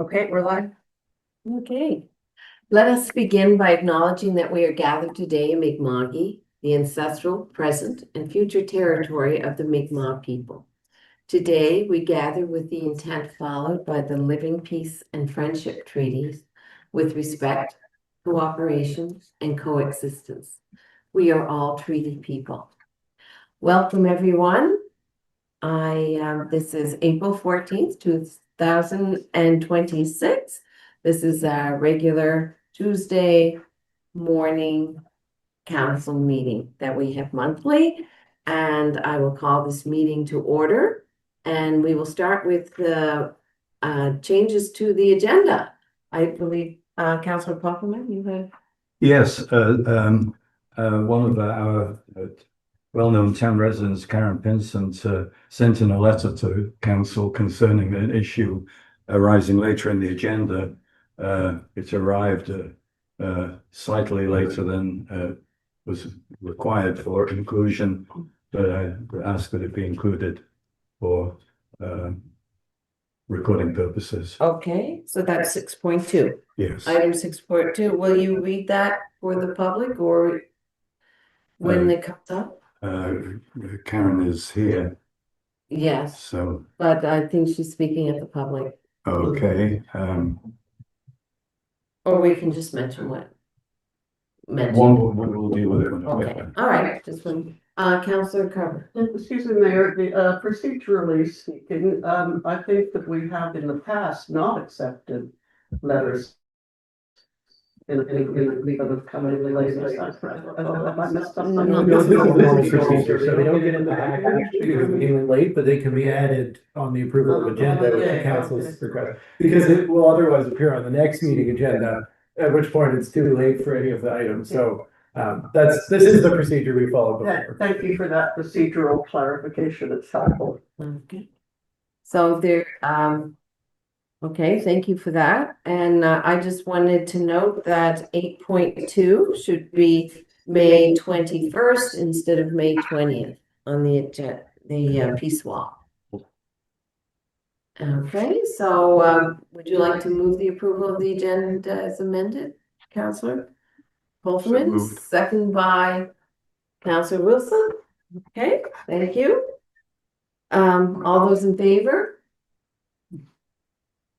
Okay, we're live. Okay, let us begin by acknowledging that we are gathered today in Mi'kma'ki, the ancestral, present, and future territory of the Mi'kmaq people. Today, we gather with the intent followed by the Living Peace and Friendship Treaties with respect, cooperation, and coexistence. We are all treaty people. Welcome, everyone. This is April 14th, 2026. This is our regular Tuesday morning council meeting that we have monthly. And I will call this meeting to order. And we will start with the changes to the agenda. I believe, Councilor Popelman, you have. Yes, one of our well-known town residents, Karen Pinsent, sent in a letter to council concerning an issue arising later in the agenda. It arrived slightly later than was required for inclusion, but I asked that it be included for recording purposes. Okay, so that's 6.2. Yes. Item 6.2, will you read that for the public or when it comes up? Karen is here, Yes, so, but I think she's speaking at the public, okay. or we can just mention what. Mention. We'll deal with it. Okay, all right, just one, Councilor Carver. Excuse me, Mayor, procedurally speaking, I think that we have in the past not accepted letters. In the coming late. I messed up. No. This is a normal procedure, so they don't get in the package because we're getting late, but they can be added on the approval of agenda with the council's request. Because it will otherwise appear on the next meeting agenda, at which point it's too late for any of the items, so. This is the procedure we follow before. Thank you for that procedural clarification, it's helpful. Okay. So there, okay, thank you for that. And I just wanted to note that 8.2 should be May 21st instead of May 20th on the agenda, the peace walk. Okay, so would you like to move the approval of the agenda as amended, Councilor Holfman? moved. Second by Councilor Wilson. Okay, thank you. All those in favor?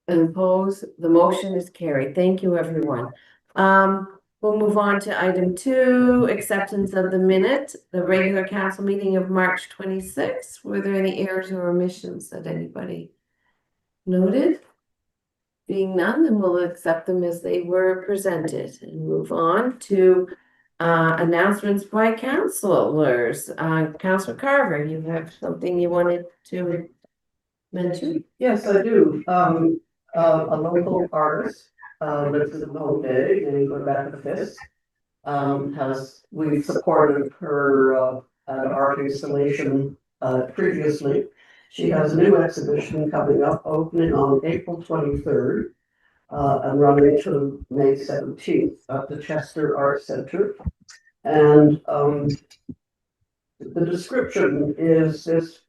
And opposed, the motion is carried. Thank you, everyone. We'll move on to item 2, acceptance of the minute, the regular council meeting of March 26th. Were there any errors or omissions that anybody noted? Being none, then we'll accept them as they were presented and move on to announcements by councilors. Councilor Carver, you have something you wanted to mention? Yes, I do. A local artist, lives in Pompeii, and Rebecca Fisk, we've supported her, an art installation, previously. She has a new exhibition coming up, opening on April 23rd, and running to May 17th at the Chester Art Center. And, the description is this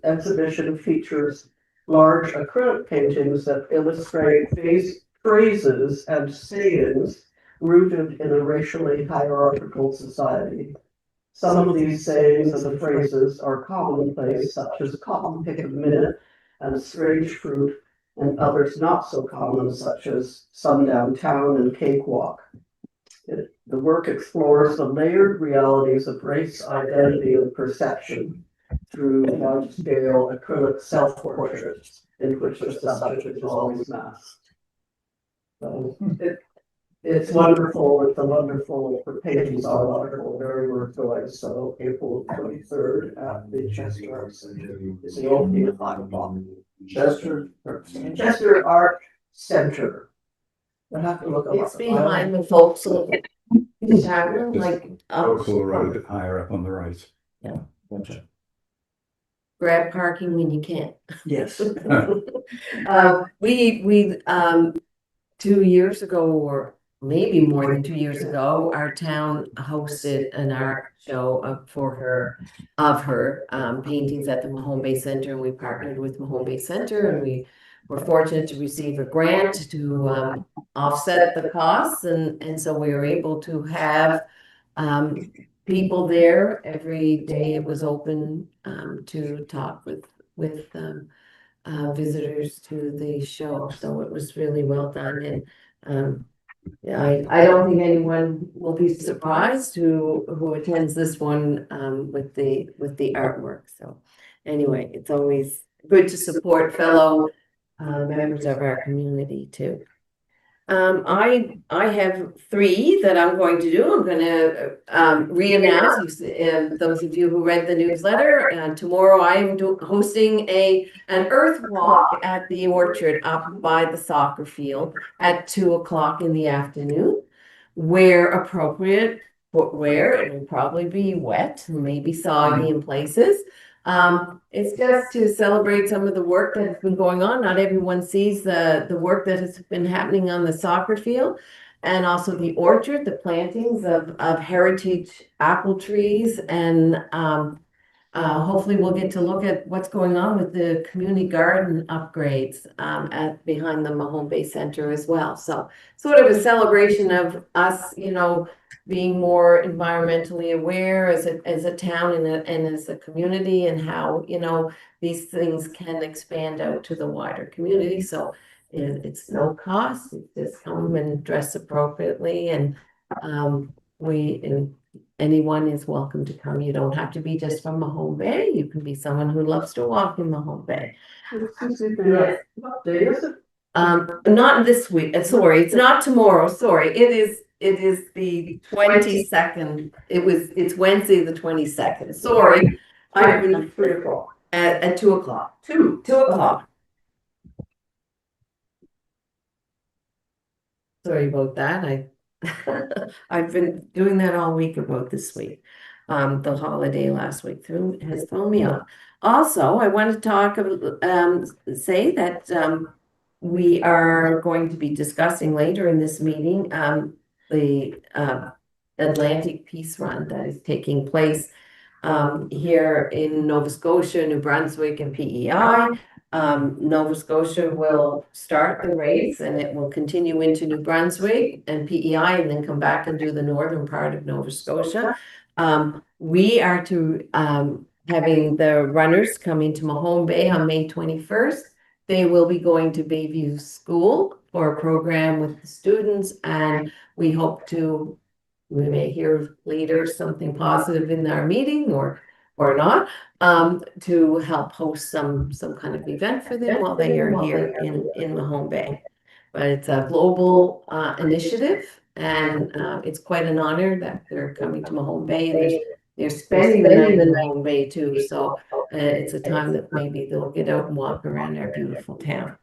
exhibition features large acrylic paintings that illustrate phrases and sayings rooted in a racially hierarchical society. Some of these sayings and phrases are commonplace, such as cotton pick a minute and strange fruit, and others not so common, such as sundown town and cakewalk. The work explores the layered realities of race, identity, and perception through large-scale acrylic self-portraits in which the subject is always masked. So it's wonderful. It's a wonderful, the paintings are wonderful, very worth going. So April 23rd at the Chester Art Center is the opening at 5 o'clock. Chester Art Center. I have to look up. It's behind the folks tavern, like Local road higher up on the right. Yeah. Grab parking when you can. Yes. We 2 years ago, or maybe more than 2 years ago, our town hosted an art show of her paintings at the Mahone Bay Center, and we partnered with Mahone Bay Center, and we were fortunate to receive a grant to offset the costs, and so we were able to have people there every day. It was open to talk with visitors to the show, so it was really well done. And yeah, I don't think anyone will be surprised who attends this one with the artwork. So anyway, it's always good to support fellow members of our community too. I have three that I'm going to do. I'm going to re-announce those of you who read the newsletter. Tomorrow I am hosting an earth walk at the orchard up by the soccer field at 2 o'clock in the afternoon. Where appropriate, footwear, it will probably be wet, maybe soggy in places. It's just to celebrate some of the work that has been going on. Not everyone sees the work that has been happening on the soccer field, and also the orchard, the plantings of heritage apple trees, and hopefully we'll get to look at what's going on with the community garden upgrades behind the Mahone Bay Center as well. So sort of a celebration of us, being more environmentally aware as a town and as a community, and how, these things can expand out to the wider community. So it's no cost, just come and dress appropriately, and anyone is welcome to come. You don't have to be just from Mahone Bay. You can be someone who loves to walk in Mahone Bay. What day is it? Not this week. Sorry, it's not tomorrow. Sorry, it is the 22nd. It's Wednesday the 22nd. Sorry, I've been 3 o'clock. at 2 o'clock. 2 o'clock. Sorry about that. I've been doing that all week about this week. The holiday last week has thrown me off. Also, I want to say that we are going to be discussing later in this meeting the Atlantic Peace Run that is taking place here in Nova Scotia, New Brunswick, and PEI. Nova Scotia will start the race, and it will continue into New Brunswick and PEI, and then come back and do the northern part of Nova Scotia. We are having the runners come into Mahone Bay on May 21st. They will be going to Bayview School for a program with the students, and we may hear later something positive in our meeting or not, to help host some kind of event for them while they are here in Mahone Bay. But it's a global initiative, and it's quite an honor that they're coming to Mahone Bay, and they're spending the night in Mahone Bay too. So it's a time that maybe they'll get out and walk around our beautiful town.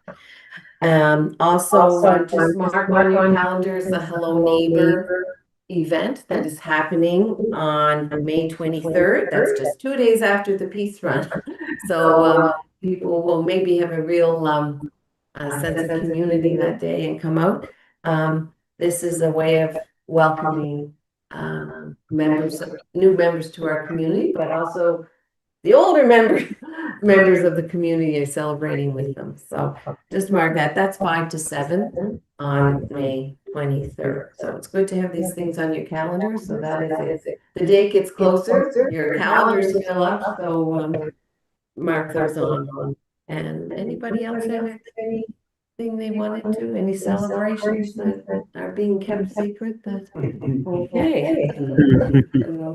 Also, just mark on your calendars the Hello Neighbor event that is happening on May 23rd. That's just 2 days after the Peace Run. So people will maybe have a real sense of community that day and come out. This is a way of welcoming new members to our community, but also the older members of the community are celebrating with them. So just mark that. That's 5 to 7 on May 23rd. So it's good to have these things on your calendar. So that is it. The date gets closer, your calendars fill up. So mark those on. And anybody else have anything they wanted to? Any celebrations that are being kept secret? Okay.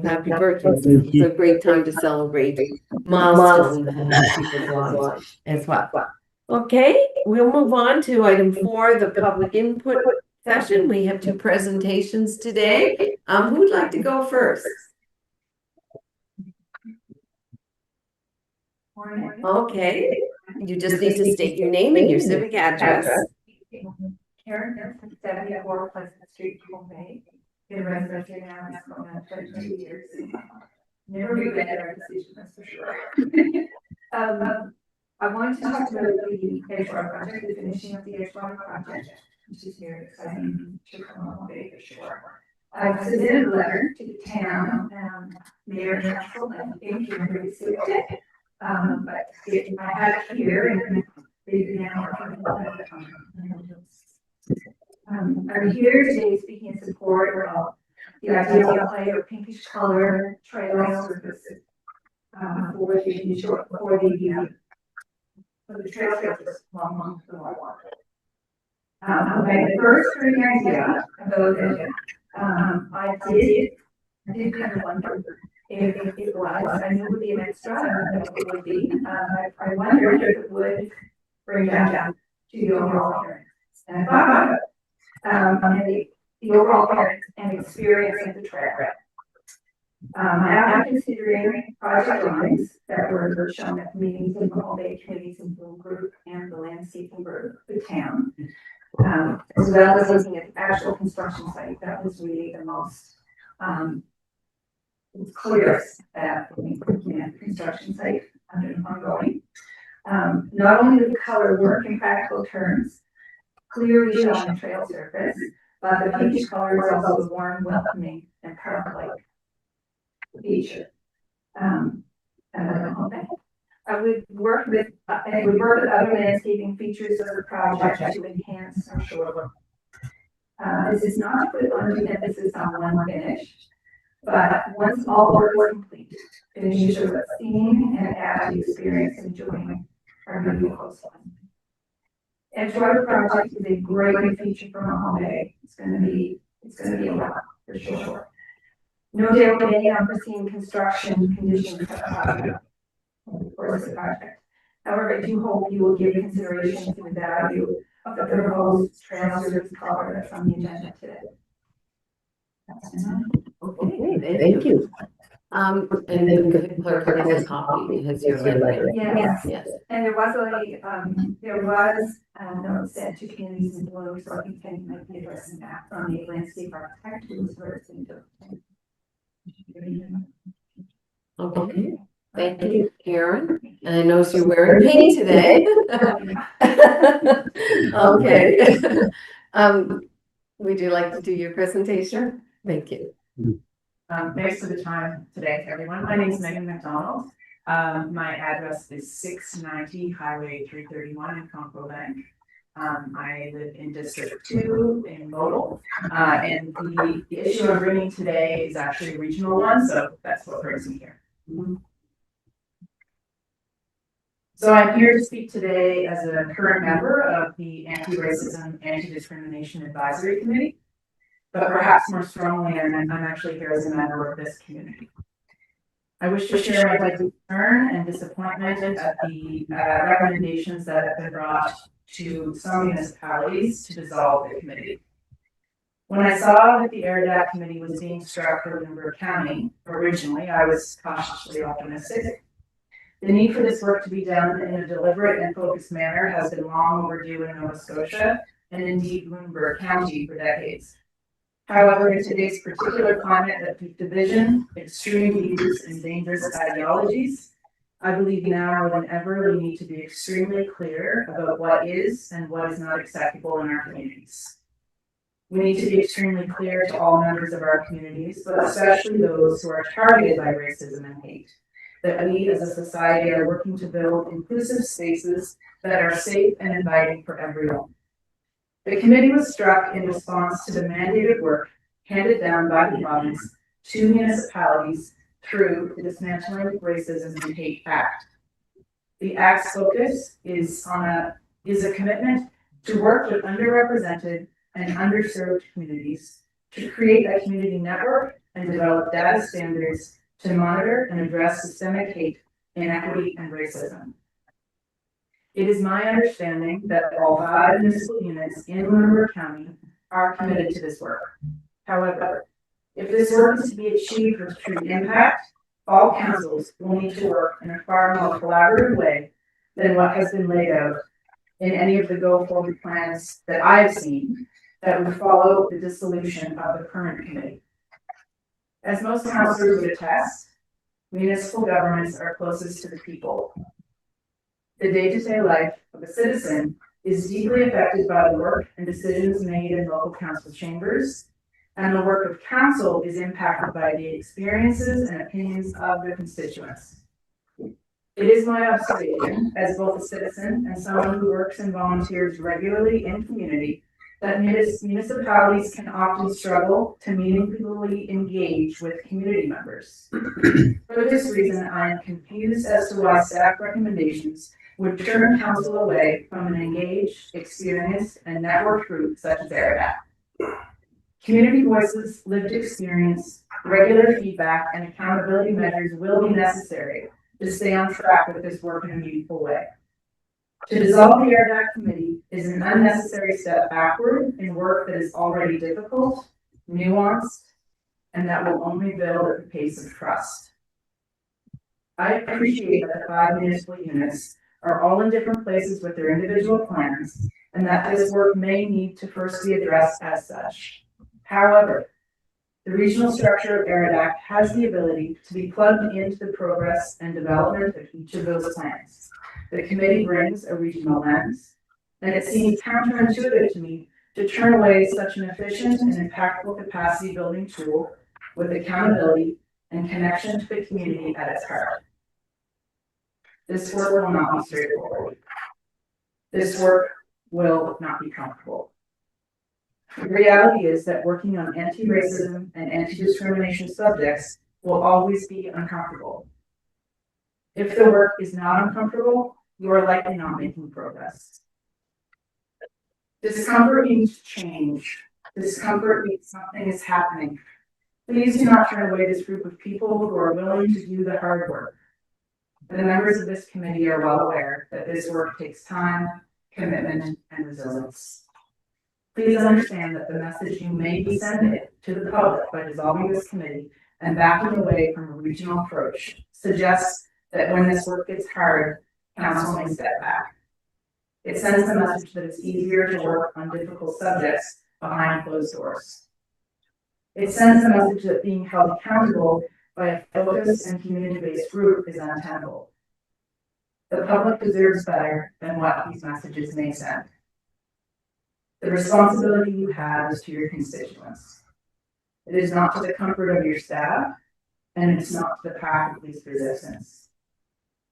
Happy birthday. It's a great time to celebrate milestones in people's lives as well. Okay, we'll move on to item 4, the public input session. We have 2 presentations today. Who would like to go first? Okay, you just need to state your name and your civic address. Karen Nelson, 74 Pleasant Street, Mahone Bay. Been a resident here now for 32 years. Never regretted our decision, that's for sure. I wanted to talk about the Edgewater project, the finishing of the Edgewater project, which is very exciting to come Mahone Bay for sure. I've submitted a letter to the town, Mayor Castle, and thank you for received it. But I have it here, and they began working I'm here today speaking in support of the idea of play or pinkish color trail surfaces for the trail surface along the water. When I first heard the idea about it, I did kind of wonder if it was. I knew it would be an extra, and it would be. I wondered if it would bring down to the overall appearance. And I thought about it, the overall appearance and experience of the trail. After considering project drawings that were shown at meetings in the Home Bay Committees and Bloom Group and the landscaping group, the town, as well as looking at the actual construction site, that was really the most clearest that looking at the construction site ongoing. Not only did the color work in practical terms, clearly showing the trail surface, but the pinkish color is also a warm, welcoming, and park-like feature. I would work with other landscaping features of the project to enhance our shore. This is not to put undue emphasis on one finish, but once all work is complete, it ensures that seeing and add the experience of enjoying our beautiful coastline. Edgewater project is a great feature for Home Bay. It's going to be a lot for sure. No doubt many unforeseen construction conditions have for this project. However, I do hope you will give consideration to the value of the proposed trail surface color that's on the agenda today. Okay, thank you. And then the clerk has a copy because you're right. Yes. And there was a note sent to communities in Bloom, so I think Penny might be addressing that from the landscape architect who was first into. Okay, thank you, Karen. And I notice you're wearing pink today. Okay. Would you like to do your presentation? Thank you. Thanks for the time today, everyone. My name is Megan McDonald. My address is 690 Highway 331 in Compo Bank. I live in District 2 in Modal. And the issue I'm bringing today is actually a regional one, so that's what brings me here. So I'm here to speak today as a current member of the Anti-Racism, Anti-Discrimination Advisory Committee. But perhaps more strongly, I'm actually here as a member of this community. I wish to share my concern and disappointment at the recommendations that have been brought to some municipalities to dissolve the committee. When I saw that the AIRDAC committee was being struck for Newburgh County, originally I was cautiously optimistic. The need for this work to be done in a deliberate and focused manner has been long overdue in Nova Scotia and indeed Newburgh County for decades. However, in today's particular climate of division, extreme views, and dangerous ideologies, I believe now more than ever we need to be extremely clear about what is and what is not acceptable in our communities. We need to be extremely clear to all members of our communities, but especially those who are targeted by racism and hate, that we as a society are working to build inclusive spaces that are safe and inviting for everyone. The committee was struck in response to the mandated work handed down by the province to municipalities through the Dismantling Racism and Hate Act. The Act's focus is a commitment to work with underrepresented and underserved communities to create a community network and develop data standards to monitor and address systemic hate, inequity, and racism. It is my understanding that all 5 municipal units in Newburgh County are committed to this work. However, if this work is to be achieved with true impact, all councils will need to work in a far more collaborative way than what has been laid out in any of the go-forward plans that I have seen that would follow the dissolution of the current committee. As most councillors would attest, municipal governments are closest to the people. The day-to-day life of a citizen is deeply affected by the work and decisions made in local council chambers, and the work of council is impacted by the experiences and opinions of their constituents. It is my observation, as both a citizen and someone who works and volunteers regularly in community, that municipalities can often struggle to meaningfully engage with community members. For this reason, I am confused as to why staff recommendations would turn council away from an engaged, experienced, and networked group such as Aradak. Community voices, lived experience, regular feedback, and accountability measures will be necessary to stay on track with this work in a meaningful way. To dissolve the Aradak Committee is an unnecessary step backward in work that is already difficult, nuanced, and that will only build at the pace of trust. I appreciate that the 5 municipal units are all in different places with their individual plans, and that this work may need to first be addressed as such. However, the regional structure of Aradak has the ability to be plugged into the progress and development of each of those plans. The committee brings a regional lens, and it seems counterintuitive to me to turn away such an efficient and impactful capacity building tool with accountability and connection to the community at its heart. This work will not be straightforward. This work will not be comfortable. The reality is that working on anti-racism and anti-discrimination subjects will always be uncomfortable. If the work is not uncomfortable, you are likely not making progress. Discomfort means change. Discomfort means something is happening. Please do not turn away this group of people who are willing to do the hard work. The members of this committee are well aware that this work takes time, commitment, and resilience. Please understand that the message you may be sending to the public by dissolving this committee and backing away from a regional approach suggests that when this work gets hard, council may step back. It sends a message that it's easier to work on difficult subjects behind closed doors. It sends a message that being held accountable by a focused and community-based group is untenable. The public deserves better than what these messages may send. The responsibility you have is to your constituents. It is not to the comfort of your staff, and it's not to the path of least resistance.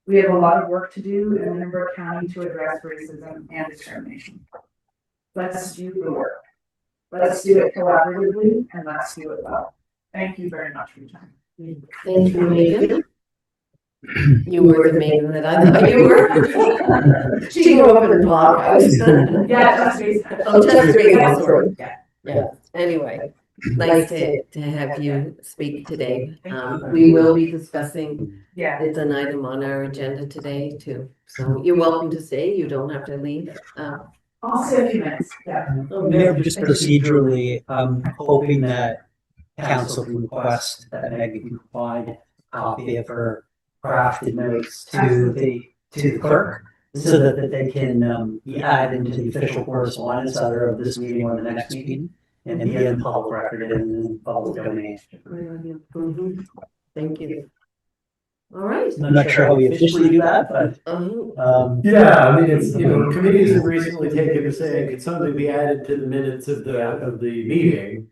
We have a lot of work to do in Lunenburg County to address racism and discrimination. Let's do the work. Let's do it collaboratively, and let's do it well. Thank you very much for your time. Thank you, Megan. You were the Megan that I thought you were. She grew up in the blockhouse. Yeah, just based. Oh, just based. Yeah. Yeah, anyway, nice to have you speak today. We will be discussing, Yeah. it's an item on our agenda today too. So you're welcome to stay, you don't have to leave. I'll say a few minutes, yeah. Mayor, just procedurally, I'm hoping that council can request that Maggie can provide a copy of her crafted notes to the clerk so that they can be added into the official correspondence either of this meeting or the next meeting and be in public record and in public domain. Mhm. Thank you. All right. I'm not sure how we officially do that, but Yeah, I mean, it's, committees have recently taken to say, could something be added to the minutes of the meeting?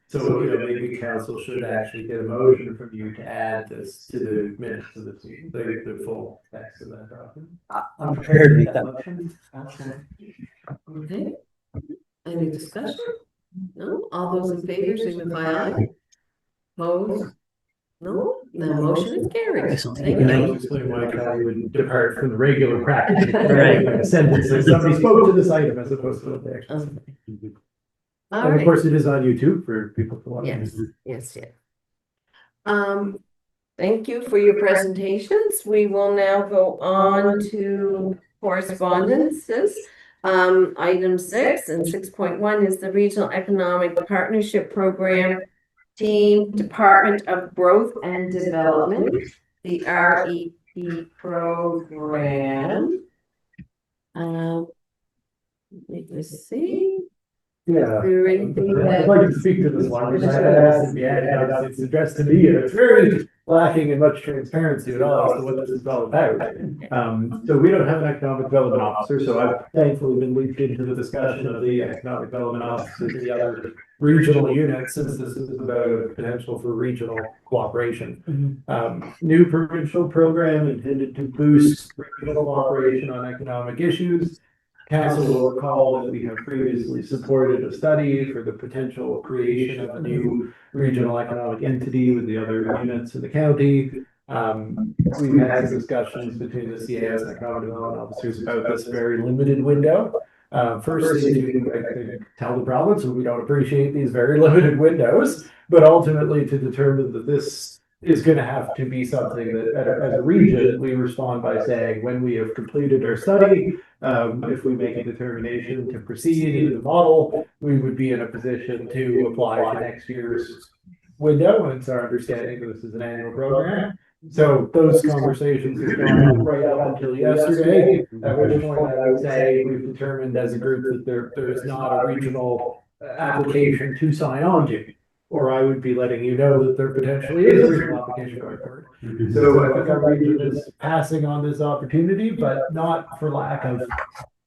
So, maybe council should actually get a motion from you to add this to the minutes of the meeting, the full text of that document. I'm prepared to make that motion. Okay. Any discussion? No, all those in favor signify aye. Opposed? No, the motion is carried. Excellent. Thank Thank And you. I'll explain why Kelly would depart from the regular practice. Right. Like a sentence, like somebody spoke to this item as opposed to what they actually said. Okay. All And of right. course, it is on YouTube for people to watch. Yes, yes. Thank you for your presentations. We will now go on to correspondences. Item 6 and 6.1 is the Regional Economic Partnership Program Team Department of Growth and Development, the REP program. Let me see. Yeah. Is there anything I'd that, like to speak to this one, because I asked it to be added, it's addressed to me, and it's very lacking in much transparency at all as to what this is all about. So we don't have an economic development officer, so I've thankfully been looped into the discussion of the economic development officers, the other regional units, since this is about a potential for regional cooperation. New provincial program intended to boost regional cooperation on economic issues. Council will recall that we have previously supported a study for the potential creation of a new regional economic entity with the other units in the county. We've had some discussions between the CAS and economic development officers about this very limited window. Firstly, to I think, tell the province that we don't appreciate these very limited windows, but ultimately to determine that this is going to have to be something that, as a region, we respond by saying, when we have completed our study, if we make a determination to proceed into the model, we would be in a position to apply for next year's window, and it's our understanding that this is an annual program. So those conversations have gone on right up until yesterday, at which point I would say we've determined as a group that there is not a regional application to sign on to. Or I would be letting you know that there potentially is a regional application going forward. So I think our region is passing on this opportunity, but not for lack of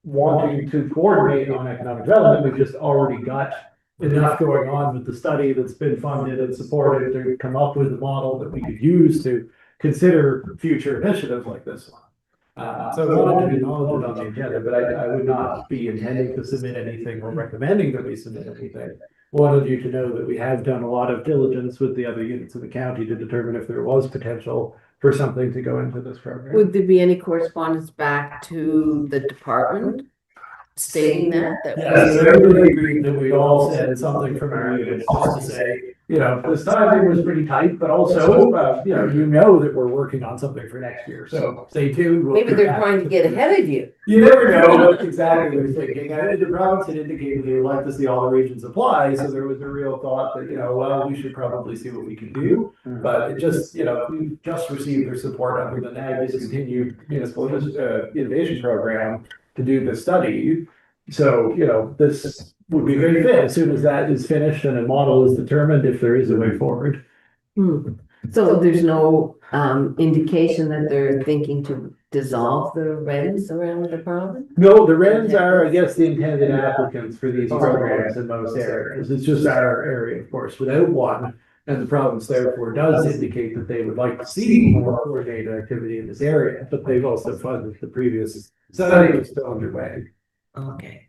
wanting to coordinate on economic development. We've just already got enough going on with the study that's been funded and supported to come up with a model that we could use to consider future initiatives like this one. So I wanted to be acknowledged on the agenda, but I would not be intending to submit anything or recommending that we submit anything. Wanted you to know that we have done a lot of diligence with the other units of the county to determine if there was potential for something to go into this program. would there be any correspondence back to the department stating that? Yes, so everybody agreed that we all said something from our units just to say, this timing was pretty tight, but also, you know that we're working on something for next year, so stay tuned. We'll Maybe come they're back. trying to get ahead of you. You never know what exactly they're thinking. I think the province had indicated they would like to see all the regions apply, so there was a real thought that, well, we should probably see what we can do. But it just, we've just received their support under the NAG Discontinued Municipal Innovation Program to do this study. So, this would be a great fit as soon as that is finished and a model is determined, if there is a way forward. So there's no indication that they're thinking to dissolve the RENs around the province? No, the RENs are, I guess, the intended applicants for these programs in most areas. It's just our area, of course, without one. And the province therefore does indicate that they would like to see more coordinated activity in this area, but they've also funded the previous study that's still underway. Okay.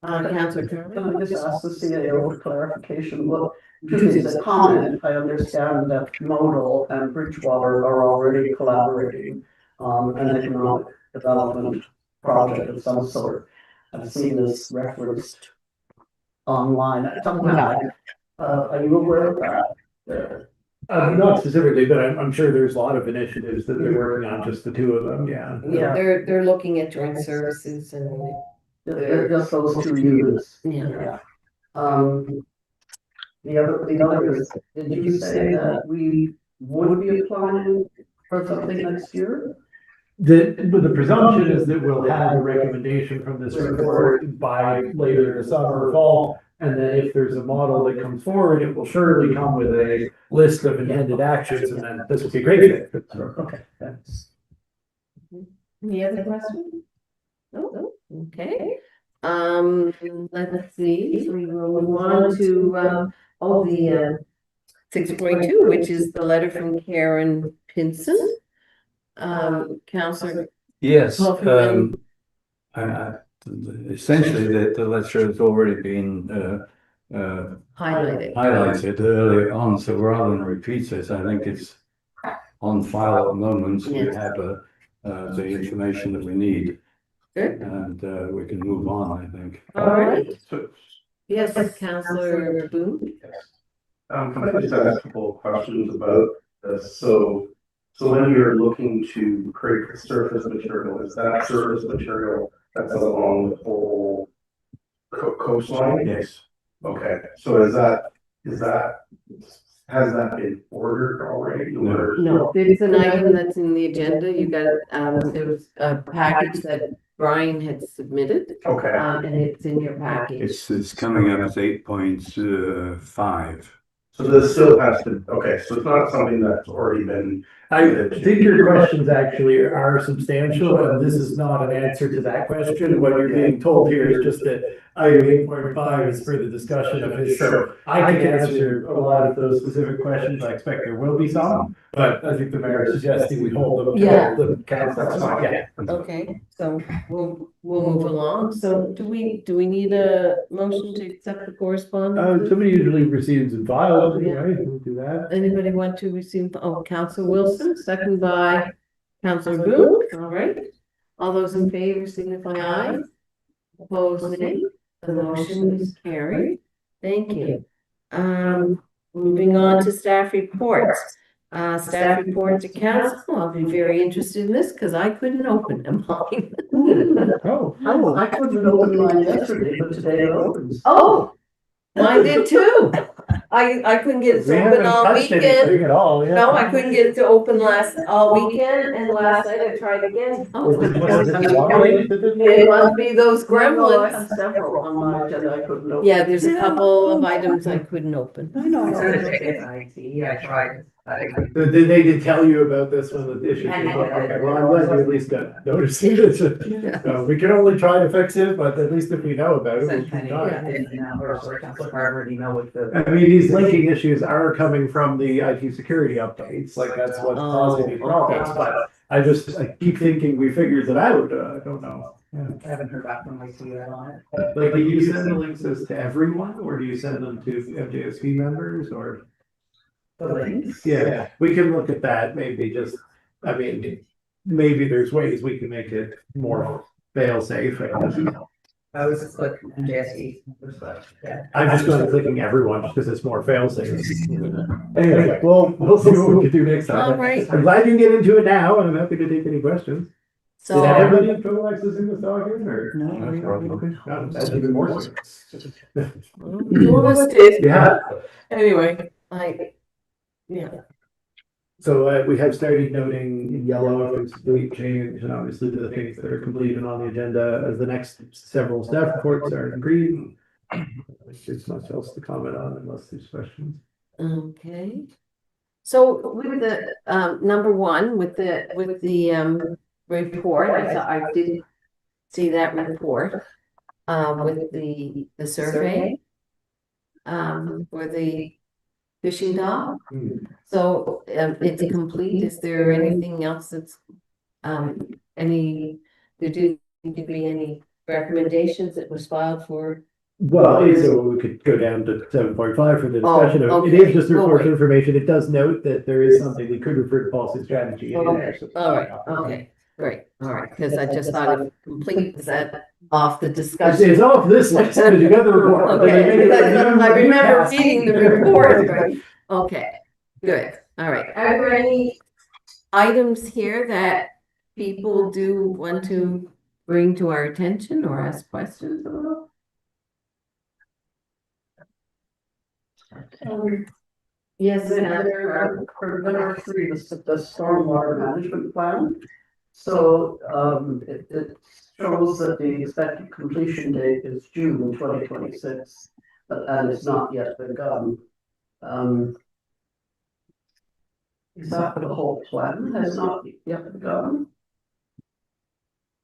Councillor Can Curran? I just ask the CAO for clarification? Well, as a comment, I understand that Modal and Bridgewater are already collaborating on an economic development project of some sort. I've seen this referenced online somehow. Are you aware of that? Not specifically, but I'm sure there's a lot of initiatives that they're working on, just the two of them, yeah. Yeah. They're looking at joint services and, Just those two units. yeah. The other is, did you say that we would be applying for something next year? The presumption is that we'll have a recommendation from this report by later in the summer or fall. And then if there's a model that comes forward, it will surely come with a list of intended actions, and then this will be great. Okay, thanks. Any other questions? No, okay. Let's see, we will move on to, the 6.2, which is the letter from Karen Pinson. Councillor. Yes, Hoffman. essentially the letter has already been Highlighted. earlier on, so rather than repeat it, I think it's on file at the moment. We Yes. have the information that we need, Good, and we can move on, I think. all right. So, Yes, Councillor Boone. can I just ask a couple of questions about this? So when you're looking to create surface material, is that surface material that's along the whole coastline? Yes. Okay, so has that been ordered already? or- No, it's an item that's in the agenda. You got, there was a package that Brian had submitted, Okay, and it's in your package. It's coming up as 8.5. so this still has to, okay, so it's not something that's already been. I think your questions actually are substantial, and this is not an answer to that question. What you're being told here is just that item 8.5 is for the discussion of his. So I can answer a lot of those specific questions. I expect there will be some, but I think the mayor is suggesting we hold them. Yeah. The council, yeah. Okay, so we'll move along. So do we need a motion to accept the correspondence? Somebody usually receives and files, Yeah. right? We'll do that. Anybody want to receive, Council Wilson, second by Councilor Booth, all right. All those in favor signify aye. Opposed, nay. The motion is carried. Thank you. Moving on to staff reports. Staff report to council. I'll be very interested in this because I couldn't open them. Oh. I couldn't open mine yesterday, but today it opens. Oh, mine did too. I couldn't get it We to haven't open all touched weekend. anything at all, yeah. No, I couldn't get it to open all weekend, and last night I tried again. Oh, Was it the waterway that did it must be those No, I gremlins. have several on my agenda I couldn't open. Yeah, there's a couple of items I couldn't open. I tried. Did they tell you about this one, the issue? And they did. Okay, well, I'm glad you at least got noticed. So we can only try to fix it, but at least if we know about it, we can try. I mean, these linking issues are coming from the IT security updates, like that's what's causing these problems, but I keep thinking we figured it out, I don't know. Yeah. I haven't heard back from Lacey yet on it. Like, do you send the links to everyone, or do you send them to FJSP members, or? The links? Yeah, we can look at that, maybe I mean, maybe there's ways we can make it more fail safe. I was clicking JSE. Yeah. I'm just going to clicking everyone just because it's more fail safe. Anyway, we'll see what we can do next time. All right. I'm glad you can get into it now, and I'm happy to take any questions. Did So, everybody have trouble accessing this document, or? No. Okay, that's even more so. two of us did. Yeah. Anyway, yeah. So we have started noting in yellow if it's complete change, and obviously the things that are completed on the agenda as the next several staff reports are in green. There's much else to comment on unless there's questions. Okay. So with the, number one, with the report, I did see that report, with the survey, for the fishing dock. So, it's complete. Is there anything else that's, there need to be any recommendations that was filed for? Well, so we could go down to 7.5 for the Oh, discussion of, it okay. is just a We'll report wait. of information. It does note that there is something we could refer to policy strategy. in there, so- All right, okay, great, all right, because I just thought it completes that off the discussion. It's off this list, because you got the report. Okay, I remember reading the report, but, okay, good, all right. Are there any items here that people do want to bring to our attention or ask questions about? Yes, There are number three, the stormwater management plan. So, it shows that the expected completion date is June 2026, and it's not yet begun. Is that the whole plan has not yet begun?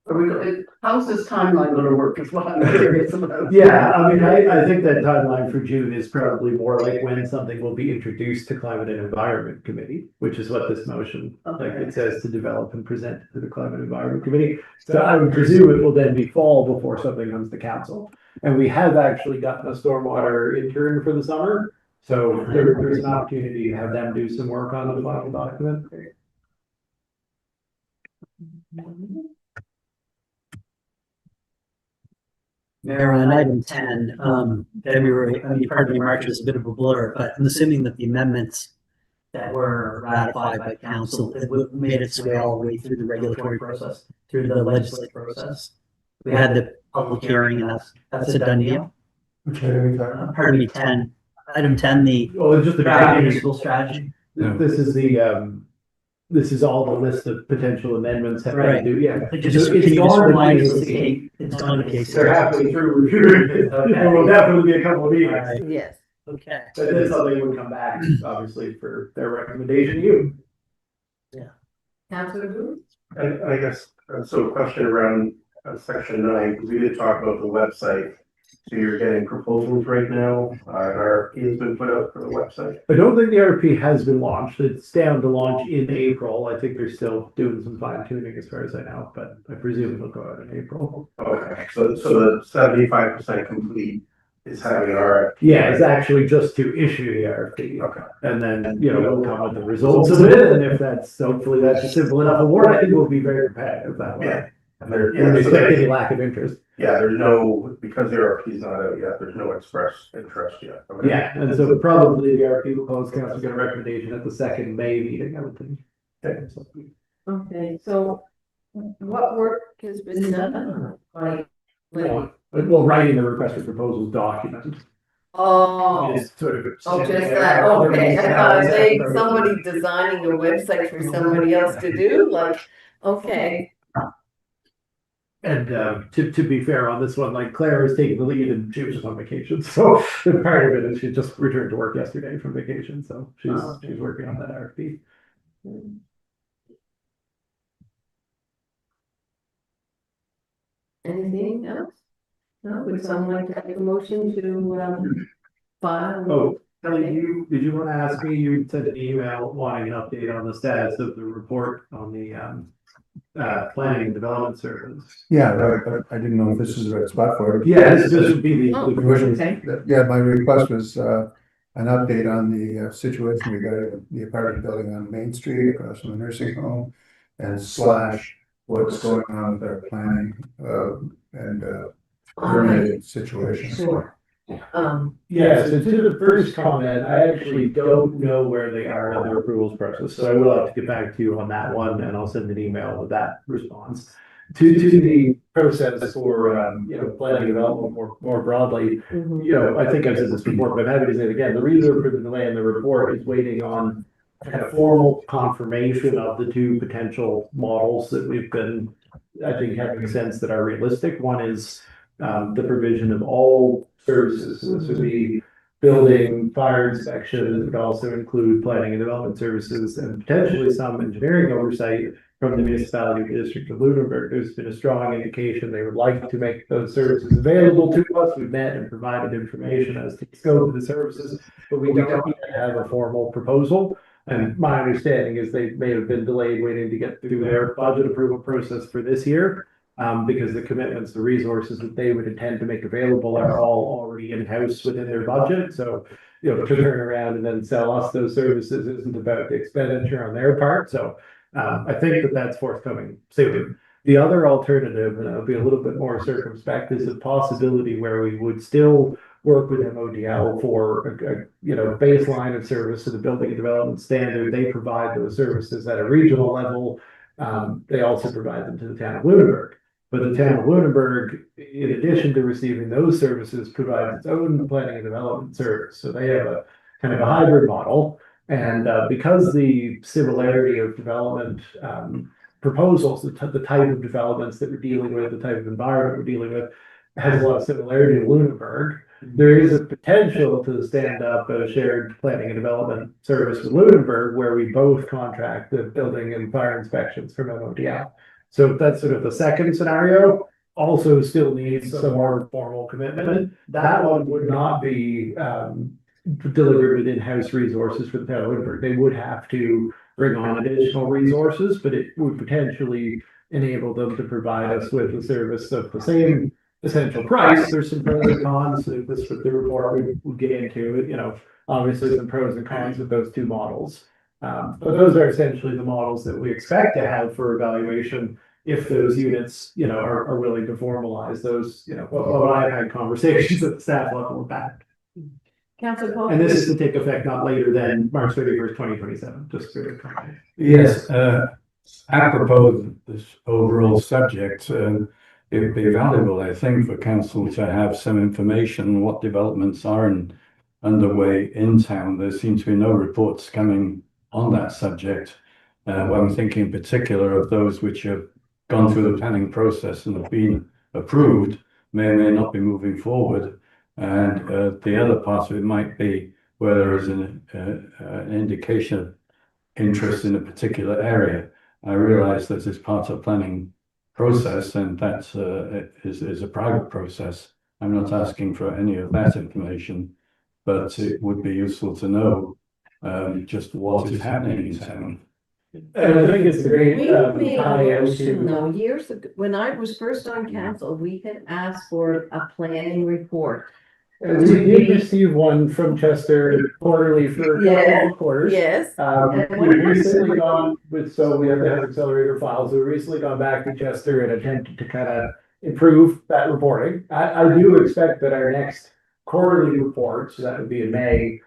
Are we, how's this timeline gonna work is what I'm curious about. Yeah, I mean, I think that timeline for June is probably more like when something will be introduced to Climate and Environment Committee, which is what this motion, like it says, to develop and present to the Climate and Environment Committee. So I would presume it will then be fall before something comes to council. And we have actually gotten a stormwater intern for the summer, so there's an opportunity to have them do some work on the final document. Mayor, on item 10, February, pardon me, March is a bit of a blur, but I'm assuming that the amendments that were ratified by council made its way all the way through the regulatory process, through the legislative process. We had the public hearing, and that's a done deal. Pardon me, item 10, the Well, it's just the draft beginning. municipal strategy. This is the this is all the list of potential amendments have to Right. do, yeah. Can you just remind us the date? It's on the case. They're halfway through reviewing it. There will definitely be a couple of meetings. Alright. Yes. Okay. But then something would come back, obviously, for their recommendation to you. Councillor Booth? I guess, so a question around section 9, because we did talk about the website. So you're getting proposals right now, an RFP has been put out for the website? I don't think the RFP has been launched. It's down to launch in April. I think they're still doing some fine tuning as far as I know, but I presume it'll go out in April. Okay, so the 75% complete is having an RFP? Yeah, it's actually just to issue the RFP. Okay. And then, we'll come with the results of it, and if that's, hopefully that's a simple enough award, I think we'll be very competitive that way. Yeah. And Wouldn't expect any lack of interest. yeah, there's no, because the RFP is not out yet, there's no express interest yet. Okay. Yeah, and so probably the RFP will close council get a recommendation at the second May meeting, I would think. Okay. Okay, so what work has been done? Like, Well, writing the request for proposals document. oh, Is sort of. oh, just that, okay, I thought they, somebody designing a website for somebody else to do, like, okay. And to be fair on this one, like Claire is taking the lead and she was just on vacation, so part of it is she just returned to work yesterday from vacation, so she's working on that RFP. Anything else? No, would someone like to make a motion to, file? Oh, Kelly, did you want to ask me, you sent an email wanting an update on the status of the report on the planning and development service? Yeah, I didn't know if this is the right spot for it. Yeah, this would be Oh, the. okay. Yeah, my request was an update on the situation regarding the apartment building on Main Street across from the nursing home, and slash what's going on with our planning and permitting situation. Sure. Yeah, so to the first comment, I actually don't know where they are in their approvals process, so I will have to get back to you on that one, and I'll send an email with that response. To the process for, planning development more broadly, Mhm. I think I've said this before, but I'm happy to say it again, the reason for the delay in the report is waiting on kind of formal confirmation of the two potential models that we've been, I think, having a sense that are realistic. One is the provision of all services. So this would be building, fire inspection, it would also include planning and development services and potentially some engineering oversight from the municipality of the District of Lunenburg. There's been a strong indication they would like to make those services available to us. We've met and provided information as to the scope of the services, but we don't yet have a formal proposal. And my understanding is they may have been delayed waiting to get through their budget approval process for this year. Because the commitments, the resources that they would intend to make available are all already in-house within their budget. So, to turn around and then sell us those services isn't about the expenditure on their part. So, I think that that's forthcoming soon. The other alternative, and I'll be a little bit more circumspect, is a possibility where we would still work with MODL for a baseline of service to the building and development standard. They provide those services at a regional level. They also provide them to the town of Lunenburg. But the town of Lunenburg, in addition to receiving those services, provides its own planning and development service. So they have a kind of a hybrid model. And because the similarity of development proposals, the type of developments that we're dealing with, the type of environment we're dealing with, has a lot of similarity to Lunenburg, there is a potential to stand up a shared planning and development service with Lunenburg where we both contract the building and fire inspections from MODL. So that's sort of the second scenario. Also still needs some more formal commitment. That one would not be delivered with in-house resources for the town of Lunenburg. They would have to bring on additional resources, but it would potentially enable them to provide us with a service of the same essential price. There's some pros and cons. This with the report we get into it. Obviously some pros and cons with those two models. But those are essentially the models that we expect to have for evaluation if those units, are willing to formalize those, what I've had conversations at the staff level about. Councillor Paul? And this is to take effect not later than March 31st, 2027, just for the comment. Yes, apropos of this overall subject, it would be valuable, I think, for council to have some information on what developments are underway in town. There seems to be no reports coming on that subject. I'm thinking in particular of those which have gone through the planning process and have been approved, may or may not be moving forward. And the other part of it might be where there is an indication of interest in a particular area. I realise that it's part of planning process, and that is a private process. I'm not asking for any of that information, but it would be useful to know just what is happening in town. And I think it's a great, We made a tie-in motion to, though, years ago, when I was first on council, we had asked for a planning report. and we did receive one from Chester quarterly for Yeah. quarters. Yes. We've recently gone with, so we have to have accelerator files, we've recently gone back to Chester and attempted to kind of improve that reporting. I do expect that our next quarterly report, so that would be in May,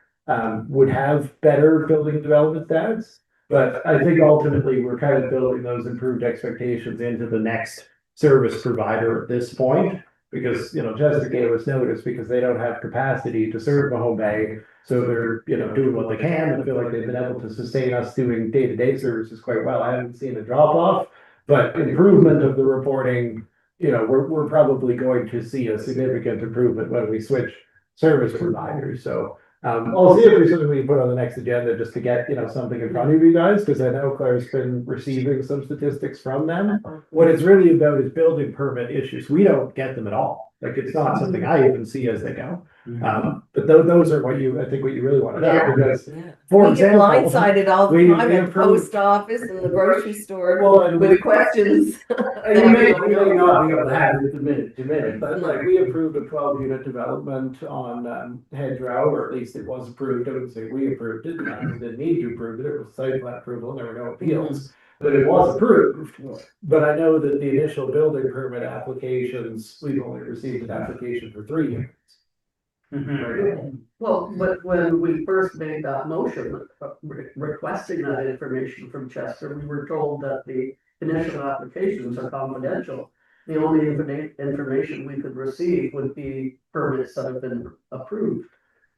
would have better building development stats. But I think ultimately we're kind of building those improved expectations into the next service provider at this point. Because, you know, Chester gave us notice because they don't have capacity to serve Mahone Bay. So they're, you know, doing what they can and feel like they've been able to sustain us doing day-to-day services quite well. I haven't seen a drop off, but improvement of the reporting, you know, we're probably going to see a significant improvement when we switch service providers. So I'll see if there's something we can put on the next agenda just to get, you know, something in front of you guys, because I know Claire's been receiving some statistics from them. What it's really about is building permit issues. We don't get them at all. Like, it's not something I even see as they go. But those are what you, I think what you really want to know, Yeah. because, Yeah. for We get example. blindsided all the we- time we at the approved- post office and the grocery store Well, and with questions. And you may not be able to have it minute to minute, but like we approved a 12-unit development on Hedgerow, or at least it was approved. I wouldn't say we approved it, we didn't need to approve it, it was site plan approval, and there were no appeals. But it was approved, but I know that the initial building permit applications, we've only received an application for 3 units. Well, but when we first made that motion, requesting that information from Chester, we were told that the initial applications are confidential. The only information we could receive would be permits that have been approved.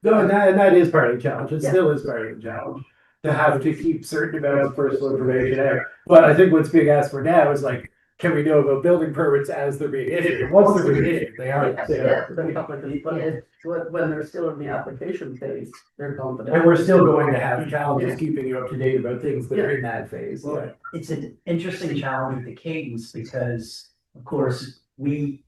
No, and that is part of the challenge, it Yeah. still is part of the challenge, to have to keep certain amounts of personal information out. But I think what's being asked for now is like, can we know about building permits as they're being issued? Once they're being issued, they are. Yeah, they're public, but when they're still in the application phase, they're confidential. And we're still going to have challenges keeping you up to date about things that are in that phase. Well, it's an interesting challenge with the cadence because, of course, we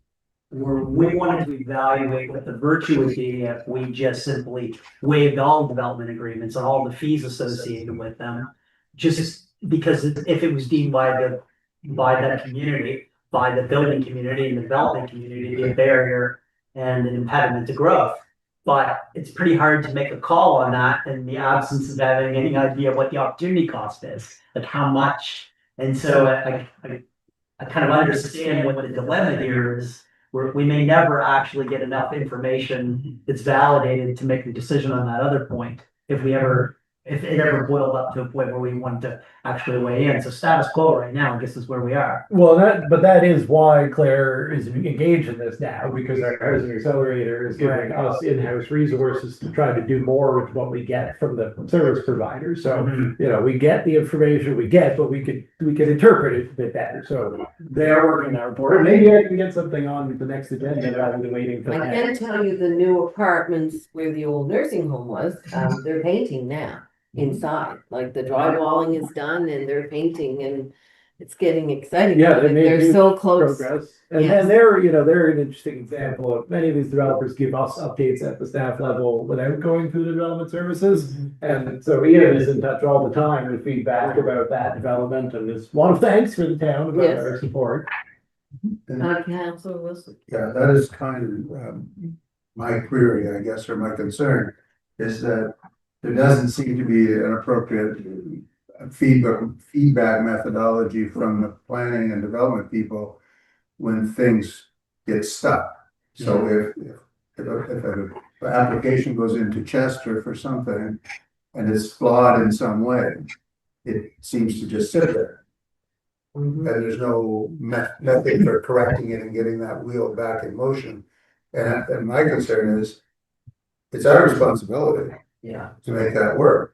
wanted to evaluate what the virtue would be if we just simply waived all development agreements and all the fees associated with them. Just because if it was deemed by that community, by the building community and the development community to be a barrier and an impediment to growth. But it's pretty hard to make a call on that in the absence of having any idea of what the opportunity cost is, like how much. And so I kind of understand what the dilemma here is. We may never actually get enough information that's validated to make the decision on that other point if it ever boiled up to a point where we want to actually weigh in. So status quo right now, I guess, is where we are. Well, that is why Claire is engaged in this now, because our housing accelerator is giving us in-house resources to try to do more with what we get from the service provider. So, you know, we get the information we get, but we could interpret it a bit better. So they are working on our report. Maybe I can get something on the next agenda rather than waiting for I that. can tell you the new apartments where the old nursing home was, they're painting now inside, like the drywalling is done and they're painting and it's getting exciting. Yeah, they made They're huge so close. progress. And Yes. they're an interesting example of many of these developers give us updates at the staff level without going through the development services. And so Ian is in touch all the time with feedback about that development and is one of thanks for the town about Yes. our support. Councillor Wilson. Yeah, that is kind of my query, I guess, or my concern, is that there doesn't seem to be an appropriate feedback methodology from the planning and development people when things get stuck. So if an application goes into Chester for something and it's flawed in some way, it seems to just sit there. And there's no method for correcting it and getting that wheel back in motion. And my concern is, it's our responsibility Yeah. to make that work.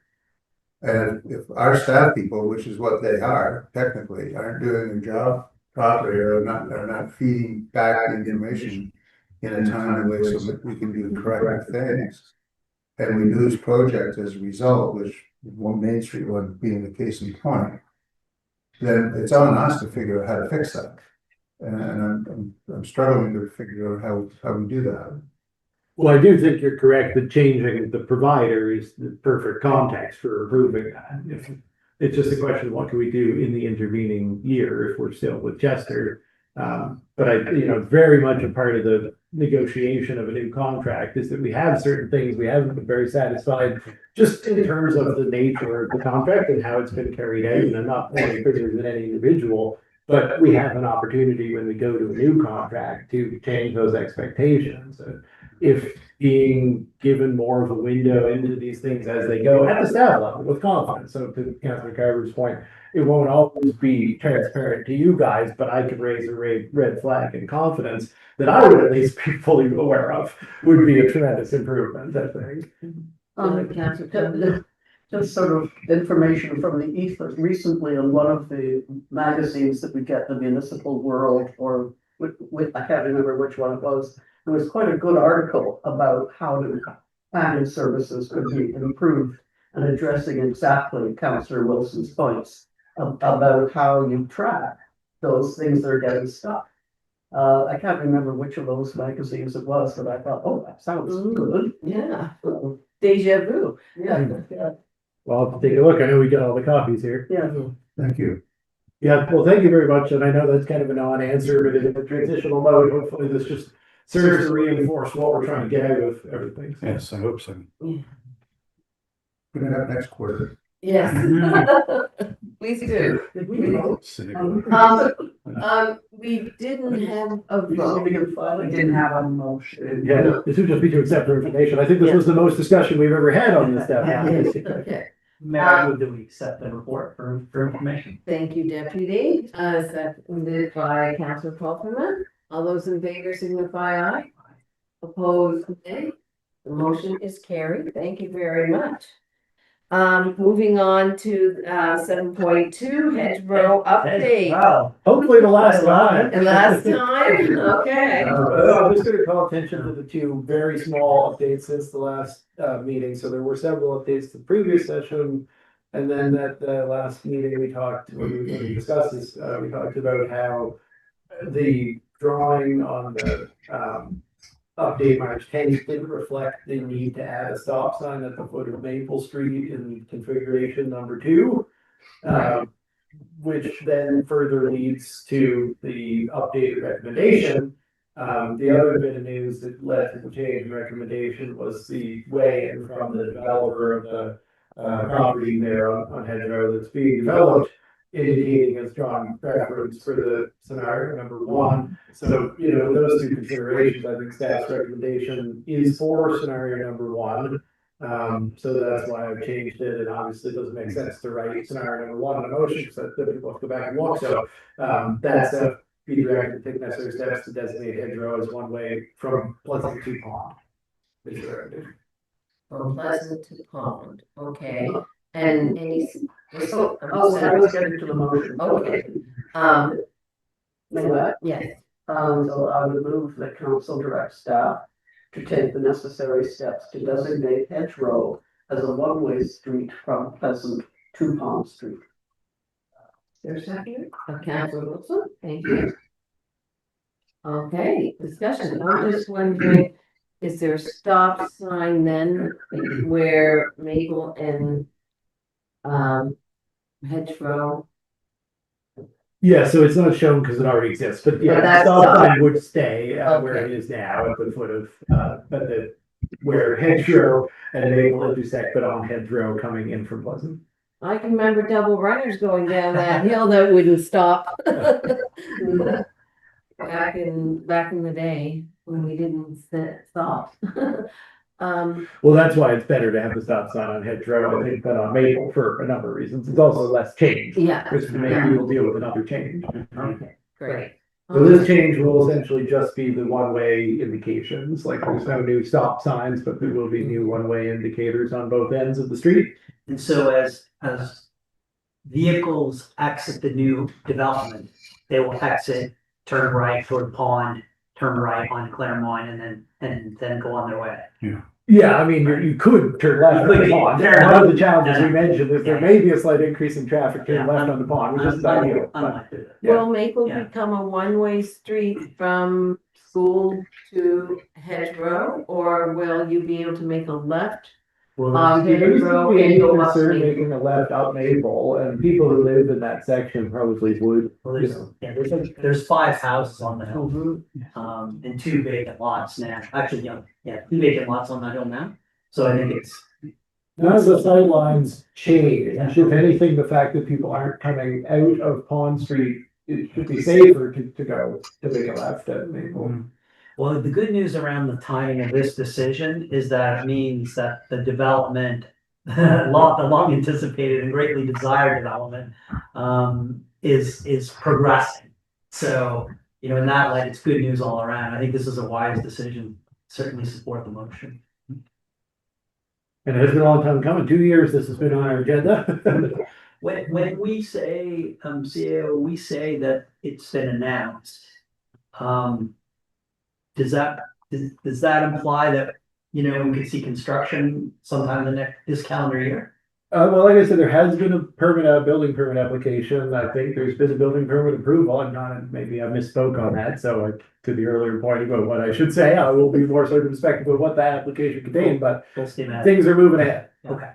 And if our staff people, which is what they are technically, aren't doing their job properly or are not feeding back the information in a timely way so that we can do corrective things, and we lose projects as a result, which one Main Street one being the case in point, then it's on us to figure out how to fix that. And I'm struggling to figure out how we do that. Well, I do think you're correct that changing the provider is the perfect context for approving that. If it's just a question of what can we do in the intervening year if we're still with Chester. But very much a part of the negotiation of a new contract is that we have certain things we haven't been very satisfied just in terms of the nature of the contract and how it's been carried out. And I'm not pointing fingers at any individual, but we have an opportunity when we go to a new contract to change those expectations. If being given more of a window into these things as they go at the staff level with confidence. So to Councilor Carver's point, it won't always be transparent to you guys, but I could raise a red flag in confidence that I would at least be fully aware of would be a tremendous improvement, I think. Just sort of information from the ether recently on one of the magazines that we get, the Municipal World, or with I can't remember which one it was. There was quite a good article about how planning services could be improved and addressing exactly Councillor Wilson's points about how you track those things that are getting stuck. I can't remember which of those magazines it was, but I thought, oh, that sounds good. Yeah, deja vu. Yeah. Well, I'll have to take a look. I know we got all the copies here. Yeah. Thank you. Yeah, well, thank you very much. And I know that's kind of a non-answer, but in a transitional mode, hopefully this just serves to reinforce what we're trying to get out of everything. Yes, I hope so. Put it up next quarter. Yes. Please do. Did we vote? We didn't have a We vote. Didn't have a motion. Yeah, this would just be to accept for information. I think this was the most discussion we've ever had on this stuff. Okay, Mayor, I move that we accept the report for information. thank you, Deputy. Seconded by Councilor Palfreyman. All those in favor signify aye. Opposed, nay. The motion is carried. Thank you very much. Moving on to 7.2 hedgerow update. Wow. Hopefully the last time. And last time, okay. I'm just gonna call attention to the two very small updates since the last meeting. So there were several updates to the previous session. And then at the last meeting, when we discussed this, we talked about how the drawing on the update March 10th didn't reflect the need to add a stop sign at the foot of Maple Street in configuration number 2. Which then further leads to the updated recommendation. The other bit of news that led to the change in recommendation was the weigh-in from the developer of the property there on Hedgerow that's being developed, indicating a strong preference for the scenario number 1. So, those two considerations, I think staff's recommendation is for scenario number 1. So that's why I've changed it, and obviously it doesn't make sense to write scenario number 1 in a motion, because then people have to go back and look. So that's be directed to take necessary steps to designate Hedgerow as one way from Pleasant to Pond. From Pleasant to Pond, okay. And any. I was getting to the motion. Okay. Yes. So I would move that council direct staff to take the necessary steps to designate Hedgerow as a one-way street from Pleasant to Pond Street. There's a second, Councilor Wilson, thank you. Okay, discussion, I'm just wondering, is there a stop sign then where Maple and Hedgerow? Yeah, so it's not shown because it already exists, but yeah, But the that's stop not- sign would stay where it Okay. is now at the foot of, where Hedgerow and Maple intersect, but on Hedgerow coming in from Pleasant. I can remember double runners going down that hill that wouldn't stop. Back in the day when we didn't stop. Well, that's why it's better to have the stop sign on Hedgerow, I think, than on Maple for a number of reasons. It's also less change, Yeah, which maybe we'll deal with another change. okay, great. So this change will essentially just be the one-way indications, like there's no new stop signs, but there will be new one-way indicators on both ends of the street. And so as vehicles exit the new development, they will exit, turn right toward Pond, turn right on Claremont, and then go on their way. Yeah, I mean, you could turn left You on could, the pond. fair One enough. of the challenges we Yeah. mentioned is there may be a slight increase in traffic turn Yeah, left on the pond, which is ideal. but- Unlikely. Yeah. Will Maple Yeah. become a one-way street from school to Hedge Row? Or will you be able to make a left? Well, Hedge there used to Row be and any go up concern Maple. making a left up Maple, and people who live in that section probably would, Well, you know. there's 5 houses on the hill, Mhm. and 2 vacant lots now. Actually, 2 vacant lots on that hill now. So I think it's, None of the sightlines change. If anything, the fact that people aren't coming out of Pond Street, it should be safer to go to make a left at Maple. well, the good news around the timing of this decision is that it means that the development, the long anticipated and greatly desired development, is progressing. So, in that light, it's good news all around. I think this is a wise decision. Certainly support the motion. And it has been a long time coming, 2 years this has been on our agenda. When we say, CAO, we say that it's been announced. Does that imply that, we could see construction sometime in this calendar year? Well, like I said, there has been a building permit application. I think there's been a building permit approval. Maybe I misspoke on that. So to the earlier point about what I should say, I will be more circumspect about what that application contained, but Full steam ahead. things are moving ahead. Okay.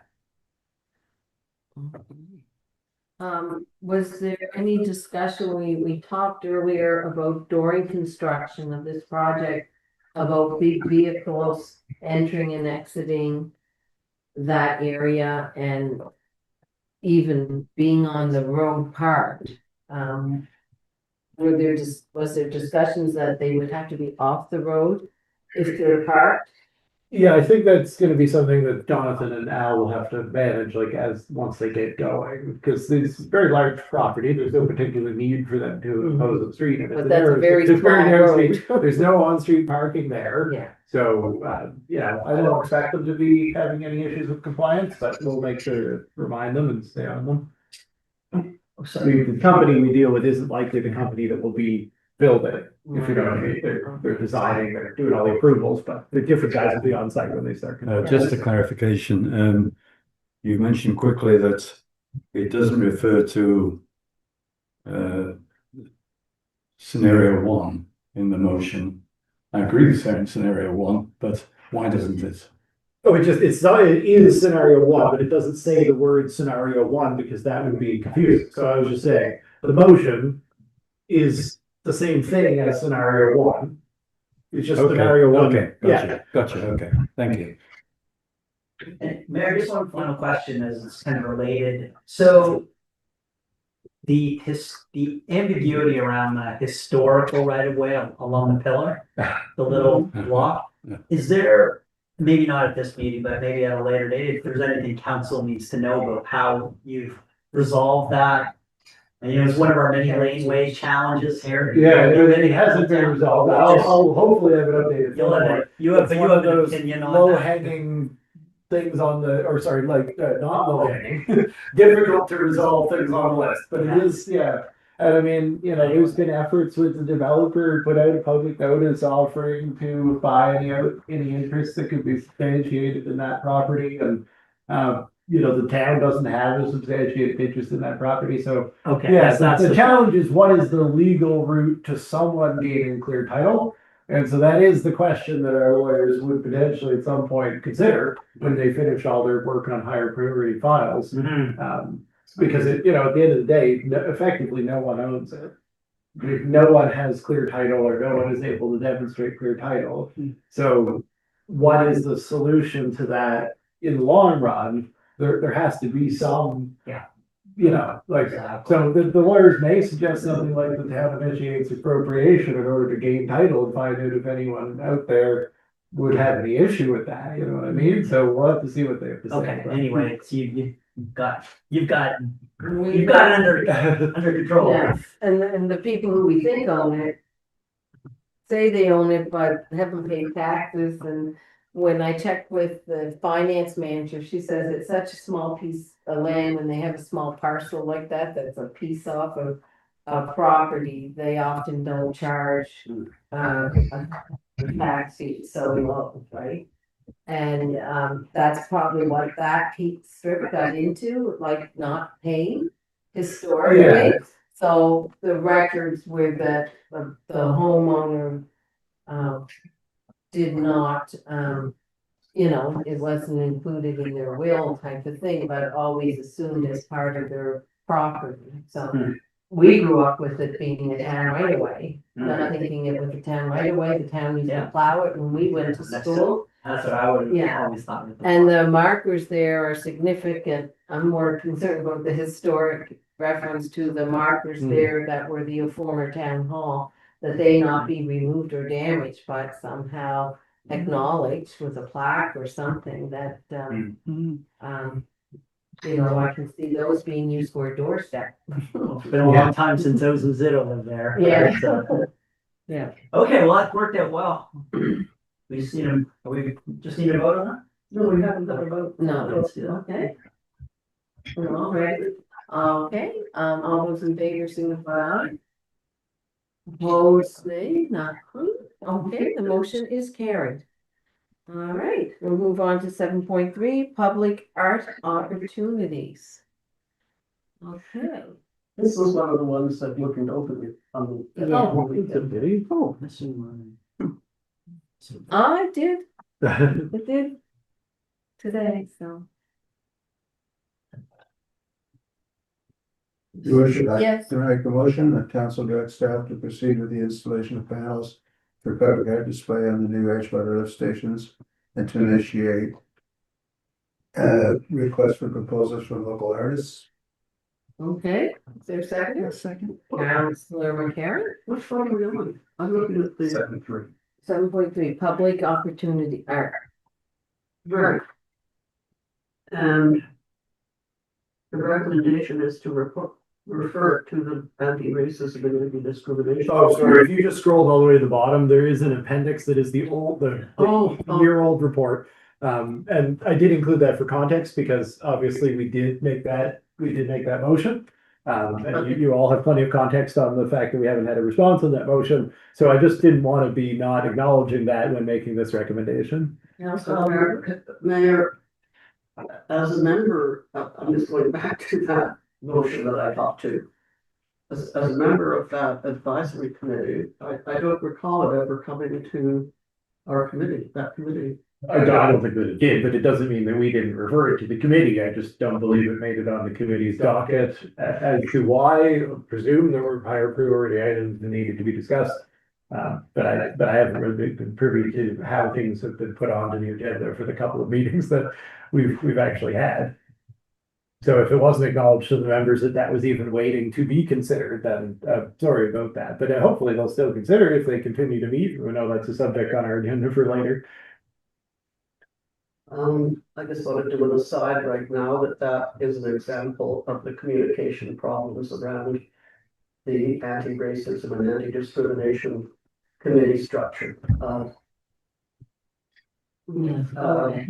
Was there any discussion, we talked earlier about during construction of this project, about big vehicles entering and exiting that area and even being on the road part? Was there discussions that they would have to be off the road if they're parked? Yeah, I think that's gonna be something that Jonathan and Al will have to manage, once they get going, because it's a very large property, there's no particular need for them to impose a street. And it's But that's a very it's small narrow road. street. There's no on-street parking there. Yeah. So, I don't expect them to be having any issues with compliance, but we'll make sure to remind them and stay on them. The company we deal with isn't likely the company that will be building. If you know what I mean, they're designing, they're doing all the approvals, but the different guys will be on site when they start. Just a clarification, you mentioned quickly that it doesn't refer to scenario 1 in the motion. I agree with saying scenario 1, but why doesn't it? Oh, it is scenario 1, but it doesn't say the word scenario 1 because that would be confusing. So I was just saying, the motion is the same thing as scenario 1. It's just scenario 1. Okay, gotcha, okay, thank you. And Mayor, just one final question as it's kind of related. So the ambiguity around the historical right of way along the pillar, the little block, is there, maybe not at this meeting, but maybe at a later date, if there's anything council needs to know about how you've resolved that? And it's one of our many laneway challenges here. Yeah, it hasn't been resolved. I'll hopefully have it updated. You'll have it. You have It's one of an those opinion on low that. hanging things on the, or sorry, not low hanging, difficult to resolve things on the list, but it is, yeah. And I mean, there's been efforts with the developer, put out a public notice offering to buy any interest that could be substantiated in that property, and the town doesn't have a substantiated interest in that property, so. Okay. Yes, that's the challenge is what is the legal route to someone gaining clear title? And so that is the question that our lawyers would potentially at some point consider when they finish all their work on higher priority files. Mhm. Because at the end of the day, effectively, no one owns it. No one has clear title, or no one is able to demonstrate clear title. So what is the solution to that in the long run? There has to be some, so the lawyers may suggest something like the town initiates expropriation in order to gain title and find out if anyone out there would have any issue with that, you know what I mean? So we'll have to see what they have to say. Okay, anyway, it's you've got it under control. Yeah, and the people who we think own it say they own it, but haven't paid taxes and when I checked with the finance manager, she says it's such a small piece of land when they have a small parcel like that, that's a piece off of a property, they often don't charge a tax fee so low, right? And that's probably what that strip got into, like not paying historically. So the records were that the homeowner did not, you know, it wasn't included in their will type of thing, but always assumed as part of their property, so. We grew up with it being a town right away, not thinking it was a town right away, the town used to plow it when we went to school. That's what I would have Yeah. always thought. And the markers there are significant, I'm more concerned about the historic reference to the markers there that were the former town hall. That they not be removed or damaged, but somehow acknowledged with a plaque or something that, you know, I can see those being used for a doorstep. It's been a long time since those who Zitto lived there. Yeah. So. Yeah. Okay, well, that worked out well. We just need a, we just need a vote on that? No, we haven't done a vote. No, Let's do that. okay. We're all ready. Okay, all those in favor signify aye. Opposed, nay, not, okay, the motion is carried. All right, we'll move on to 7.3, public art opportunities. Okay. This was one of the ones that looking openly on. Yeah. Oh, this is one. I did, it did today, so, Should I yes, make a motion that council direct staff to proceed with the installation of panels for public art display on the new Edgewater lift stations and to initiate requests for proposals from local artists. okay, is there a second? Second. Councillor McCarron, Which one are we on? I'm looking at the. 7.3. 7.3, public opportunity art. Right. And the recommendation is to refer it to the anti-racism and anti-discrimination. Oh, sorry, if you just scrolled all the way to the bottom, there is an appendix that is the Oh, year-old report. And I did include that for context because obviously we did make that motion. And you all have plenty of context on the fact that we haven't had a response on that motion. So I just didn't want to be not acknowledging that when making this recommendation. Mayor, as a member, I'm just going back to that motion that I talked to. As a member of that advisory committee, I don't recall it ever coming to our committee, that committee. I don't think that it did, but it doesn't mean that we didn't refer it to the committee. I just don't believe it made it on the committee's docket. As to why, I presume there were higher priority items that needed to be discussed. But I haven't really been privy to how things have been put onto the agenda for the couple of meetings that we've actually had. So if it wasn't acknowledged to the members that that was even waiting to be considered, then sorry about that. But hopefully they'll still consider it if they continue to meet. We know that's a subject on our agenda for later. I just want to do an aside right now that is an example of the communication problems around the anti-racism and anti-discrimination committee structure. Yes, Uh, okay.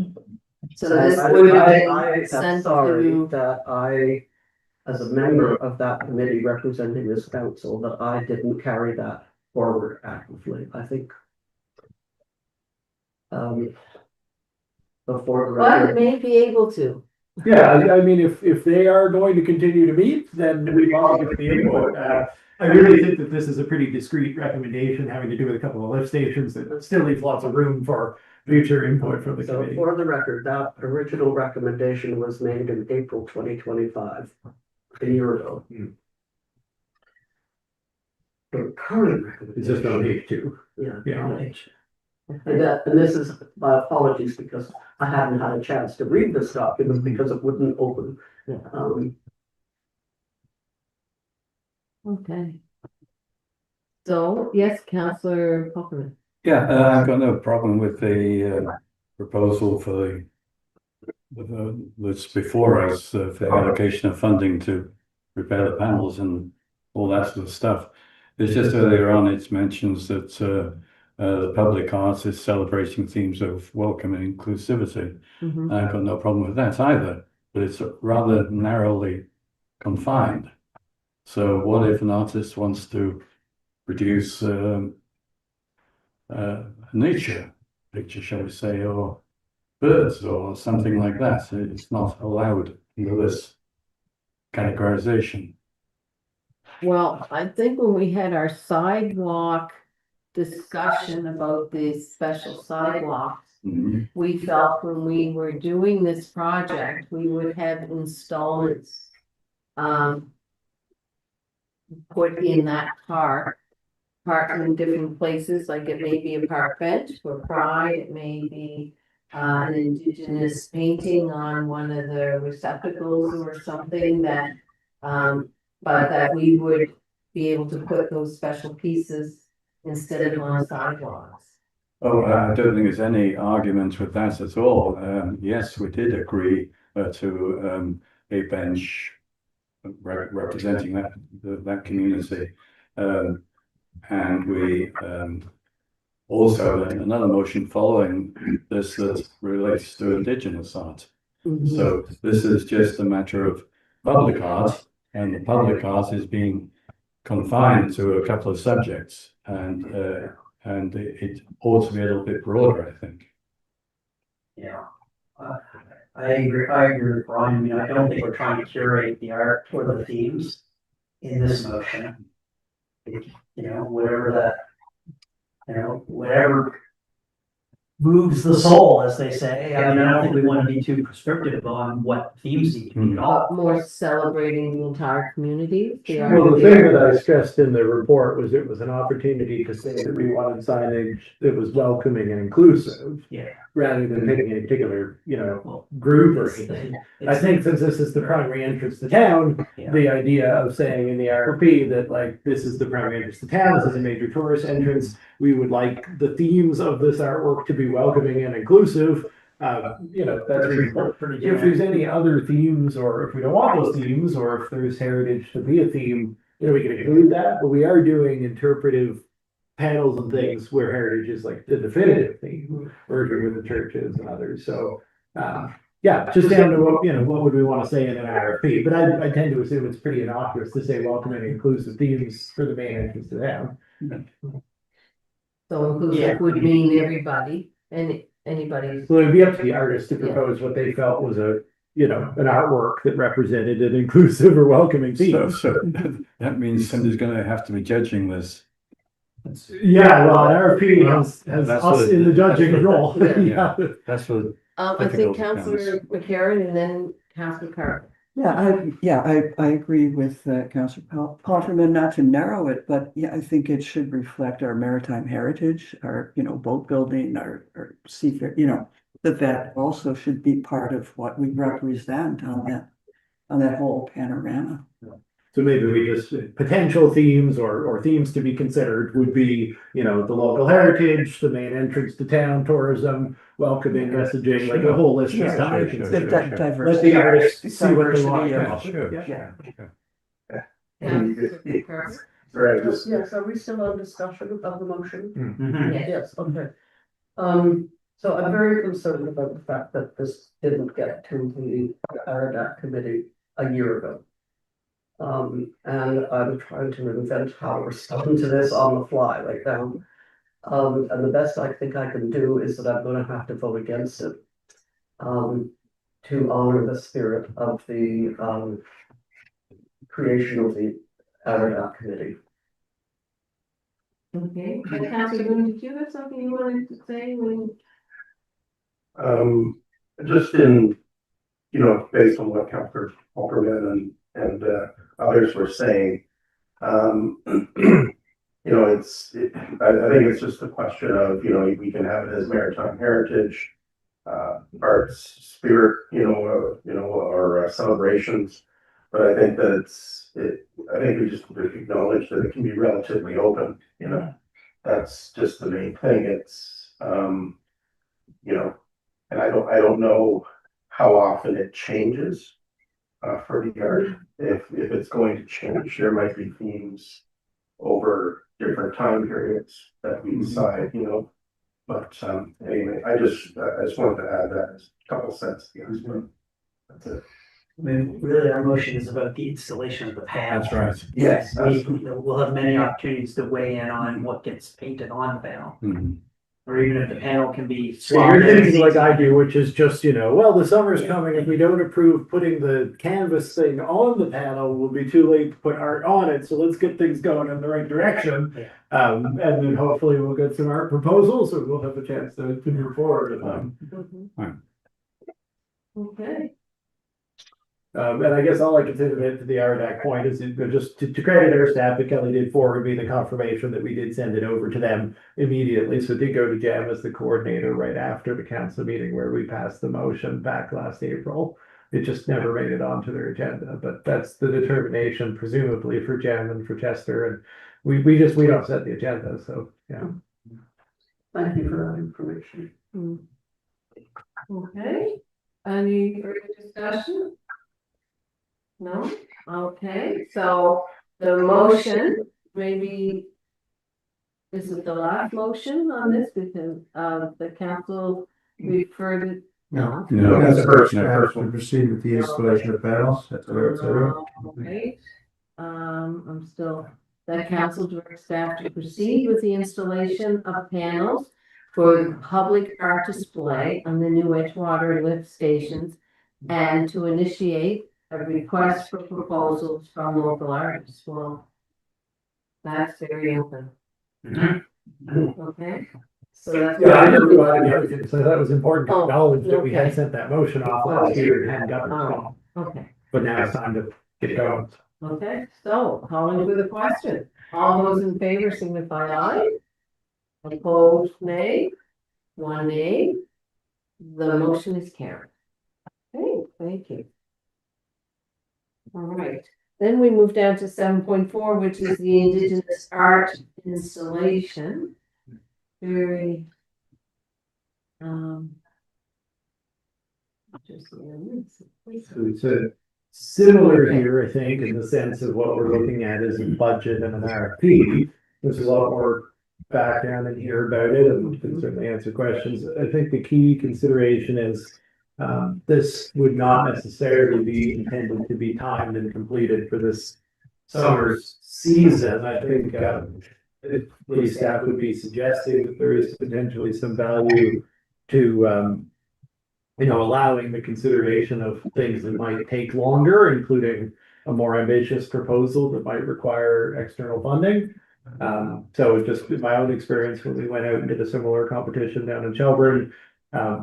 So this would have been I'm sent sorry to, that I, as a member of that committee representing this council, that I didn't carry that forward actively, I think. Before the but record. may be able to. Yeah, I mean, if they are going to continue to meet, then we want to get the input. I really think that this is a pretty discrete recommendation having to do with a couple of lift stations that still leaves lots of room for future input from the So committee. for the record, that original recommendation was made in April 2025, a year ago. The current recommendation. It's just on page 2. Yeah. Yeah. And this is my apologies because I hadn't had a chance to read this document because it wouldn't open. Yeah. Okay. So, yes, Councillor Popperman. Yeah, I've got no problem with the proposal for that's before us for the allocation of funding to repair the panels and all that sort of stuff. It's just earlier on, it mentions that the public arts is celebrating themes of welcome and inclusivity. Mhm. I've got no problem with that either, but it's rather narrowly confined. So what if an artist wants to produce nature picture, shall we say, or birds or something like that? It's not allowed under this categorization. Well, I think when we had our sidewalk discussion about the special sidewalks, Mhm. we felt when we were doing this project, we would have installments put in that park, in different places, like it may be a park bench for pride, it may be an indigenous painting on one of the receptacles or something that, but that we would be able to put those special pieces instead of on sidewalks. Oh, I don't think there's any argument with that at all. Yes, we did agree to a bench representing that community. And we also had another motion following this that relates to Indigenous art. So this is just a matter of public art, and the public art is being confined to a couple of subjects, and it ought to be a little bit broader, I think. Yeah. I agree with Brian. I mean, I don't think we're trying to curate the art or the themes in this motion. Whatever moves the soul, as they say. I mean, I don't think we want to be too prescriptive on what themes need to be at all. More celebrating the entire community. Well, the thing that I stressed in the report was it was an opportunity to say that we wanted signage that was welcoming and inclusive. Yeah. Rather than picking a particular, group or anything. I think since this is the primary entrance to town, Yeah. the idea of saying in the RFP that like, this is the primary entrance to town, this is a major tourist entrance. We would like the themes of this artwork to be welcoming and inclusive. That's reasonable. If there's any other themes, or if we don't want those themes, or if there's heritage to be a theme, we can include that, but we are doing interpretive panels and things where heritage is like the definitive theme, working with the churches and others, so, just down to what would we want to say in an RFP, but I tend to assume it's pretty innocuous to say welcoming and inclusive themes for the main entrance to town. So inclusive would mean everybody and anybody. So it'd be up to the artist to propose what they felt was an artwork that represented an inclusive or welcoming theme. So that means somebody's going to have to be judging this. Yeah, well, an RFP has That's us what- in the judging role. Yeah. That's what. I think Councillor McCarron and then Councillor Carter. I agree with Councillor Potterman, not to narrow it, but I think it should reflect our maritime heritage, our, boat building, our seafaring, that also should be part of what we represent on that whole panorama. So maybe we just, potential themes or themes to be considered would be, the local heritage, the main entrance to town, tourism, welcoming, messaging, like a whole list of stuff. Sure. Let Diversity. the artists see what they want. Diversity, Sure. Councillor Carter. Right, just, Yes, are we still on discussion of the motion? Mhm. Yes, okay. So I'm very concerned about the fact that this didn't get to the Aradat committee a year ago. And I'm trying to invent how to respond to this on the fly right now. And the best I think I can do is that I'm gonna have to vote against it. To honor the spirit of the, creation of the Aradat committee. Okay, and Councillor Boone, did you have something you wanted to say when? just in, based on what Councilor Alderman and others were saying, I think it's just a question of, we can have it as maritime heritage, arts, spirit, our celebrations. But I think that I think we just have to acknowledge that it can be relatively open, that's just the main thing. It's, and I don't know how often it changes for the art. If it's going to change, there might be themes over different time periods that we decide, you know. But, anyway, I just wanted to add that as a couple cents, yes, but that's it. I mean, really, our motion is about the installation of the panel. That's right. Yes, we'll have many opportunities to weigh in on what gets painted on the panel, Mhm. or even if the panel can be. So you're thinking like I do, which is just, well, the summer's coming, if we don't approve putting the canvas thing on the panel, will be too late to put art on it, so let's get things going in the right direction. Yeah. And then hopefully we'll get some art proposals, and we'll have a chance to move forward with them. Mhm. Okay. And I guess all I can say to the RDAC point is just to credit our staff, that Kelly did forward me the confirmation that we did send it over to them immediately. So it did go to Jem as the coordinator right after the council meeting where we passed the motion back last April. It just never made it onto their agenda, but that's the determination presumably for Jem and for Chester. And we don't set the agenda, so, yeah. Thank you for that information. Okay, any further discussion? No, okay, so the motion, maybe. This is the last motion on this because the council referred it. No. No. That's the first, No. first one, proceed with the installation of panels, that's where it's at. Right, I'm still, that council directs staff to proceed with the installation of panels for public art display on the new Edgewater lift stations and to initiate a request for proposals from local artists. Well, that's very open. Okay, so that's. Yeah, I never got any other thing, so that was important to Oh, acknowledge that we had okay. sent that motion off last year and hadn't gotten a response. Okay, But now it's time to get going. okay, so calling for the question. All those in favor signify aye. Opposed, nay. One nay. The motion is carried. Okay, thank you. All right, then we move down to 7.4, which is the Indigenous art installation. Very. So it's similar here, I think, in the sense of what we're looking at is a budget and an RFP. There's a lot more background in here about it and can certainly answer questions. I think the key consideration is this would not necessarily be intended to be timed and completed for this summer's season. I think the staff would be suggesting that there is potentially some value to allowing the consideration of things that might take longer, including a more ambitious proposal that might require external funding. So just in my own experience, when we went out and did a similar competition down in Shelburne,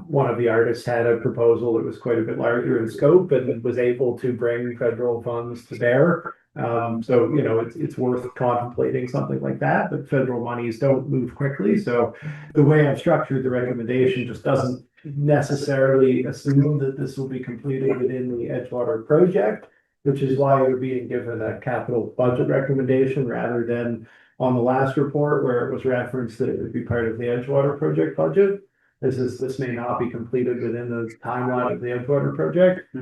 one of the artists had a proposal that was quite a bit larger in scope and was able to bring federal funds to bear. So, it's worth contemplating something like that, but federal monies don't move quickly. So the way I've structured the recommendation just doesn't necessarily assume that this will be completed within the Edgewater project, which is why you're being given a capital budget recommendation rather than on the last report where it was referenced that it would be part of the Edgewater project budget. This may not be completed within the timeline of the Edgewater project.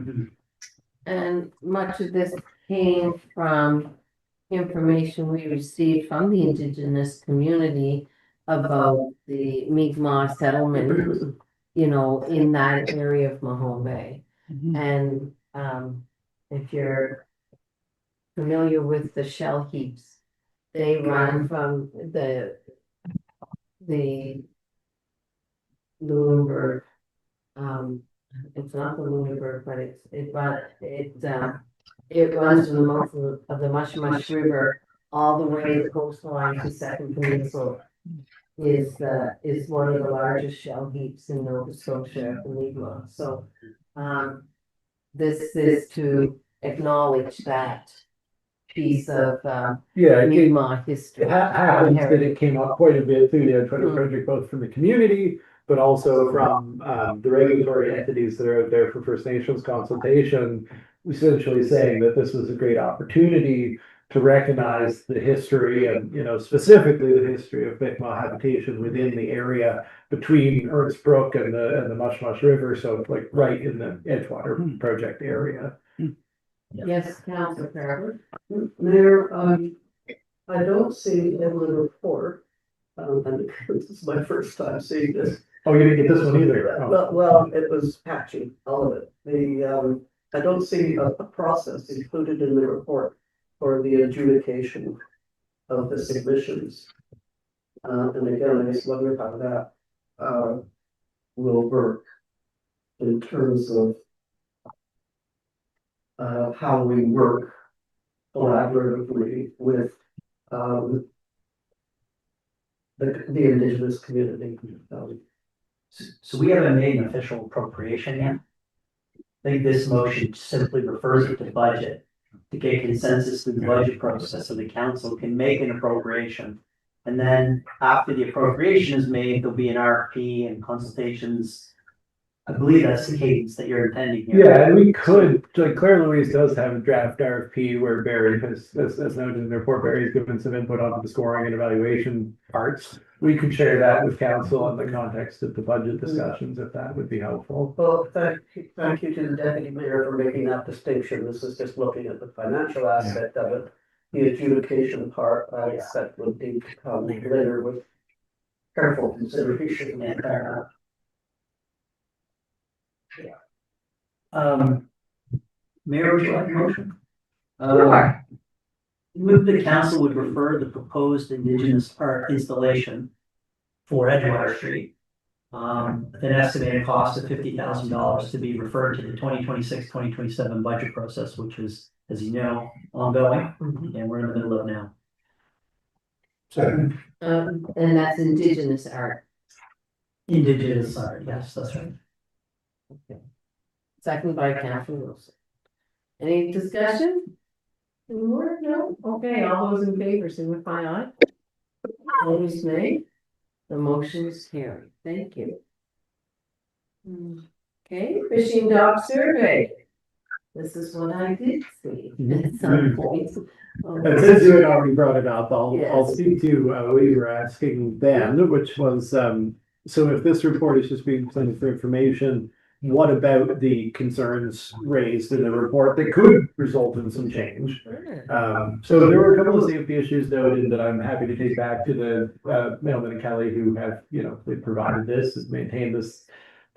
And much of this came from information we received from the Indigenous community about the Mi'kmaq settlement, in that area of Mahone Bay. And if you're familiar with the shell heaps, they run from the Lunenburg. It's not the Lunenburg, but it runs from the mouth of the Mushmush River all the way to the coastline to Second Peninsula. Is one of the largest shell heaps in Nova Scotia, the Mi'kmaq. So, this is to acknowledge that piece of Mi'kmaq history. It happens that it came up quite a bit through the Edgewater project, both from the community, but also from the regulatory entities that are out there for First Nations consultation, essentially saying that this was a great opportunity to recognize the history and, specifically the history of Mi'kmaq habitation within the area between Ernst Brook and the Mushmush River. So like right in the Edgewater project area. Yes, Councilor Carver. There, I don't see in the report, and this is my first time seeing this. Oh, you didn't get this one either? Oh. Well, it was patchy, all of it. I don't see a process included in the report for the adjudication of the submissions. And again, I just wonder how that, will work in terms of how we work collaboratively with, the indigenous community. So we haven't made an official appropriation yet. I think this motion simply refers it to budget to get consensus through the budget process so the council can make an appropriation. And then after the appropriation is made, there'll be an RFP and consultations. I believe that's the cadence that you're intending here. Yeah, and we could, like Claire Louise does have a draft RFP where Barry has, as noted in the report, Barry's given some input onto the scoring and evaluation parts. We could share that with council in the context of the budget discussions, if that would be helpful. Well, thank you to the deputy mayor for making that distinction. This is just looking at the financial aspect of it. The adjudication part, I expect would need to come later with careful consideration. Mayor, would you like a motion? Sure. Move that the council would refer the proposed indigenous art installation for Edgewater Street. With an estimated cost of $50,000 to be referred to the 2026-2027 budget process, which is, as you know, ongoing, and we're in the middle of now. Second. And that's indigenous art. Indigenous art, yes, that's right. Second by Councilor Wilson. Any discussion? Any more? No? Okay, all those in favor, signify aye. Opposed, nay. The motion is carried. Thank you. Okay, fishing dock survey. This is what I did see at some point. And since you had already brought it up, I'll Yes. speak to what you were asking then, which was, so if this report is just being presented for information, what about the concerns raised in the report that could result in some change? So there were a couple of safety issues noted that I'm happy to take back to the Mailman and Kelly who have, they provided this, has maintained this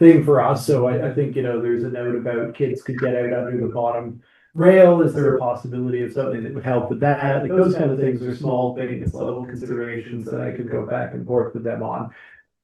thing for us. So I think, there's a note about kids could get out under the bottom rail. Is there a possibility of something that would help with that? Like those kind of things are small, big level considerations that I could go back and forth with them on.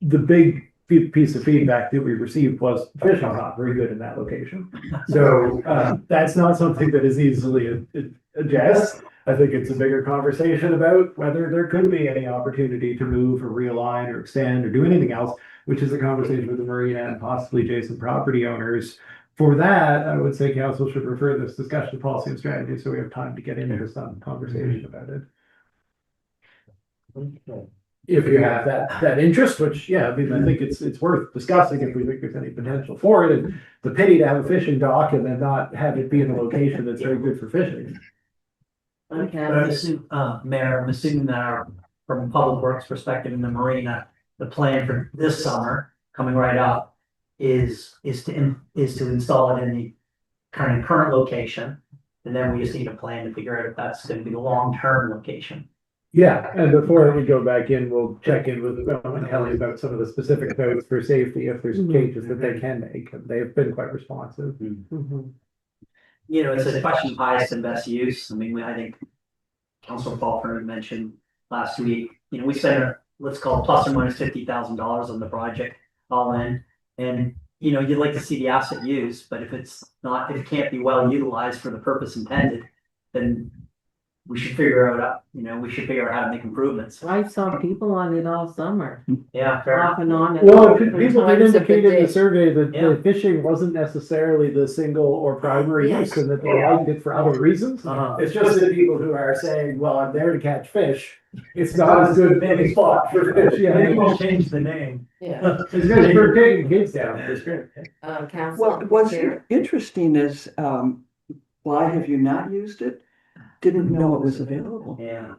The big piece of feedback that we received was fishing's not very good in that location. So that's not something that is easily addressed. I think it's a bigger conversation about whether there could be any opportunity to move or realign or extend or do anything else, which is a conversation with the marina and possibly adjacent property owners. For that, I would say council should refer this discussion to policy and strategy so we have time to get into some conversation about it. If you have that interest, which, I think it's worth discussing if we think there's any potential for it. And the pity to have a fishing dock and then not have it be in a location that's very good for fishing. Okay. Mayor, I'm assuming that from a public works perspective in the marina, the plan for this summer, coming right up, is to install it in the current location. And then we just need a plan to figure out if that's going to be the long-term location. Yeah, and before we go back in, we'll check in with Kelly about some of the specific notes for safety, if there's changes that they can make, and they've been quite responsive. It's a question of highest and best use. I mean, I think Councilor Falconer mentioned last week, we spent, let's call it plus or minus $50,000 on the project all in. And, you'd like to see the asset used, but if it can't be well utilized for the purpose intended, then we should figure out, how to make improvements. I saw people on it all summer, Yeah, fair enough. off and on. Well, people did indicate in the survey that Yeah. the fishing wasn't necessarily the single or primary use and that they liked it for other reasons. It's just that people who are saying, well, I'm there to catch fish, it's not as good a spot for fish. Maybe we'll change the name. Yeah. It's good for taking kids down. It's great. Councilor. Well, what's interesting is, why have you not used it? Didn't know it was available. Yeah.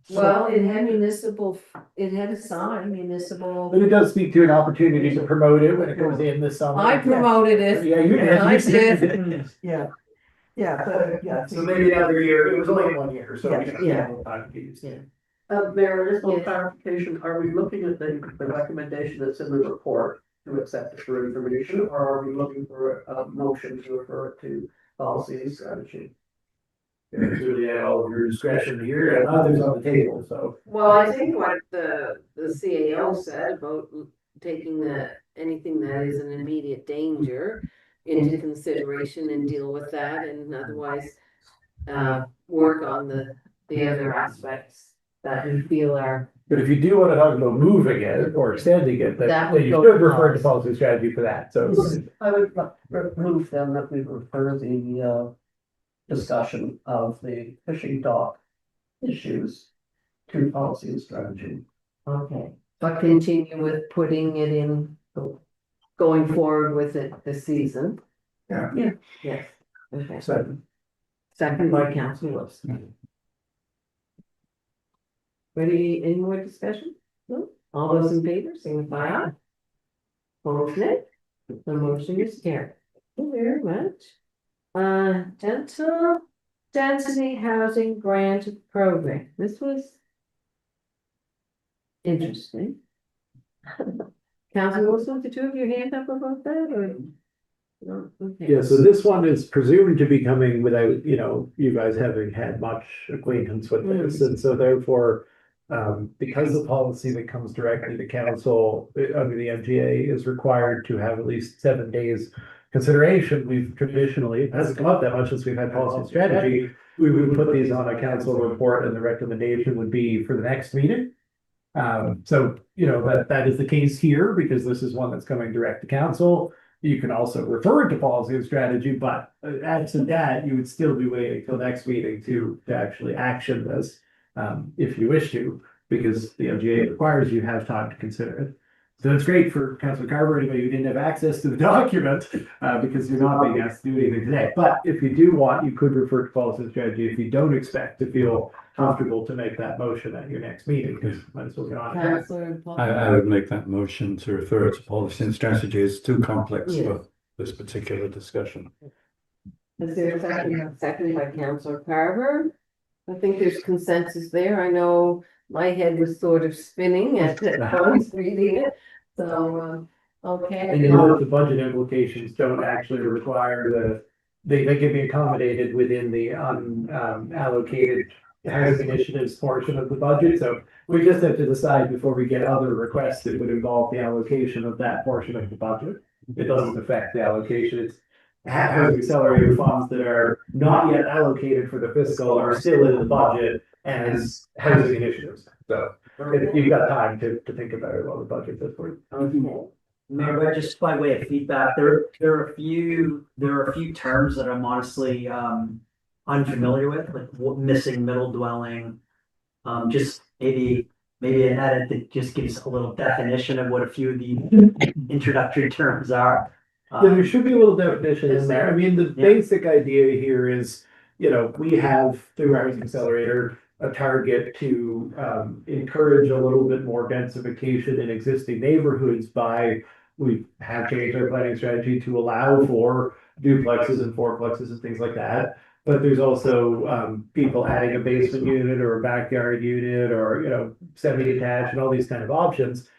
Well, it had a sign, municipal. But it does speak to an opportunity to promote it when it comes in this summer. I promoted it. Yeah, you did. I did. Yeah. Yeah, but, yeah. So maybe another year, it was only 1 year, so we should Yeah. have more time to use. Yeah. Mayor, just one Yes. clarification, are we looking at the recommendation that's in the report to accept it for information, or are we looking for a motion to refer it to policy and strategy? It's really at all of your discretion here, and others on the table, so. Well, I think what the CAO said about taking anything that is an immediate danger into consideration and deal with that, and otherwise work on the other aspects that we feel are. But if you do want to talk about moving it or extending it, That then would you go should to refer to policy. policy strategy for that, so. I would move then that we refer the discussion of the fishing dock issues to policy and strategy. Okay, but continue with putting it in, going forward with it this season. Yeah. Yeah. Yes, okay. Second. Second by Council Wilson. Any more discussion? No? All those in favor, signify aye. Opposed, nay? The motion is carried. Thank you very much. Dental density housing grant program. This was interesting. Council Wilson, did you have your hand up about that or? No, okay. Yeah, so this one is presumed to be coming without, you guys having had much acquaintance with this, and so therefore. Because the policy that comes directly to council under the MGA is required to have at least 7 days consideration, we've traditionally, it hasn't come up that much since we've had policy and strategy. We would put these on a council report and the recommendation would be for the next meeting. So, that is the case here because this is one that's coming direct to council. You can also refer it to policy and strategy, but absent that, you would still be waiting till next meeting to actually action this. If you wish to, because the MGA requires you have time to consider it. So it's great for Councilor Carver, anybody who didn't have access to the document, because you're not being asked to do anything today. But if you do want, you could refer to policy and strategy if you don't expect to feel comfortable to make that motion at your next meeting, because might as well get on it. Councillor Paul. I would make that motion to refer to policy and strategy. It's too complex for this particular discussion. Is there a second? Second by Councillor Carver. I think there's consensus there. I know my head was sort of spinning at times reading it, so, okay. And you know that the budget implications don't actually require they can be accommodated within the unallocated housing initiatives portion of the budget, so we just have to decide before we get other requests that would involve the allocation of that portion of the budget. It doesn't affect the allocation, it's housing accelerator funds that are not yet allocated for the fiscal are still in the budget as housing initiatives, so you've got time to think about it while the budget's at work. Okay. Mayor, just by way of feedback, there are a few terms that I'm honestly unfamiliar with, like missing middle dwelling. Just maybe an edit that just gives a little definition of what a few of the introductory terms are. Yeah, there should be a little definition in there. I mean, the basic idea here is, we have through our Housing Accelerator a target to encourage a little bit more densification in existing neighborhoods we have changed our planning strategy to allow for duplexes and fourplexes and things like that. But there's also people adding a basement unit or a backyard unit or, semi-detached and all these kind of options.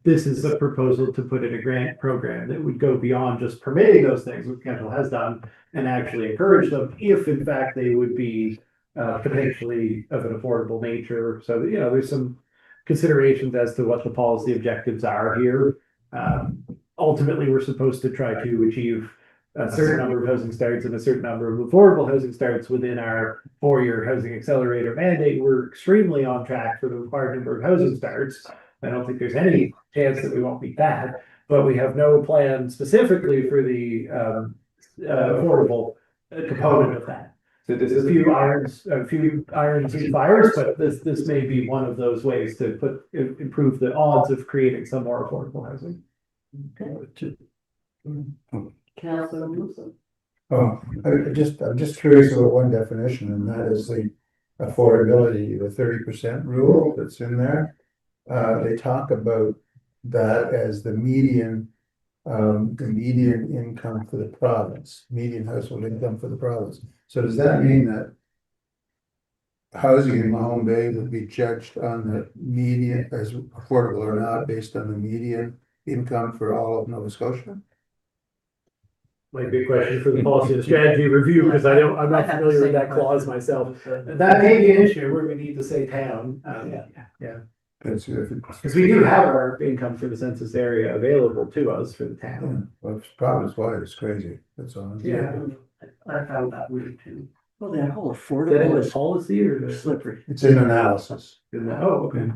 This is a proposal to put in a grant program that would go beyond just permitting those things, which council has done, and actually encourage them if in fact they would be potentially of an affordable nature. So, there's some considerations as to what the policy objectives are here. Ultimately, we're supposed to try to achieve a certain number of housing starts and a certain number of affordable housing starts within our 4-year housing accelerator mandate. We're extremely on track for the required number of housing starts. I don't think there's any chance that we won't meet that, but we have no plan specifically for the affordable component of that. So there's a few irons in fires, but this may be one of those ways to improve the odds of creating some more affordable housing. Councillor Wilson. Oh, I'm just curious about one definition, and that is the affordability, the 30% rule that's in there. They talk about that as the median the median income for the province, median household income for the province. So does that mean that housing in Mahone Bay would be judged on the median as affordable or not based on the median income for all of Nova Scotia? Might be a question for the policy and strategy review, because I'm not familiar with that clause myself. That may be an issue where we need to say town. Because Because we do have our income for the census area available to us for the town. well, it's province-wide, it's crazy, that's all. Yeah. I found that weird too. Well, that whole Is that in affordable the is policy or the? slippery. It's in analysis. Oh, okay.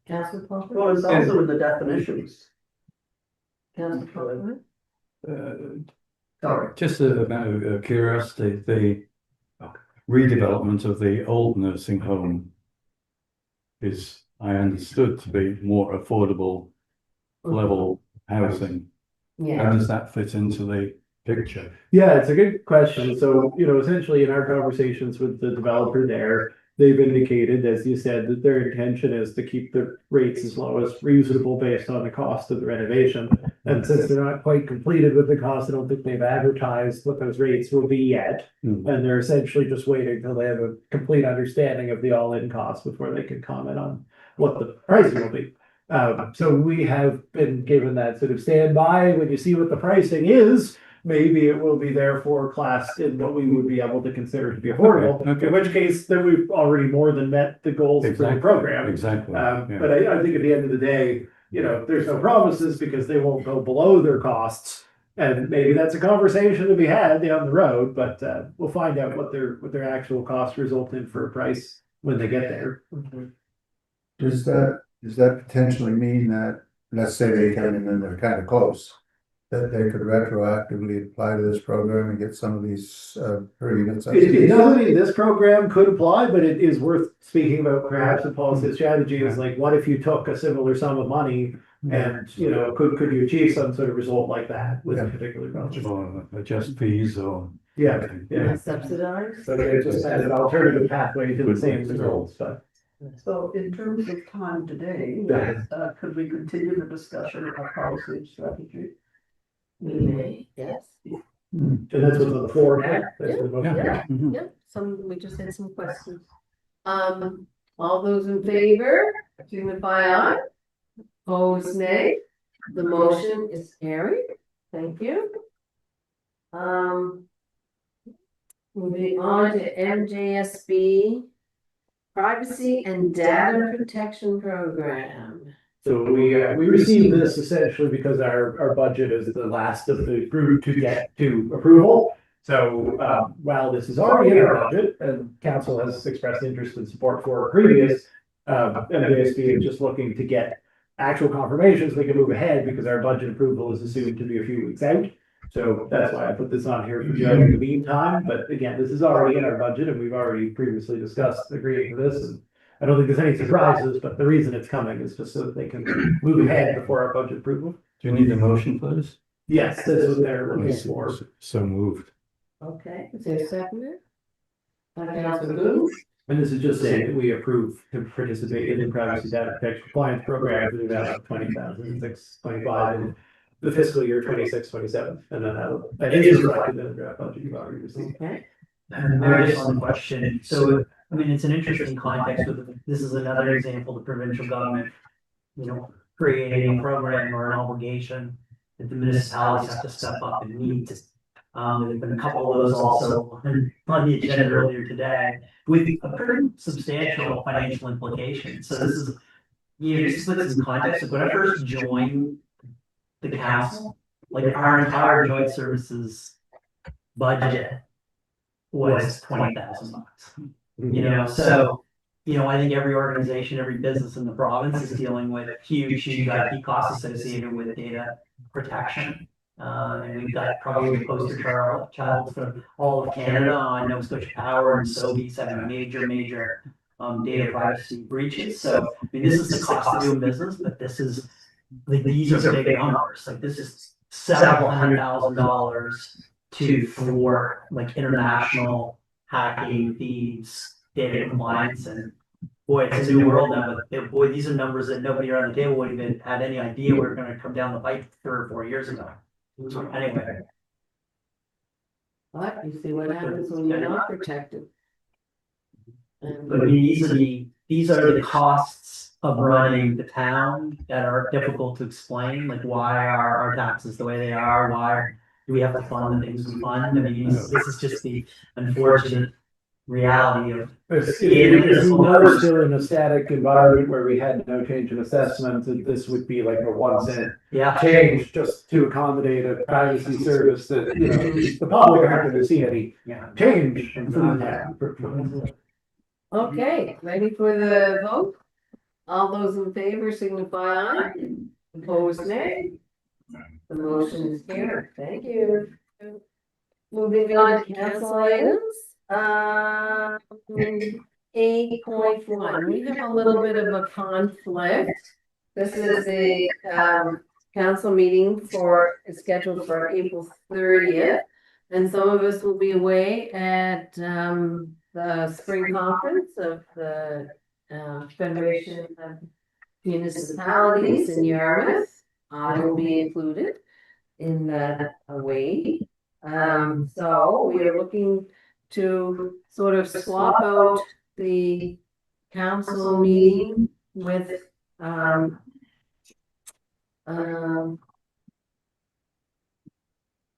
Councillor Paul? Well, it's also in the definitions. Councillor Paul? Sorry. Just about curiosity, the redevelopment of the old nursing home is, I understood, to be more affordable level housing. How Yeah, does that fit into the picture? Yeah, it's a good question. So, essentially in our conversations with the developer there, they've indicated, as you said, that their intention is to keep the rates as low as reasonable based on the cost of the renovation. And since they're not quite completed with the cost, I don't think they've advertised what those rates will be yet. Hmm. And they're essentially just waiting until they have a complete understanding of the all-in cost before they can comment on what the pricing will be. So we have been given that sort of standby. When you see what the pricing is, maybe it will be therefore classed in what we would be able to consider to be affordable. Okay. In which case, then we've already more than met the goals for the Exactly. program. Exactly. yeah. But I think at the end of the day, there's no promises because they won't go below their costs. And maybe that's a conversation to be had down the road, but we'll find out what their actual costs result in for a price when they get there. Does that potentially mean that, let's say they come in and they're kind of close, that they could retroactively apply to this program and get some of these per unit It doesn't mean this program could apply, but it is worth speaking about perhaps a policy strategy is like, what if you took a similar sum of money and, could you achieve some sort of result like that with a particular project? Or adjust fees or. Yeah, yeah. subsidized? So they just had an alternative pathway to the same results, but. So in terms of time today, Yeah. could we continue the discussion of policy and strategy? We may, yes. And that's what's on the floor now. That's the motion. Yeah. Mhm. Yep, we just had some questions. All those in favor, signify aye. Opposed, nay. The motion is carried. Thank you. Moving on to MJSB Privacy and Data Protection Program. So we received this essentially because our budget is the last of the group to get to approval. So while this is already in our budget and council has expressed interest and support for previous, MJSB is just looking to get actual confirmations, they can move ahead because our budget approval is assumed to be a few weeks out. So that's why I put this on here for Joe in the meantime. But again, this is already in our budget and we've already previously discussed agreeing to this. And I don't think there's any surprises, but the reason it's coming is just so that they can move ahead before our budget approval. Do you need a motion for this? Yes, that's what they're looking for. So moved. Okay, is there a second? Councilor Booth? And this is just saying that we approve to participate in the privacy data protection compliance program for the amount of 20,625 in the fiscal year 26-27. And then that is reflected in the draft budget you've already received. Okay. And maybe just one question. So, I mean, it's an interesting context with, this is another example, the provincial government, creating a program or an obligation that the municipalities have to step up and meet. There've been a couple of those also on the agenda earlier today with a pretty substantial financial implication. So this is, just put this in context, when I first joined the council, like our entire joint services budget was $20,000. So, I think every organization, every business in the province is dealing with huge IT costs associated with data protection. And we've got probably the poster child for all of Canada on Nova Scotia Power and Sobeys having major data privacy breaches. So, I mean, this is the cost of doing business, but this is, these are big numbers. Like, this is several $100,000 for international hacking, thieves, data compliance, and boy, it's a new world now. But boy, these are numbers that nobody around the table would even had any idea we were going to come down the pipe 3 or 4 years ago. Anyway, But you see what happens when you're not protected. but I mean, these are the costs of running the town that are difficult to explain, like why are our taxes the way they are, why do we have to fund the things we fund? I mean, this is just the unfortunate reality of. If we were still in a static environment where we had no change in assessment, that this would be like a 1 cent Yeah. change just to accommodate a privacy service that, you know, the public aren't gonna see any Yeah. change from that. Okay, ready for the vote? All those in favor signify aye. Opposed, nay. The motion is carried. Thank you. Moving on to council items. 8.1, we have a little bit of a conflict. This is the council meeting is scheduled for April 30th. And some of us will be away at the spring conference of the Federation of Municipalities in Yarmouth. I will be included in that away. So we are looking to sort of swap out the council meeting with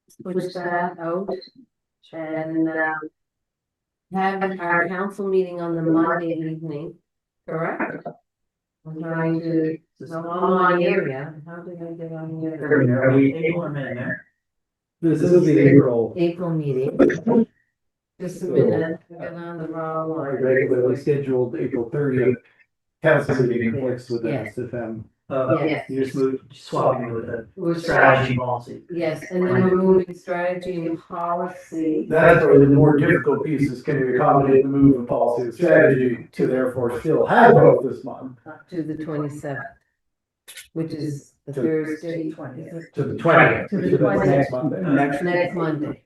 switch that out and have our council meeting on the Monday evening, correct? I'm trying to, so I'm on area, how did I get on here? Are we able or in there? This is the April meeting. Just a minute, I got on the wrong one. regularly scheduled April 30th council meeting conflicts with the Yes. SFM. Yes. You just swapping with the We're strategy policy. Yes, and then we're moving strategy and policy. That's where the more difficult piece is, can we accommodate the move of policy and strategy to therefore still have both this month Up to the 27th, which is the To- Thursday, to the 20th, To the so that's 20th. next Monday. next Monday.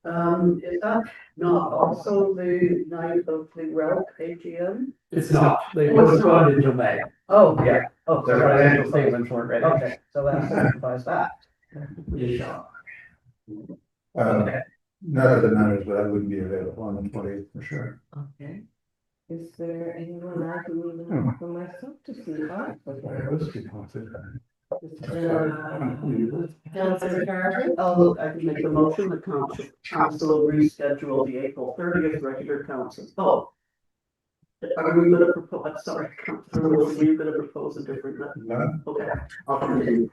Is that not also the night of the RELC AGM? It's not, they postponed it until May. Oh, Yeah. Oh, Their financial statements weren't ready. Okay, so that satisfies that. Not that it matters, but I wouldn't be available on the 20th for sure. Okay. Is there anyone I can even offer myself to see if I? Councilor Carver? I can make a motion, the council reschedule the April 30th regular council. Oh. Are we gonna propose, sorry, Councilor Wood, were you gonna propose a different? No? Okay, I'll continue.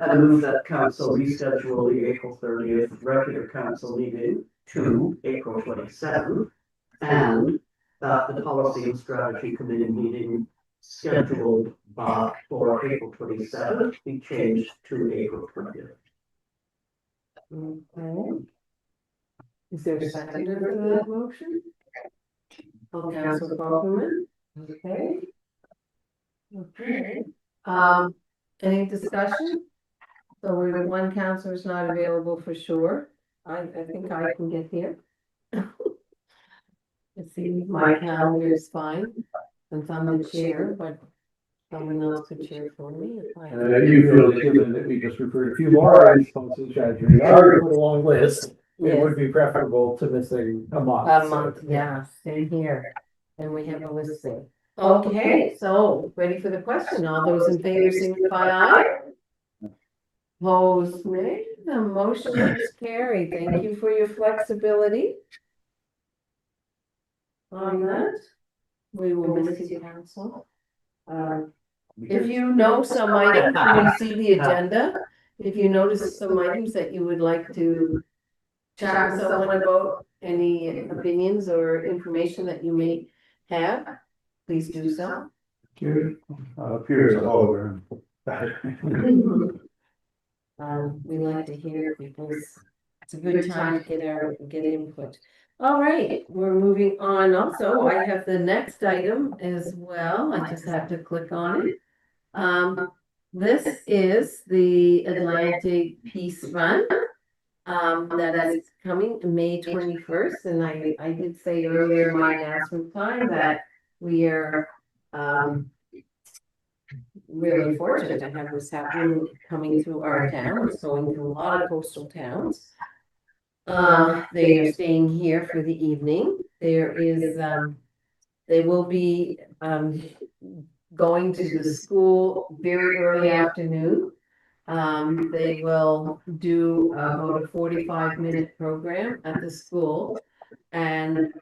I move that council reschedule the April 30th regular council meeting to April 27th. And that the policy and strategy committee meeting scheduled for April 27th be changed to April 20th. Okay. Is there a seconder for that motion? Oh, Councilor Kaufman? Okay. Okay. Any discussion? So we're one councilor is not available for sure. I think I can get here. Let's see, my calendar is fine, since I'm the chair, but someone else could chair for me if I. And you feel that given that we just referred a few more items to policy and strategy, we already put a long list, it Yes. would be preferable to missing a month. A month, yeah, same here, and we have a listing. Okay, so, ready for the question, all those in favor signify aye. Opposed, nay, the motion is carried, thank you for your flexibility. On that, we will miss you, council. If you know some items, when you see the agenda, if you notice some items that you would like to chat with someone about, any opinions or information that you may have, please do so. Appears a hologram. We like to hear people's, it's a good time to get input. All right, we're moving on. Also, I have the next item as well. I just have to click on it. This is the Atlantic Peace Fund. That is coming May 21st, and I did say earlier in my announcement time that we are really fortunate to have this happening, coming through our town, it's going through a lot of coastal towns. They are staying here for the evening. There is, they will be, going to the school very early afternoon. They will do about a 45-minute program at the school. And,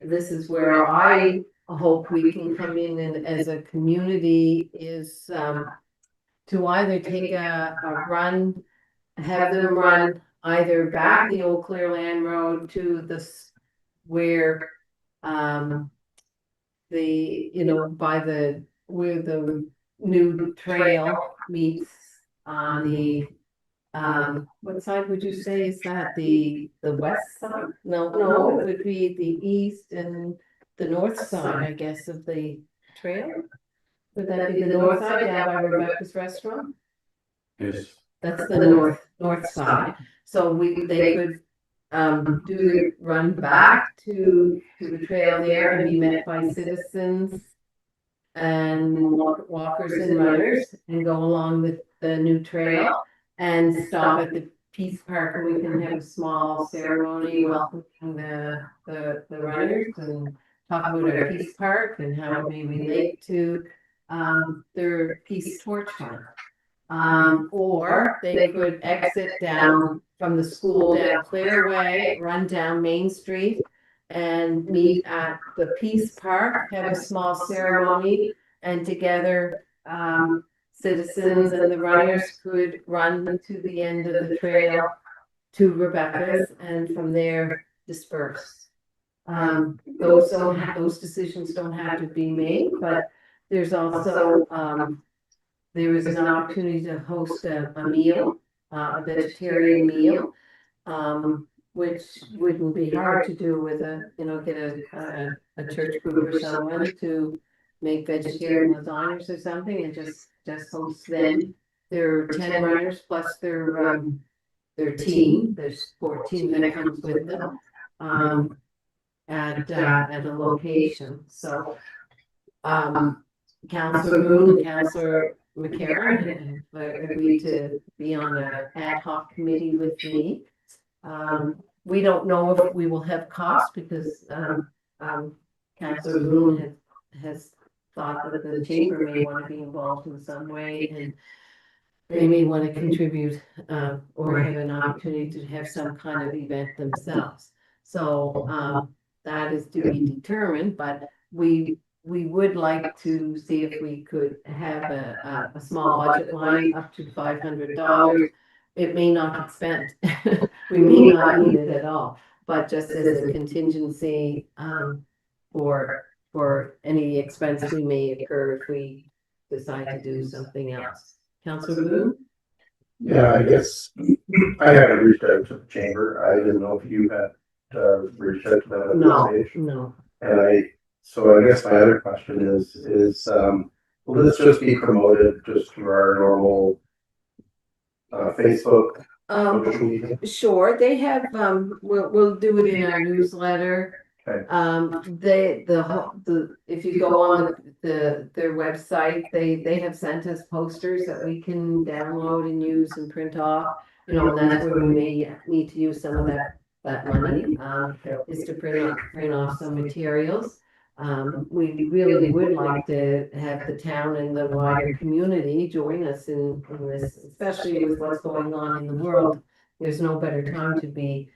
this is where I hope we can come in and as a community is, to either take a run, have them run either back the old Clearland Road to this, where, by where the new trail meets on the, what side would you say is that, the west side? No, it would be the east and the north side, I guess, of the trail. Would that be the north side down by Rebecca's restaurant? Yes. That's the north side. So they could do the run back to the trail there and be met by citizens and walkers and runners and go along the new trail and stop at the Peace Park, and we can have a small ceremony welcoming the runners and talk about our Peace Park and how it may relate to their Peace Torch Hunt. Or they could exit down from the school down Clare Way, run down Main Street and meet at the Peace Park, have a small ceremony, and together citizens and the runners could run to the end of the trail to Rebecca's and from there disperse. Those decisions don't have to be made, but there's also there is an opportunity to host a meal, a vegetarian meal, which wouldn't be hard to do with get a church group or someone to make vegetarian lasagnas or something and just host them. There are 10 runners plus their team. There's 14 that comes with them at a location. So Councillor Boone and Councillor McCarron have agreed to be on an ad hoc committee with me. We don't know if we will have costs because Councillor Boone has thought that the chamber may want to be involved in some way and they may want to contribute or have an opportunity to have some kind of event themselves. So that is to be determined, but we would like to see if we could have a small budget line up to $500. It may not get spent. We may not need it at all, but just as a contingency for any expense we may incur if we decide to do something else. Councillor Boone? Yeah, I guess I haven't reached out to the chamber. I didn't know if you had reached out to them at this stage. No. And so I guess my other question is will this just be promoted just through our normal Facebook social media? Sure, they have, we'll do it in our newsletter. Okay. If you go on their website, they have sent us posters that we can download and use and print off. And that's where we may need to use some of that money, is to print off some materials. We really would like to have the town and the wider community join us in this, especially with what's going on in the world. There's no better time to be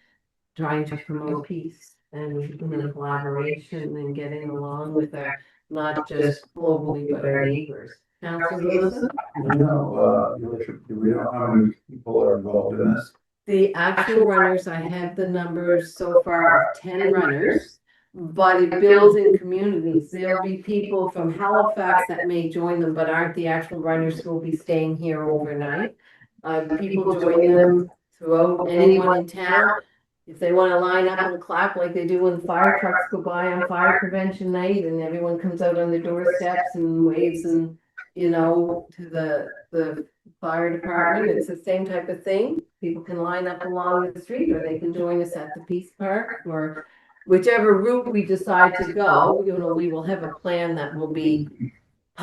trying to promote peace and collaboration and getting along with our, not just globally, but our neighbors. Councillor Wilson? Do we know how many people are involved in this? The actual runners, I have the numbers so far of 10 runners, but it builds in communities. There'll be people from Halifax that may join them, but aren't the actual runners who will be staying here overnight. People join them throughout, anyone in town. If they want to line up and clap like they do when fire trucks go by on fire prevention night and everyone comes out on their doorsteps and waves and, to the fire department, it's the same type of thing. People can line up along the street or they can join us at the Peace Park or whichever route we decide to go. We will have a plan that will be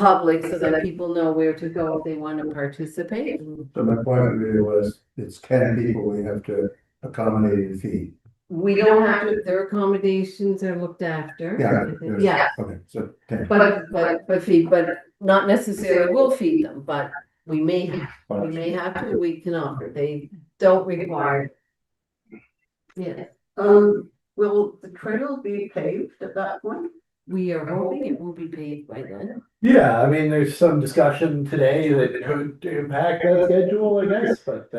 public so that people know where to go if they want to participate. So my point really was, it's 10 people we have to accommodate and feed. We don't have to, their accommodations are looked after. Yeah. Yeah, Okay, so 10. but not necessarily will feed them, but we may have to, we can offer, they don't require. Yeah, Will the trail be paved at that point? we are hoping it will be paid by then. Yeah, I mean, there's some discussion today that could impact that schedule, I guess, but,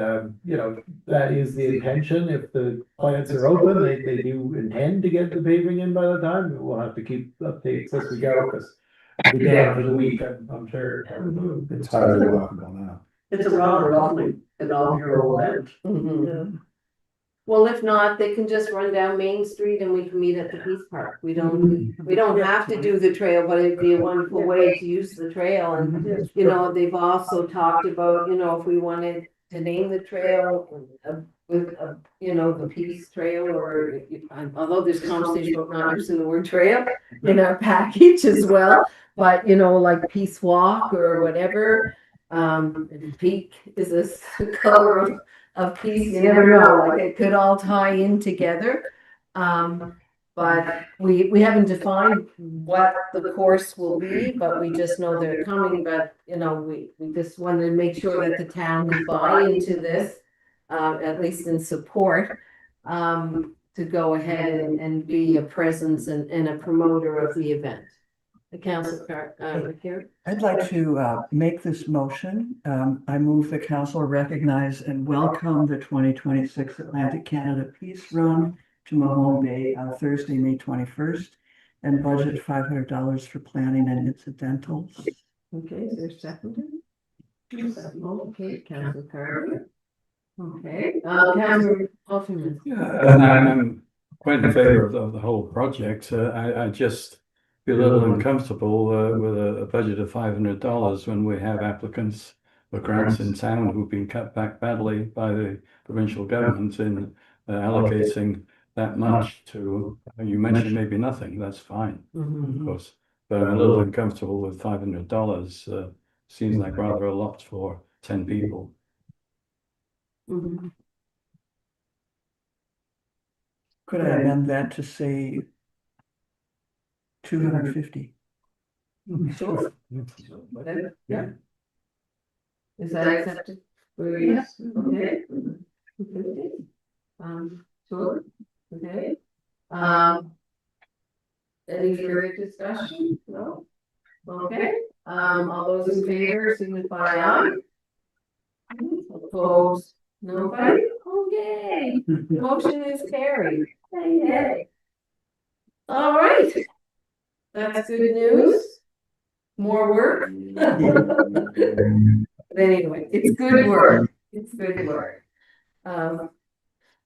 you know, that is the intention. If the plants are open, they do intend to get the paving in by the time. We'll have to keep updates as we go, because we'll be down for the week, I'm sure. It's highly walkable now. It's a rather lovely inaugural event. Mhm. Well, if not, they can just run down Main Street and we can meet at the Peace Park. We don't have to do the trail, but it'd be a wonderful way to use the trail. And, you know, they've also talked about, you know, if we wanted to name the trail with, you know, the Peace Trail, or although there's conversation about not using the word trail in our package as well, but, you know, like Peace Walk or whatever. Peak is this color of peace, you never know, like it could all tie in together. But we haven't defined what the course will be, but we just know they're coming, but you know, we just wanted to make sure that the town would buy into this, at least in support, to go ahead and be a presence and a promoter of the event. The council, here. I'd like to make this motion. I move the council recognize and welcome the 2026 Atlantic Canada Peace Run to Mahone Bay on Thursday, May 21st, and budget $500 for planning and incidentals. Okay, is there a second? Okay, Council Carter. Okay, Council Hoffman. And I'm quite in favor of the whole project. I just feel a little uncomfortable with a budget of $500 when we have applicants for grants in town who've been cut back badly by the provincial government in allocating that much to, you mentioned maybe nothing, that's fine, of course. But I'm a little uncomfortable with $500. Seems like rather a lot for 10 people. Could I amend that to say 250? Sure. Whatever, yeah. Is that accepted? Yes. Okay. Sure, okay. Any further discussion? No? Okay, all those in favor signify aye. Opposed? Nobody? Okay, motion is carried. Yay. All right. That's good news. More work. But anyway, it's good work. It's good work.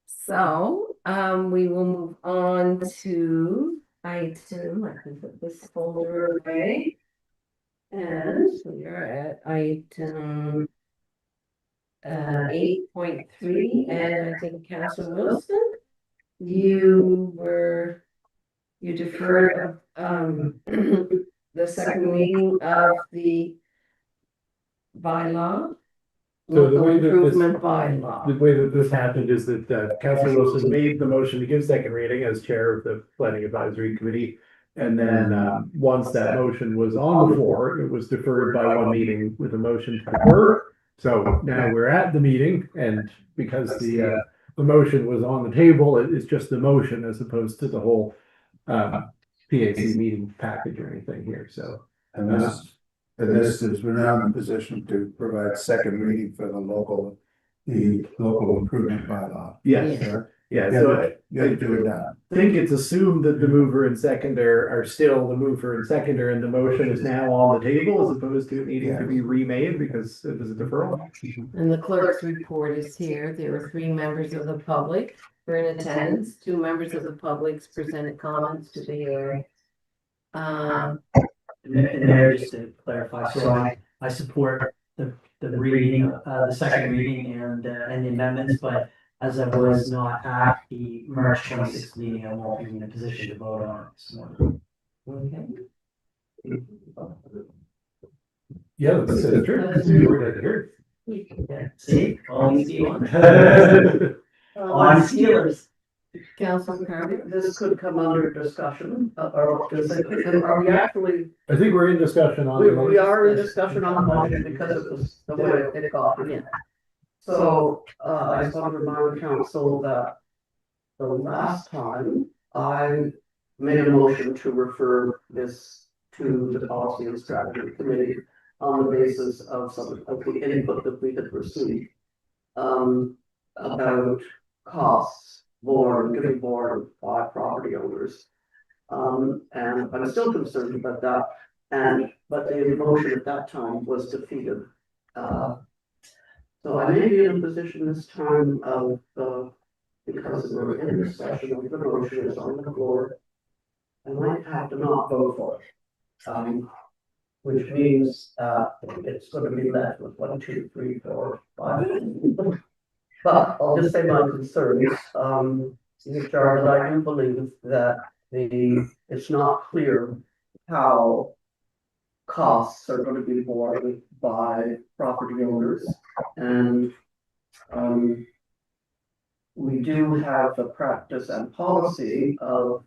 So, we will move on to item, I can put this folder away. And we are at item 8.3, and I think Councilor Wilson, you deferred the second reading of the bylaw. So the way that this- Improvement bylaw. The way that this happened is that Councilor Wilson made the motion to give second reading as chair of the planning advisory committee. And then once that motion was on the floor, it was deferred by one meeting with a motion to defer. So now we're at the meeting, and because the motion was on the table, it's just the motion as opposed to the whole PAC meeting package or anything here, so. And this is, we're now in a position to provide second reading for the local improvement bylaw. Yes, yeah, so You have to do it now. I think it's assumed that the mover and seconder are still the mover and seconder, and the motion is now on the table as opposed to it needing to be remade because it was a deferral. And the clerk's report is here. There were 3 members of the public who were in attendance. 2 members of the public presented comments to the hearing. Mayor, just to clarify, so I support the reading, the second reading and the amendments, but as I was not at the March 26th meeting, I won't be in a position to vote on it this morning. Okay. Yeah, that's true. See, always you on. Um, On Steelers. Councilor Carter? This could come under discussion, or does it, are we actually, I think we're in discussion on. we, the we are in motion. discussion on the motion because it was the way it got. Yeah. So, I just want to remind council that the last time I made a motion to refer this to the Policy and Strategy Committee on the basis of some of the input that we had received about costs getting borne by property owners. And I'm still concerned about that, but the motion at that time was defeated. So I may be in a position this time of, because we're in discussion of the motion is on the floor, I might have to not vote for it. Which means, it's gonna be left with 1, 2, 3, 4, 5. But I'll just say my concerns, which are that I do believe that it's not clear how costs are gonna be borne by property owners. And, we do have the practice and policy of,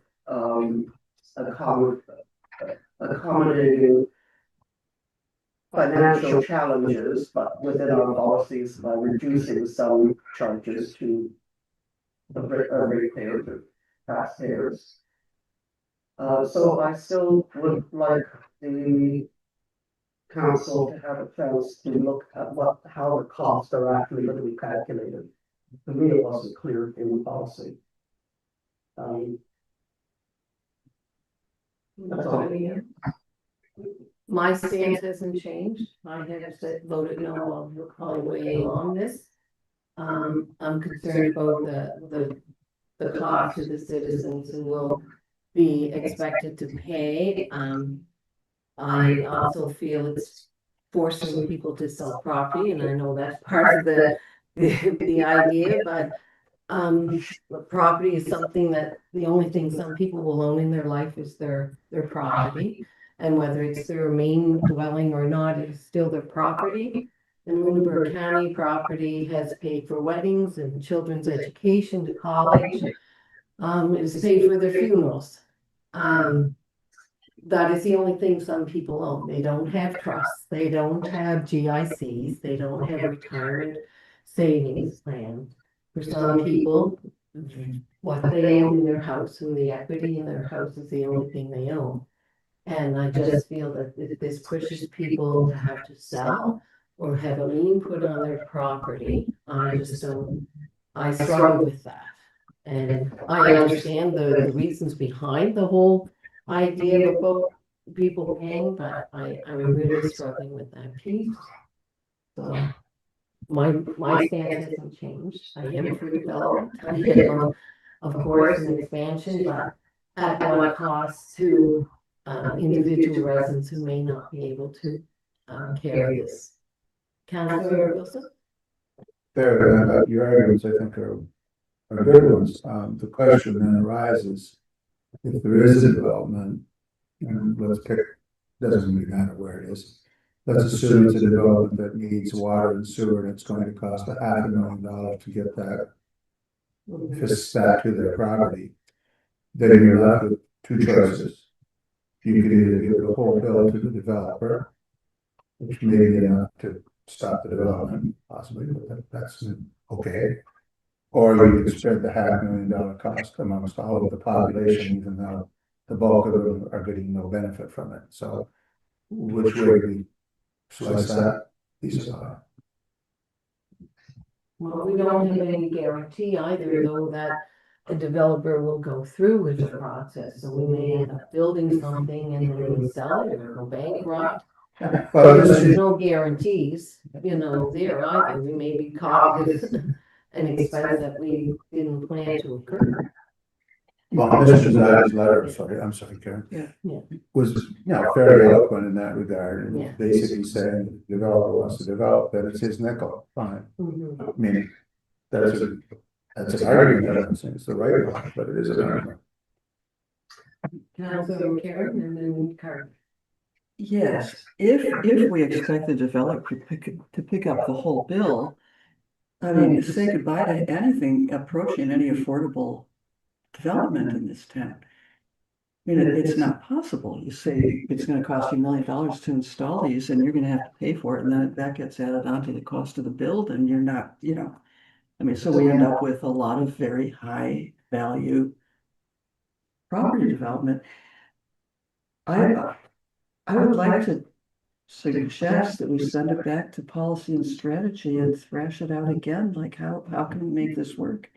accommodating financial challenges, but within our policies by reducing some charges to the ratepayers or taxpayers. So I still would like the council to have a chance to look at how the costs are actually going to be calculated. To me, it wasn't clear in the policy. That's all. My stance hasn't changed. I have voted no all the way on this. I'm concerned about the cost to the citizens who will be expected to pay. I also feel it's forcing people to sell property, and I know that's part of the idea, but the property is something that the only thing some people will own in their life is their property. And whether it's their main dwelling or not, it's still their property. And Lunenburg County property has paid for weddings and children's education to college. It's paid for their funerals. That is the only thing some people own. They don't have trusts, they don't have GICs, they don't have a retirement savings plan. For some people, what they own in their house and the equity in their house is the only thing they own. And I just feel that this pushes people to have to sell or have a lien put on their property. I struggle with that. And I understand the reasons behind the whole idea of people paying, but I'm really struggling with that piece. So my stance hasn't changed. I am for development. I am, of course, an expansion, but at what cost to individual residents who may not be able to carry this. Councilor Wilson? Your arguments, I think, are good ones. The question then arises, if there is a development, and let's pick, doesn't really matter where it is. Let's assume it's a development that needs water and sewer, and it's going to cost $500,000 to get that back to their property. Then you're left with two choices. You could either give the whole bill to the developer, which may be enough to stop the development, possibly, but that's okay. Or you could spread the $500,000 cost amongst all of the population, even though the bulk of them are getting no benefit from it. So which way do we slice that piece of pie? Well, we don't have any guarantee either, though, that a developer will go through with the process. So we may end up building something and then we sell it or go bankrupt. Well, There's no guarantees, there either. We may be caught with an expense that we didn't plan to occur. Well, Mr. Zadi's letter, I'm sorry, Karen. Yeah. Was, fairly eloquent in that regard, Yeah. and basically saying the developer wants to develop, that it's his nickel, fine. Mhm. I mean, that's an argument, I'm not saying it's the right one, but it is an argument. Councilor Karen and then Karen. Yes, if we expect the developer to pick up the whole bill, I mean, say goodbye to anything approaching any affordable development in this town. I mean, it's not possible. You say it's gonna cost you $1 million to install these and you're gonna have to pay for it, and then that gets added onto the cost of the build and you're not, you know. I mean, so we end up with a lot of very high value property development. I would like to suggest that we send it back to policy and strategy and thrash it out again, like how can we make this work?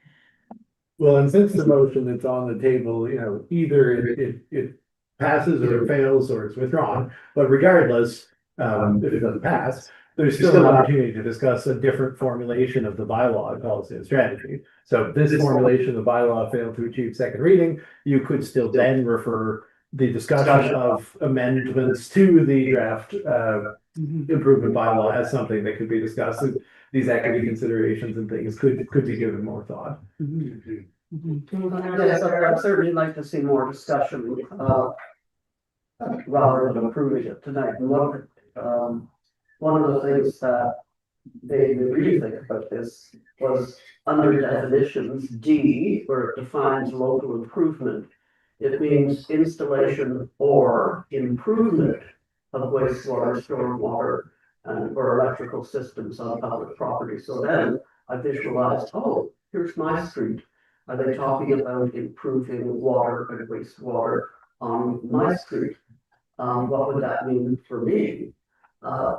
Well, and since the motion that's on the table, either it passes or it fails or it's withdrawn, but regardless, if it doesn't pass, there's still an opportunity to discuss a different formulation of the bylaw policy and strategy. So if this formulation of the bylaw failed to achieve second reading, you could still then refer the discussion of amendments to the draft improvement bylaw as something that could be discussed. These equity considerations and things could be given more thought. Yes, I'd certainly like to see more discussion, rather than approving it tonight. And one of the things that made me really think about this was under definitions D, where it defines local improvement. It means installation or improvement of wastewater, stormwater, and or electrical systems on public property. So then I visualized, oh, here's my street. Are they talking about improving water and wastewater on my street? What would that mean for me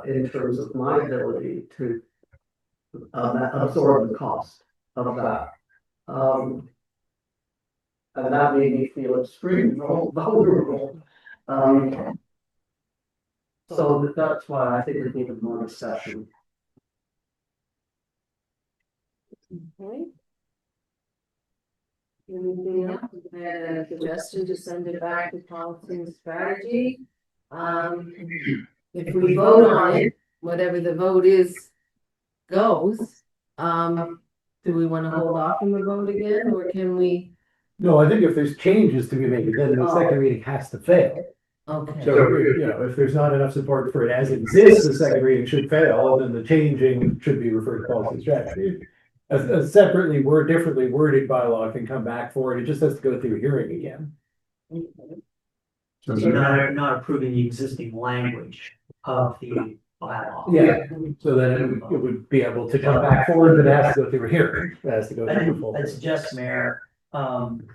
in terms of my ability to absorb the cost of that? And that made me feel extremely vulnerable. So that's why I think we need more discussion. Okay. Anything else? I had a suggestion to send it back to policy and strategy. If we vote on it, whatever the vote is, goes. Do we want to hold off on the vote again, or can we? No, I think if there's changes to be made, then the second reading has to fail. Okay. So, if there's not enough support for it as it exists, the second reading should fail, and then the changing should be referred to policy and strategy. A separately differently worded bylaw can come back for it. It just has to go through a hearing again. So not approving the existing language of the bylaw. Yeah, so then it would be able to come back forward, but it has to go through a hearing. It has to go through a full. I'd suggest, Mayor, in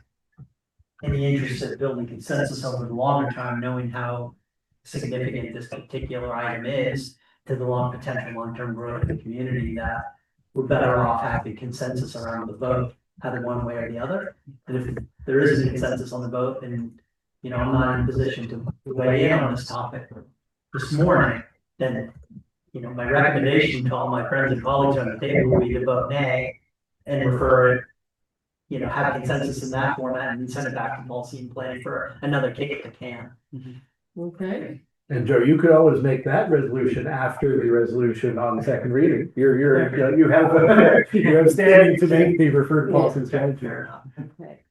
the interest of building consensus over the longer term, knowing how significant this particular item is to the potential long-term growth of the community, that we're better off having consensus around the vote, either one way or the other. And if there isn't a consensus on the vote, and I'm not in a position to weigh in on this topic this morning, then my recommendation to all my friends and colleagues on the table will be to vote nay and refer it, have consensus in that format and send it back to policy and planning for another kick at the can. Okay. And Joe, you could always make that resolution after the resolution on the second reading. You have standing to make the referred policy and strategy. Fair enough. Okay.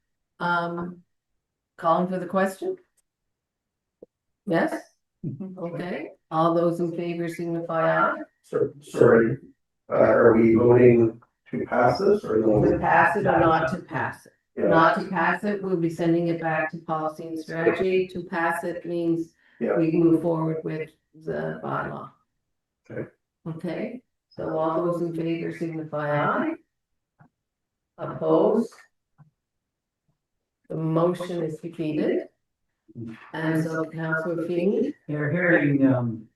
Calling for the question? Yes? Okay. All those in favor signify aye. Sorry, are we voting to pass this or no? To pass it or not to pass it? Yeah. Not to pass it, we'll be sending it back to policy and strategy. To pass it means Yeah. we move forward with the bylaw. Okay. Okay, so all those in favor signify aye. Opposed? The motion is defeated. And so Councillor Feeney, You're hearing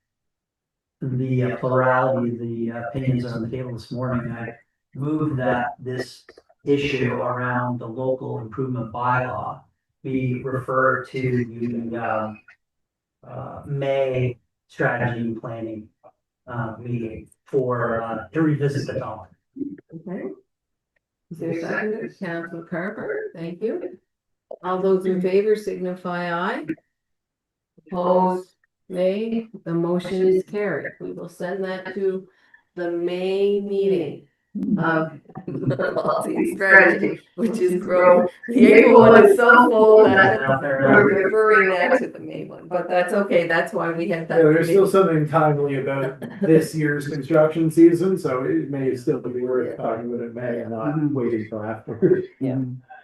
the plurality of the opinions on the table this morning. I move that this issue around the local improvement bylaw be referred to the May strategy and planning meeting to revisit the topic. okay? Is there a second? Councillor Carver, thank you. All those in favor signify aye. Opposed, nay, the motion is carried. We will send that to the May meeting. policy strategy, which is grow. The April one is so full that we're referring that to the May one, but that's okay, that's why we have that. Yeah, there's still committee. something timely about this year's construction season, so it may still be worth talking about it in May and not waiting till after.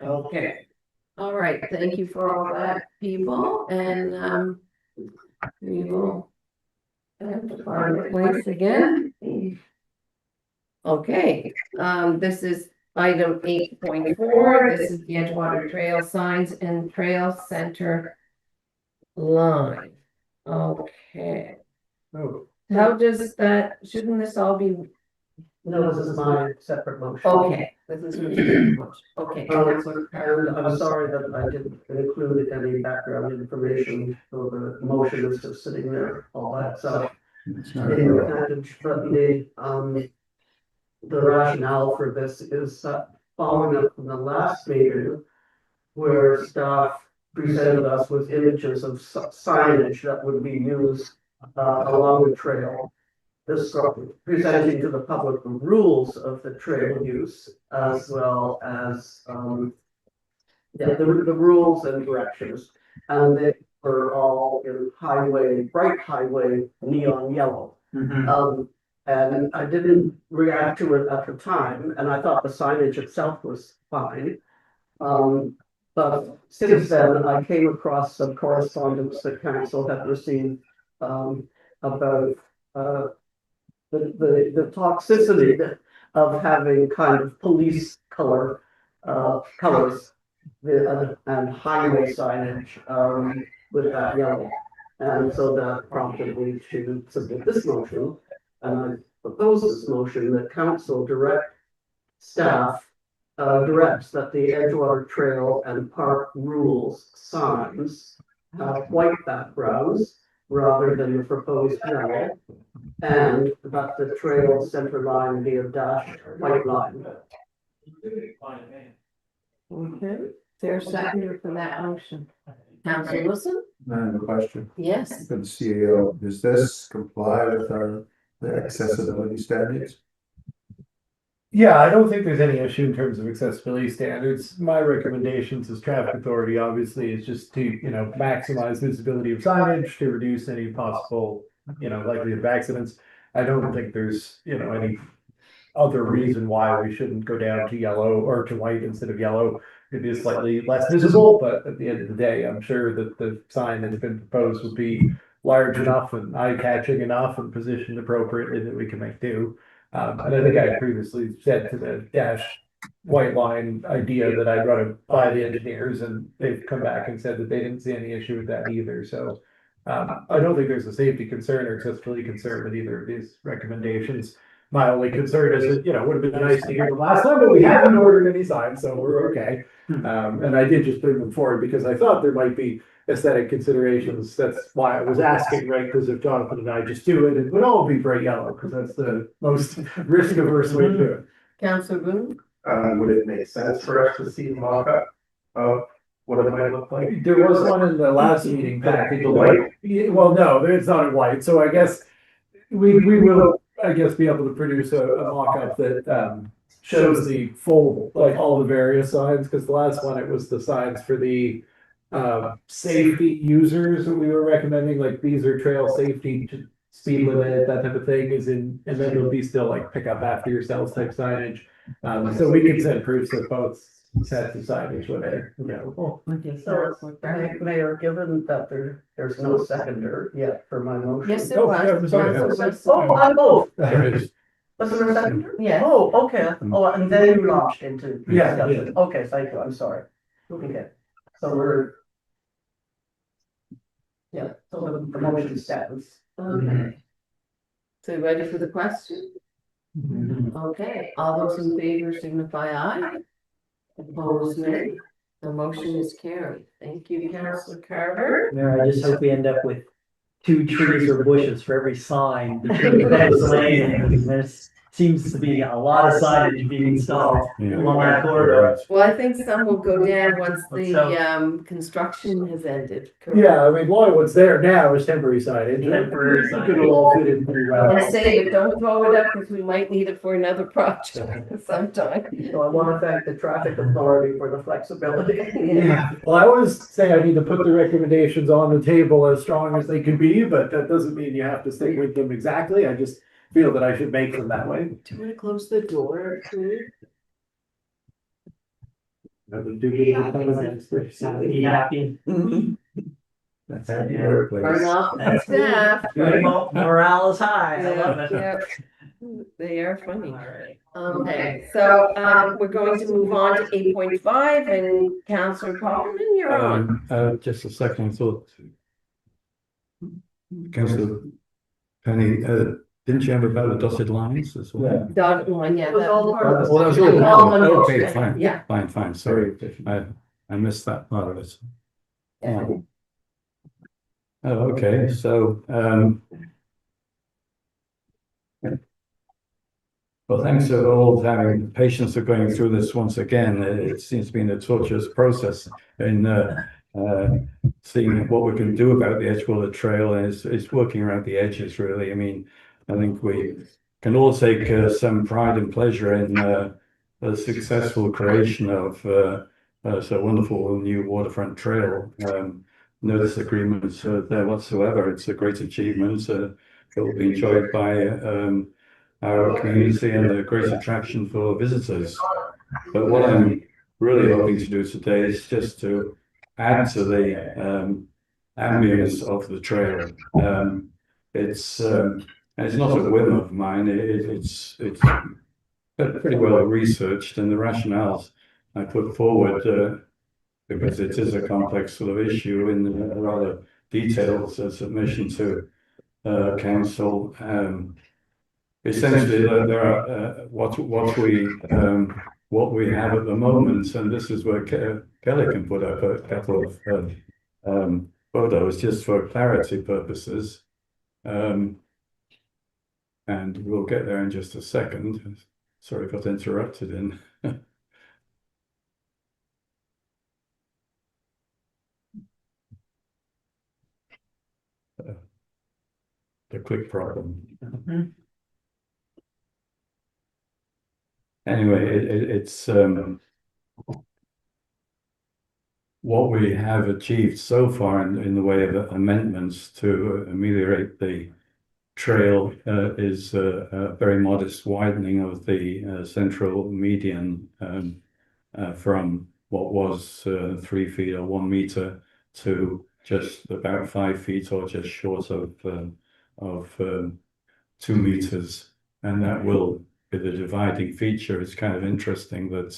Okay, all right, thank you for all that, people, and, we will have to find a place again. Okay, this is item 8.4. This is the Edgewater Trail signs and trail center line. Okay, Oh, how does that, shouldn't this all be, No, this is my separate motion. okay, this is, okay. Councillor And Carver. I'm sorry that I didn't include any background information, so the motion is just sitting there, all that stuff. It's not In a the package, but the rationale for this is following up from the last meeting where staff presented us with images of signage that would be used along the trail. This presenting to the public the rules of the trail use as well as the rules and directions. And they were all in bright highway neon yellow. And I didn't react to it at the time, and I thought the signage itself was fine. But since then, I came across some correspondence that council had received about the toxicity of having kind of police colors and highway signage with that yellow. And so that prompted me to submit this motion. And I propose this motion that council staff directs that the Edgewater Trail and Park rules signs have white backgrounds rather than the proposed yellow, and that the trail center line be a dashed white line. Okay, there's a seconder for that motion. Councillor Wilson? I have a question. Yes. For the CEO, does this comply with the accessibility standards? yeah, I don't think there's any issue in terms of accessibility standards. My recommendations as traffic authority, obviously, is just to, maximize visibility of signage to reduce any possible, likelihood of accidents. I don't think there's, any other reason why we shouldn't go down to yellow or to white instead of yellow. It is slightly less visible, but at the end of the day, I'm sure that the sign that's been proposed would be large enough and eye-catching enough and positioned appropriately that we can make do. And I think I previously said to the dash white line idea that I'd run it by the engineers, and they've come back and said that they didn't see any issue with that either. So I don't think there's a safety concern or accessibility concern with either of these recommendations. My only concern is that, would have been nice to hear the last time, but we haven't ordered any signs, so we're okay. And I did just bring them forward because I thought there might be aesthetic considerations. That's why I was asking, right? Because if Jonathan and I just do it, it would all be bright yellow, because that's the most risk averse way to do it. Councillor Boone? Would it make sense for us to see the mock-up of what it might look like? There was one in the last meeting package. The white? Yeah, well, no, it's not in white, so I guess we will, be able to produce a mock-up that shows the full, like all the various signs, because the last one, it was the signs for the safety users that we were recommending, like these are trail safety, speed limit, that type of thing is in, and then there'll be still like pick up after yourselves type signage. So we can send proofs of both sets of signage when they're available. So, Mayor, given that there's no seconder yet for my motion. Yes, there was. sorry. Councillor Oh, Wilson. I both. There is. Was there a seconder? Yes. Oh, okay. Oh, and then you launched into Yeah, discussion. Okay, thank you. I'm sorry. Okay. So we're. Yeah, so the motion stands. Okay. So you ready for the question? Okay, all those in favor signify aye. Opposed, nay. The motion is carried. Thank you, Councillor Carver. Mayor, I just hope we end up with 2 trees or bushes for every sign between Ben's Lane and seems to be a lot of signage being installed Yeah. along that corridor. Well, I think some will go down once Let's hope. the construction has ended. correct? Yeah, I mean, a lot of what's there now is temporary signage. Temporary I think it'll all fit in pretty well. And save it, don't throw it up because we might need it for another project sometime. So I want to thank the traffic authority for the flexibility. Yeah. Well, I always say I need to put the recommendations on the table as strong as they can be, but that doesn't mean you have to stick with them exactly. I just feel that I should make them that way. Do you want to close the door, too? That would do good at the time. Be happy. That's how the workplace. Turn off the That's staff. Morale is high. I love it. Yeah, they are funny. All right. Okay, so, we're going to move on to 8.5 and Councillor Popperman, you're on. Just a second, I thought. Councillor Penny, didn't you have about the dotted lines as well? Dotted line, yeah. It was all part of Well, that was all All one okay, motion. fine. Yeah. Fine, sorry, I missed that part of it. Oh, okay, so, well, thanks to all having patience of going through this once again. It seems to be a torturous process in seeing what we can do about the Edgewater Trail, and it's working around the edges, really. I mean, I think we can all take some pride and pleasure in the successful creation of so wonderful new waterfront trail. No disagreements there whatsoever. It's a great achievement. It will be enjoyed by our community and a great attraction for visitors. But what I'm really hoping to do today is just to add to the ambience of the trail. It's not a whim of mine. It's pretty well researched, and the rationales I put forward, because it is a complex sort of issue in a rather detailed submission to council. Essentially, there are what we have at the moment, and this is where Kelly can put up a couple of photos just for clarity purposes. And we'll get there in just a second. Sorry, got interrupted in. The quick problem. Anyway, it's what we have achieved so far in the way of amendments to ameliorate the trail is a very modest widening of the central median from what was 3 feet or 1 meter to just about 5 feet or just short of 2 meters, and that will be the dividing feature. It's kind of interesting that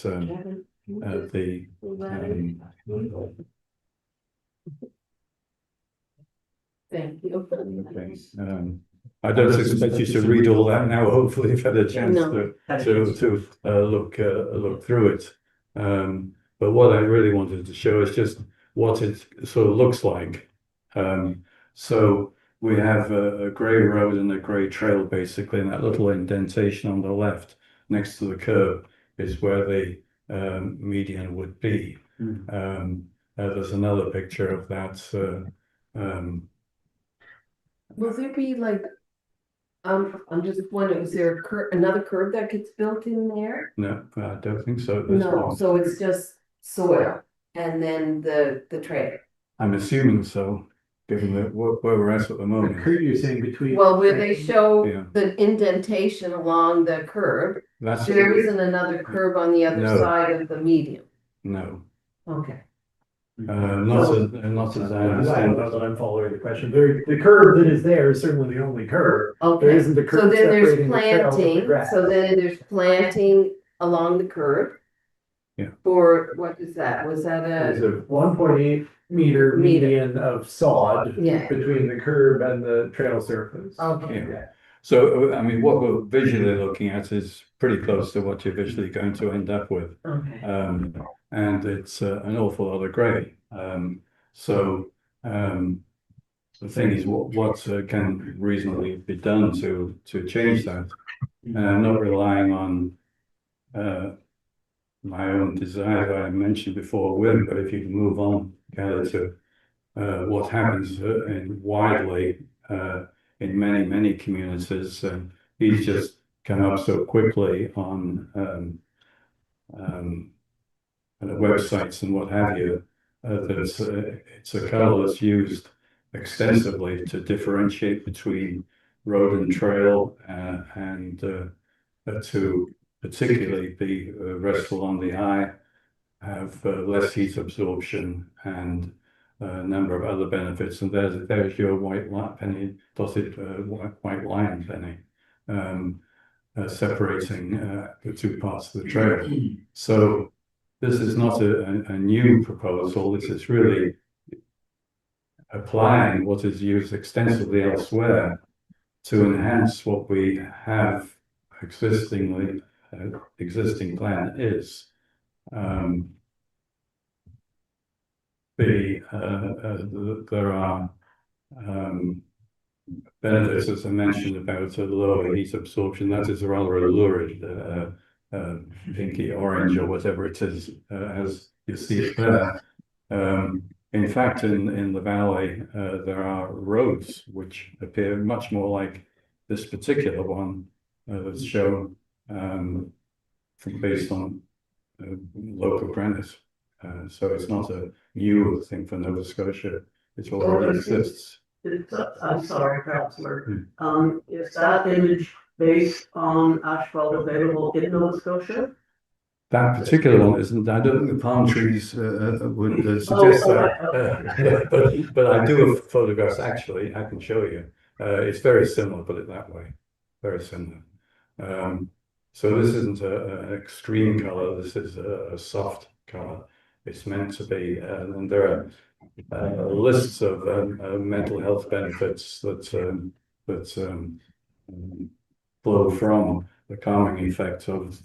Thank you. okay, I don't expect you to read all that now. Hopefully, you've had a chance No. to look through it. But what I really wanted to show is just what it sort of looks like. So we have a grey road and a grey trail, basically, and that little indentation on the left next to the curb is where the median would be. There's another picture of that. Will there be like, I'm just wondering, is there another curb that gets built in there? No, I don't think so. There's No, one. so it's just soil and then the trail. I'm assuming so, given that where we're at the moment. You're saying between. Well, where they show Yeah. the indentation along the curb, That's there isn't another curb on the other No. side of the median. no, Okay. not as I understand. That's what I'm following the question. The curb that is there is certainly the only curb. There Okay, isn't a so curb then there's separating the trail from the planting, grass. so then there's planting along the curb. Yeah. For, what is that? Was that There's a, a 1.8 meter median of sod Yeah. between the curb and the trail surface. okay, Yeah. So, I mean, what we're visually looking at is pretty close to what you're visually going to end up with. okay. And it's an awful lot of grey. So the thing is, what can reasonably be done to change that? I'm not relying on my own desire I mentioned before, Wim, but if you can move on, Kelly, to what happens widely in many communities. He's just come up so quickly on websites and what have you, that it's a colour that's used extensively to differentiate between road and trail, and to particularly be restful on the eye, have less heat absorption, and a number of other benefits. And there's your white line, penny, dotted white line, penny, separating the two parts of the trail. So this is not a new proposal. This is really applying what is used extensively elsewhere to enhance what we have existing plan is. There are benefits, as I mentioned, about lower heat absorption. That is rather a lurid pinky orange or whatever it is, as you see it there. In fact, in the valley, there are roads which appear much more like this particular one that's shown based on local granite. So it's not a new thing for Nova Scotia. It already exists. I'm sorry, Councillor. Is that image based on asphalt available in Nova Scotia? That particular one isn't. I don't think the palm trees would suggest that. But I do have photographs. Actually, I can show you. It's very similar. Put it that way. Very similar. So this isn't an extreme color. This is a soft color. It's meant to be, and there are lists of mental health benefits that flow from the calming effect of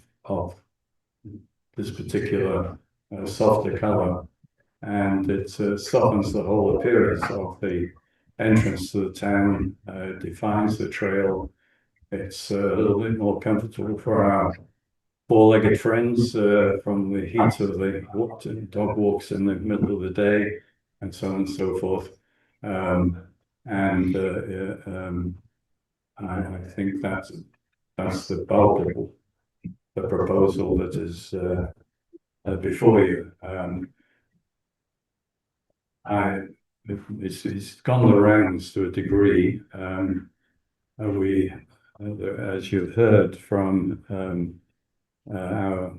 this particular softer color, and it softens the whole appearance of the entrance to the town, defines the trail. It's a little bit more comfortable for our four-legged friends from the heat of the dog walks in the middle of the day, and so on and so forth. I think that's the bulk of the proposal that is before you. It's gone the rounds to a degree. As you've heard from our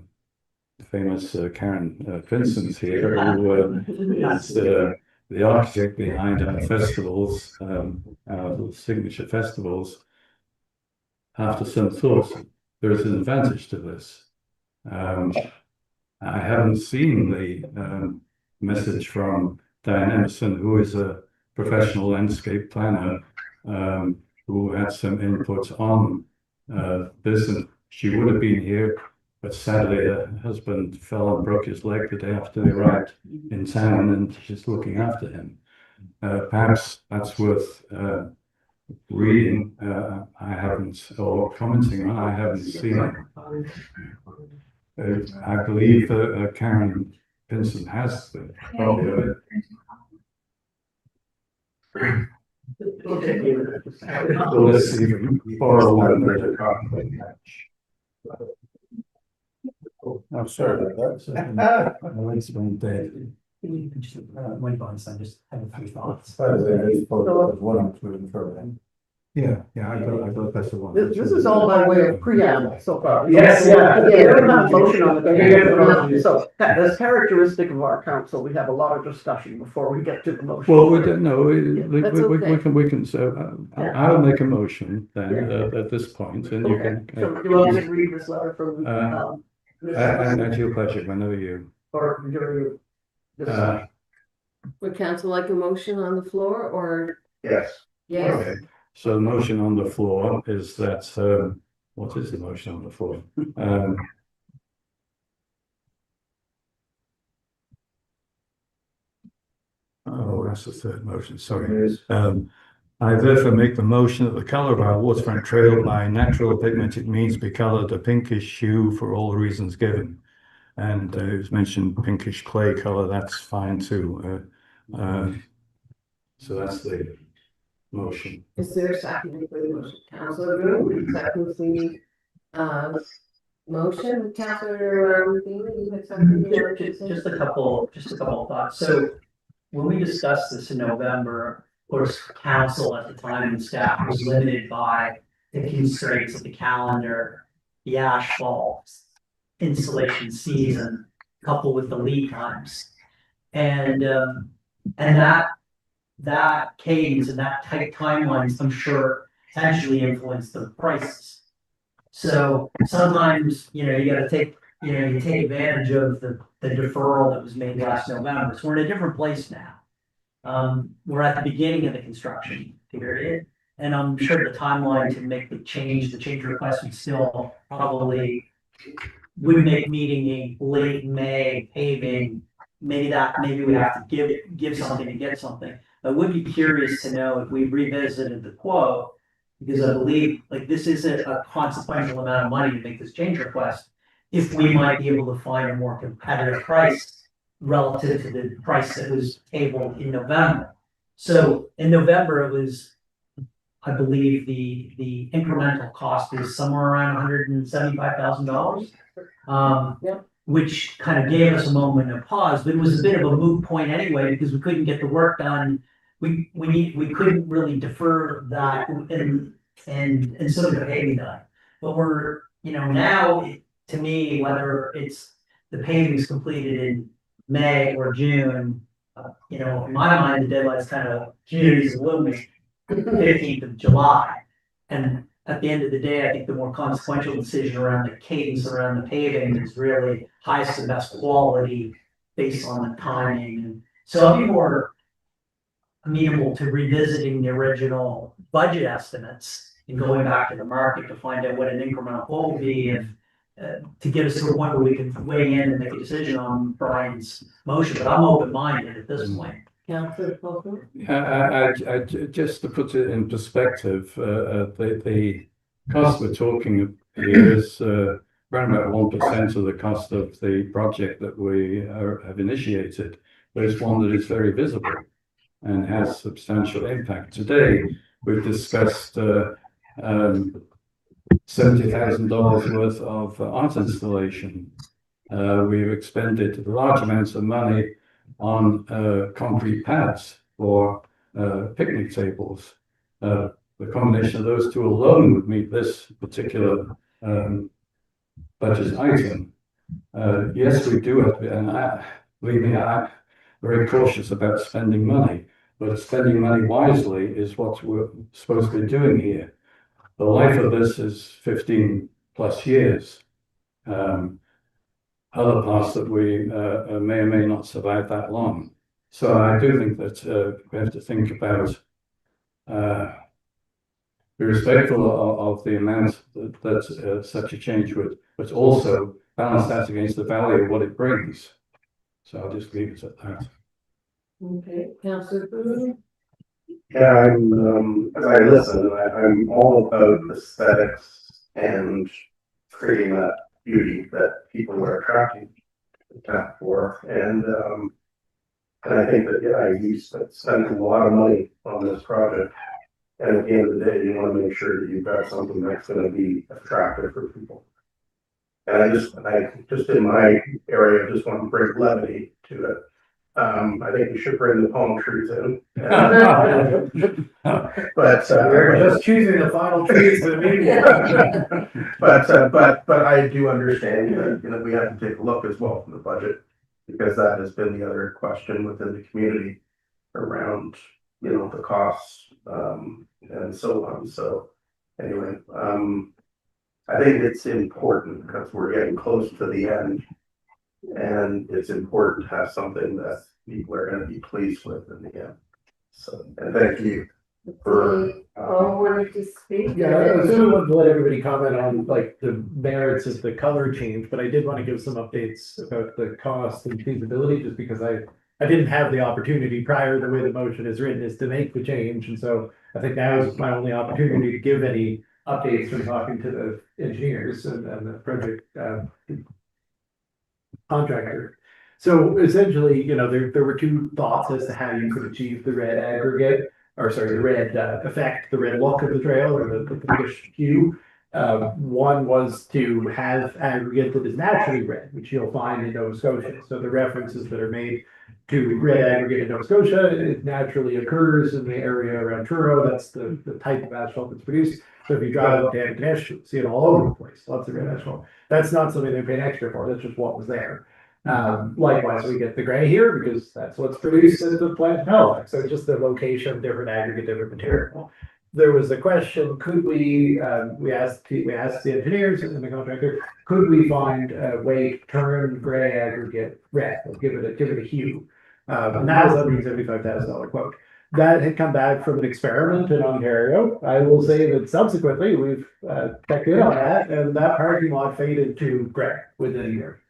famous Karen Vincent here, who is the architect behind our festivals, our signature festivals. After some thought, there is an advantage to this. I haven't seen the message from Diane Emerson, who is a professional landscape planner, who had some input on this, and she would have been here, but sadly her husband fell and broke his leg the day after they arrived in town, and she's looking after him. Perhaps that's worth reading. I haven't, or commenting on. I haven't seen it. I believe Karen Vincent has the copy of it. So let's see if we borrow one better copy. I'm sorry about that. I'll explain that. You can just, when you're on, just have a few thoughts. By the way, there's photos of what I'm including for them. Yeah, I thought that's the one. This is all by way of preamble so far. Yes, yeah. Yeah, we don't have a motion on the. So that's characteristic of our council. We have a lot of discussion before we get to the motion. Well, we don't know. That's okay. We can. So I'll make a motion then at this point, and you can. So do you want me to read this letter from? At your pleasure, whenever you. Or during. Would council like a motion on the floor, or Yes. yes? Okay. So the motion on the floor is that, what is the motion on the floor? Oh, that's the third motion, sorry. I therefore make the motion that the colour of our waterfront trail by natural pigmented means be coloured a pinkish hue for all the reasons given. And it was mentioned pinkish clay colour, that's fine too. So that's the motion. Is there a second for the motion? Councillor Roux, seconds the, motion, Councillor, you had something you wanted to say? Just a couple of thoughts. So when we discussed this in November, of course, council at the time and staff was limited by the constraints of the calendar, the asphalt installation season, coupled with the lead times. And that cadence and that tight timelines, I'm sure, potentially influenced the prices. So sometimes, you gotta take, you take advantage of the deferral that was made last November. So we're in a different place now. We're at the beginning of the construction period, and I'm sure the timeline to make the change request would still probably would make meeting a late May paving. Maybe we have to give something to get something. I would be curious to know if we revisited the quote, because I believe this isn't a consequential amount of money to make this change request, if we might be able to find a more competitive price relative to the price that was tabled in November. So in November, it was, I believe the incremental cost is somewhere around $175,000. Which kind of gave us a moment of pause, but it was a bit of a moot point anyway, because we couldn't get the work done. We couldn't really defer that and sort of the paving done. But we're, now to me, whether it's the paving is completed in May or June, in my mind, the deadline is kind of June is looming, 15th of July. And at the end of the day, I think the more consequential decision around the cadence around the paving is really highest and best quality based on the timing. And so I'll be more amenable to revisiting the original budget estimates and going back to the market to find out what an incremental quote will be, and to get us to a point where we can weigh in and make a decision on Brian's motion. But I'm open-minded at this point. Councillor Faulkner? Just to put it in perspective, the cost we're talking here is around about 1% of the cost of the project that we have initiated, but it's one that is very visible and has substantial impact. Today, we've discussed $70,000 worth of art installation. We've expended large amounts of money on concrete pads for picnic tables. The combination of those two alone would meet this particular budget item. Yes, we do have to be, and believe me, I'm very cautious about spending money, but spending money wisely is what we're supposed to be doing here. The life of this is 15 plus years. Other parts that we may or may not survive that long. So I do think that we have to think about be respectful of the amount that such a change would, but also balance that against the value of what it brings. So I'll just leave it at that. Okay, Councillor Boone? Yeah, as I listen, I'm all about aesthetics and creating that beauty that people are attracting to town for. And I think that, you spent a lot of money on this project. And at the end of the day, you want to make sure that you've got something that's going to be attractive for people. And I just in my area, just want to bring levity to it. I think we should bring the palm trees in. But We're just choosing the final trees for the meeting. but I do understand that we have to take a look as well from the budget, because that has been the other question within the community around the costs and so on. So anyway, I think it's important because we're getting close to the end, and it's important to have something that people are going to be pleased with in the end. So, and thank you for. Wanted to speak? Yeah, I assume wanted to let everybody comment on the merits of the color change, but I did want to give some updates about the cost and feasibility, just because I I didn't have the opportunity prior, the way the motion is written, is to make the change, and so I think now is my only opportunity to give any updates from talking to the engineers and the project, contractor. So essentially, there were two thoughts as to how you could achieve the red aggregate, or sorry, the red effect, the red look of the trail, or the pinkish hue. One was to have aggregate that is naturally red, which you'll find in Nova Scotia. So the references that are made to red aggregate in Nova Scotia, it naturally occurs in the area around Truro. That's the type of asphalt that's produced. So if you drive up to Antigonish, you'll see it all over the place, lots of red asphalt. That's not something they paid extra for, that's just what was there. Likewise, we get the gray here because that's what's produced at the plant in Halifax. So just the location, different aggregate, different material. There was a question, could we asked the engineers and the contractor, could we find a way to turn gray aggregate red, or give it a hue? And that was a $175,000 quote. That had come back from an experiment in Ontario. I will say that subsequently we've checked in on that, and that parking lot faded to gray within a year.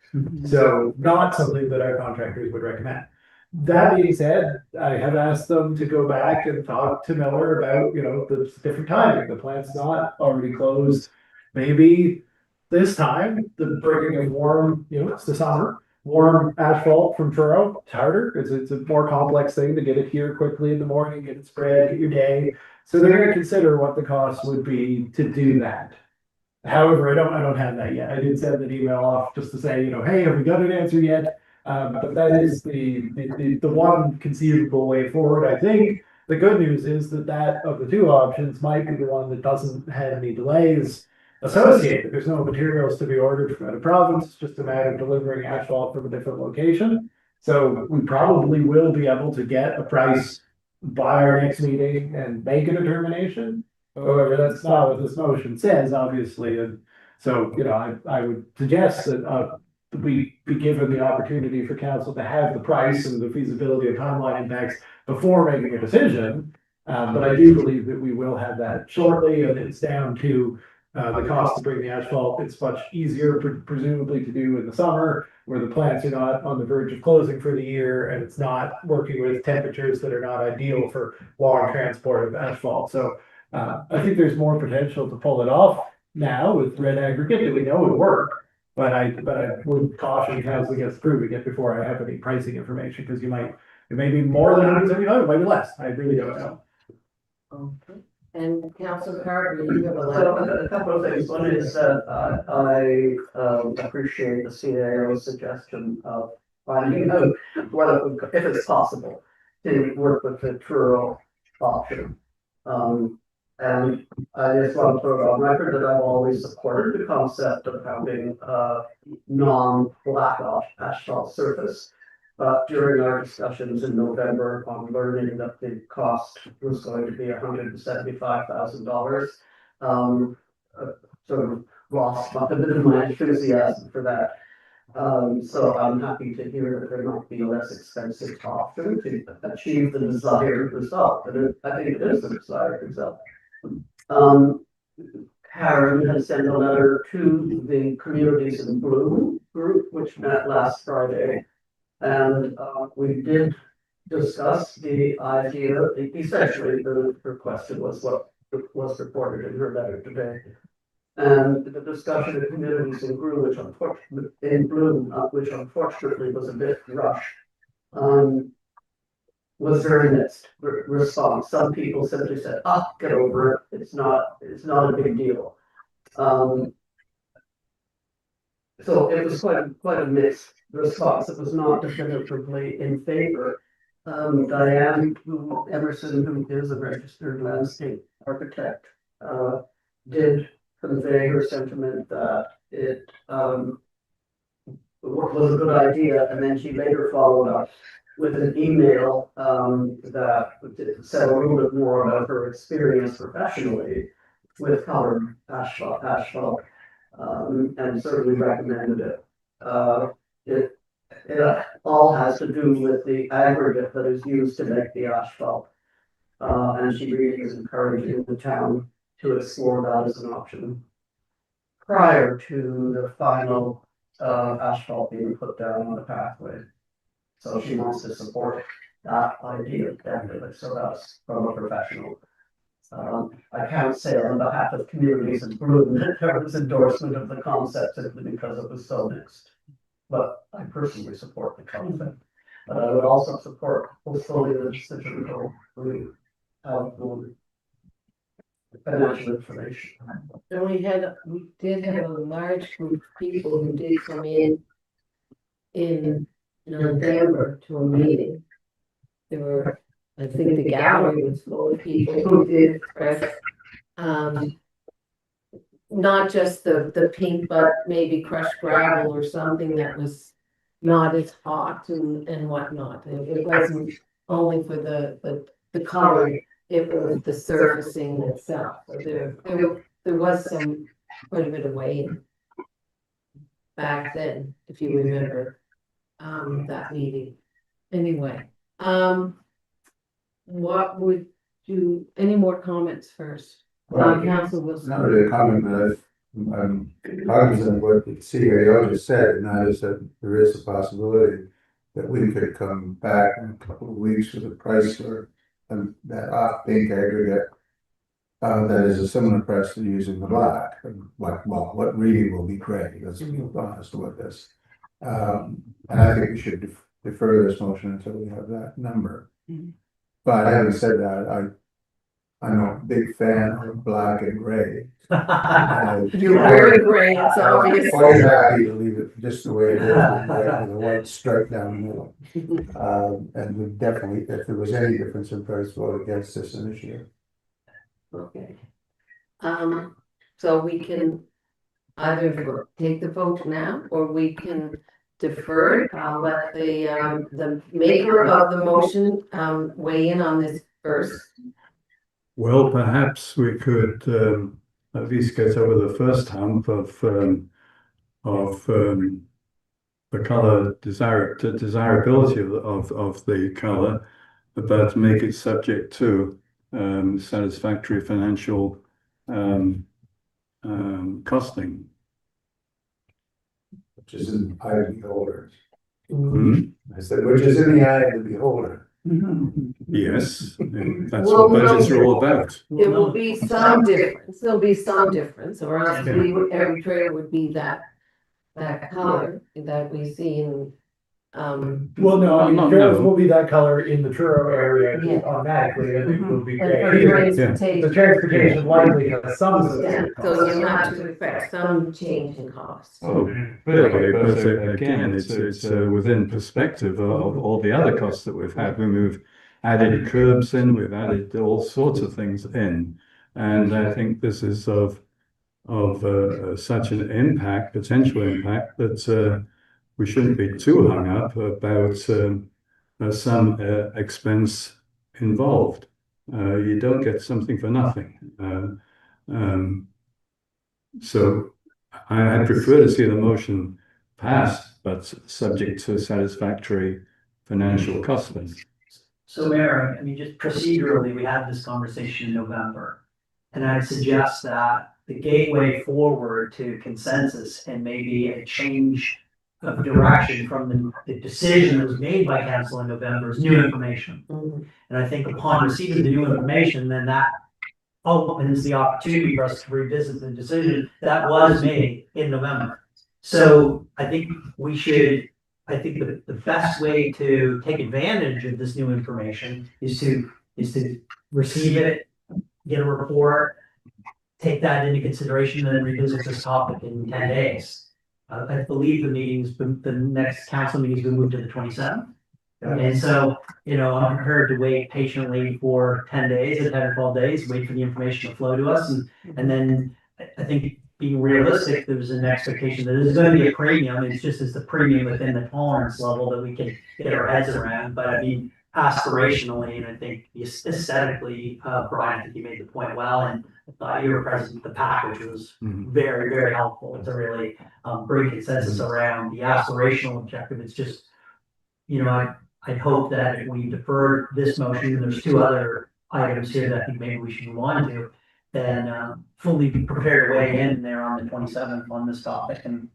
So not something that our contractors would recommend. That being said, I have asked them to go back and talk to Miller about, the different timing. The plant's not already closed. Maybe this time, the bringing of warm, it's the summer, warm asphalt from Truro, it's harder because it's a more complex thing to get it here quickly in the morning, get it spread, get your day. So they're going to consider what the cost would be to do that. However, I don't have that yet. I did send an email off just to say, hey, have we got an answer yet? But that is the one conceivable way forward. I think the good news is that of the two options might be the one that doesn't have any delays associated. There's no materials to be ordered from out of province. It's just a matter of delivering asphalt from a different location. So we probably will be able to get a price by our next meeting and make a determination. However, that's not what this motion says, obviously, and so, I would suggest that we be given the opportunity for council to have the price and the feasibility of timeline impacts before making a decision. But I do believe that we will have that shortly, and it's down to the cost to bring the asphalt. It's much easier presumably to do in the summer, where the plants are not on the verge of closing for the year, and it's not working with temperatures that are not ideal for long transport of asphalt. So I think there's more potential to pull it off now with red aggregate that we know would work. But I would caution council against proving it before I have any pricing information, because it may be more than $175, it might be less. I really don't know. Okay. And Councilor Carter, you have a So letter. a couple of things. One is that I appreciate the CAO's suggestion of finding out whether, if it's possible, to work with the Truro option. And I just want to put on record that I've always supported the concept of having a non-black asphalt surface. But during our discussions in November, on learning that the cost was going to be $175,000, sort of lost a bit of my enthusiasm for that. So I'm happy to hear that there might be a less expensive option to achieve the desired result, and I think it is the desired result. Karen has sent a letter to the Communities in Bloom group, which met last Friday. And we did discuss the idea, essentially the question was what was reported in her letter today. And the discussion of communities in Bloom, which unfortunately was a bit rushed, was very mixed response. Some people simply said, get over it, it's not a big deal. So it was quite a mixed response. It was not definitively in favor. Diane Emerson, who is a registered landscape architect, did convey her sentiment that it was a good idea, and then she later followed up with an email that said a little bit more about her experience professionally with colored asphalt. And certainly recommended it. It all has to do with the aggregate that is used to make the asphalt. And she really is encouraging the town to explore that as an option prior to the final asphalt being put down on the pathway. So she wants to support that idea, definitely, so that's from a professional. I can't say on behalf of communities in Bloom that there was endorsement of the concept simply because it was so mixed. But I personally support the concept. But I would also support hopefully the decision to have financial information. And we did have a large group of people who did come in November to a meeting. There were, I think the gallery was full of people who did express, not just the pink, but maybe crushed gravel or something that was not as hot and whatnot. It wasn't only for the color, it was the surfacing itself. So there was quite a bit of weight back then, if you remember, that meeting. Anyway, what would you, any more comments first? Council It's Wilson. not really a comment, but I'm cognizant of what the CEO just said, and that is that there is a possibility that we could come back in a couple of weeks with a price for that off pink aggregate. That is a similar price to using the black, and what really will be gray, let's be honest with this. And I think we should defer this motion until we have that number. But having said that, I'm a big fan of black and gray. You're wearing gray, it's obvious. Quite happy to leave it just the way it is, with a white stripe down the middle. And we definitely, if there was any difference in price, vote against this initiative. Okay. So we can either take the vote now, or we can defer it. I'll let the maker of the motion weigh in on this first. Well, perhaps we could at least get over the first hump of the color desirability of the color, but make it subject to satisfactory financial costing. Which is in the eye of the beholder. Mhm. I said, which is in the eye of the beholder. Yes, that's Well, what budgets are all about. There will be some difference, there'll be some difference, or else every trailer would be that color that we see in, Well, no, I mean, Not- trails no. will be that color in the Truro area Yeah. automatically, and it will be and for gray. transportation. The transportation likely has some. Yeah, so you have to expect some change in costs. Oh, clearly, but again, it's within perspective of all the other costs that we've had when we've added curbs in, we've added all sorts of things in. And I think this is of such an impact, potential impact, that we shouldn't be too hung up about some expense involved. You don't get something for nothing. So I prefer to see the motion passed, but subject to satisfactory financial costing. So Mayor, I mean, just procedurally, we had this conversation in November. And I'd suggest that the gateway forward to consensus and maybe a change of direction from the decision that was made by council in November is new information. And I think upon receipt of the new information, then that opens the opportunity for us to revisit the decision that was made in November. So I think the best way to take advantage of this new information is to receive it, get a report, take that into consideration, and then revisit this topic in 10 days. I believe the next council meeting's been moved to the 27th. And so, I'm prepared to wait patiently for 10 days, 10 or 12 days, wait for the information to flow to us. And then I think being realistic, there's an expectation that there's going to be a premium. It's just as the premium within the tolerance level that we can get our heads around. But I mean, aspirationally, and I think aesthetically, Brian, I think you made the point well, and I thought you were present. The package was very, very helpful to really bring consensus around the aspirational objective. It's just, I'd hope that if we defer this motion, and there's two other items here that I think maybe we should move on to, then fully be prepared to weigh in there on the 27th on this topic. And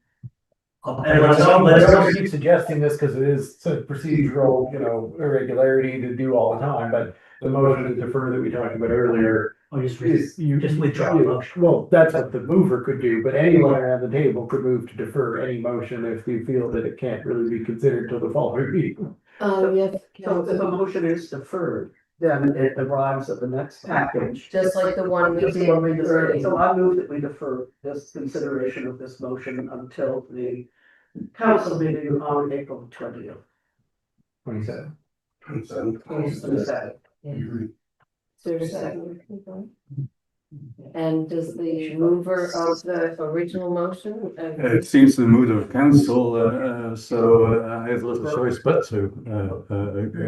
And let's keep suggesting this because it is such procedural, irregularity to do all the time, but the motion to defer that we talked about earlier. Or just, Is you just withdraw the motion. Well, that's what the mover could do, but anyone around the table could move to defer any motion if you feel that it can't really be considered till the following meeting. Yes, So if a Council, motion is deferred, then it arrives at the next package. just like the one we Just did. when we defer, today. so I move that we defer this consideration of this motion until the council meeting on April 20th. 27. Is there a second? And does the mover of the original motion? It seems the mood of council, so I have little choice but to.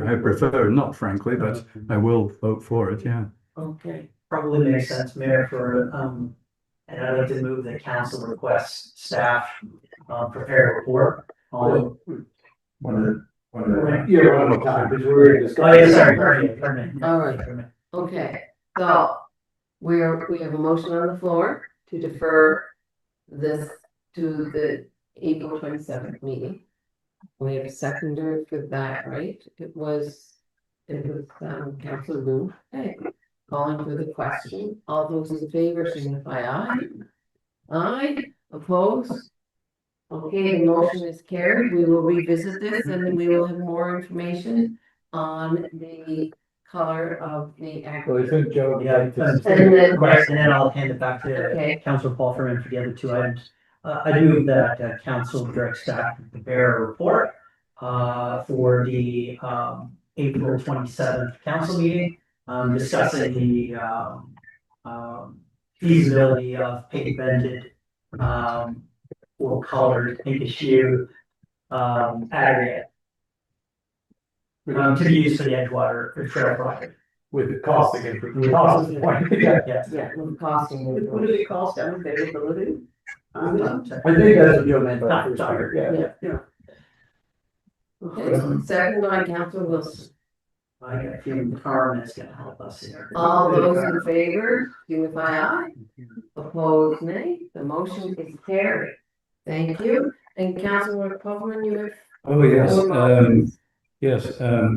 I prefer not, frankly, but I will vote for it, yeah. Okay, Probably makes sense, Mayor, for, and I'd like to move the council request staff, prepare a report on. One Yeah, one more time, because we're Oh, discussing. yeah, sorry, pardon me. all right, okay, so we have a motion on the floor to defer this to the April 27th meeting. We have a seconder for that, right? It was Councilor Boone. Okay, calling for the question. All those in favor signify aye. Aye, opposed? Okay, the motion is carried. We will revisit this and then we will have more information on the color of the Well, I aggregate. think Joe would Yeah, like to. And then- Yes, and then I'll hand it back Okay. to Councilor Paul Furman for the other two items. I do move that council direct staff to prepare a report for the April 27th council meeting, discussing the feasibility of paint-vented or colored pinkish hue aggregate to be used for the Edgewater Trail project. With the cost again, for the cost is the point. Yeah. Yes. Yeah, with costing. What did it cost unavailability? I think that's what Joe meant by Not first tired. year, yeah. Okay, second by Councilor Wilson. I got a feeling Carmen is gonna help us here. All those in favor, signify aye. Opposed, nay. The motion is carried. Thank you. And Councilor Coleman, you have. Oh, yes,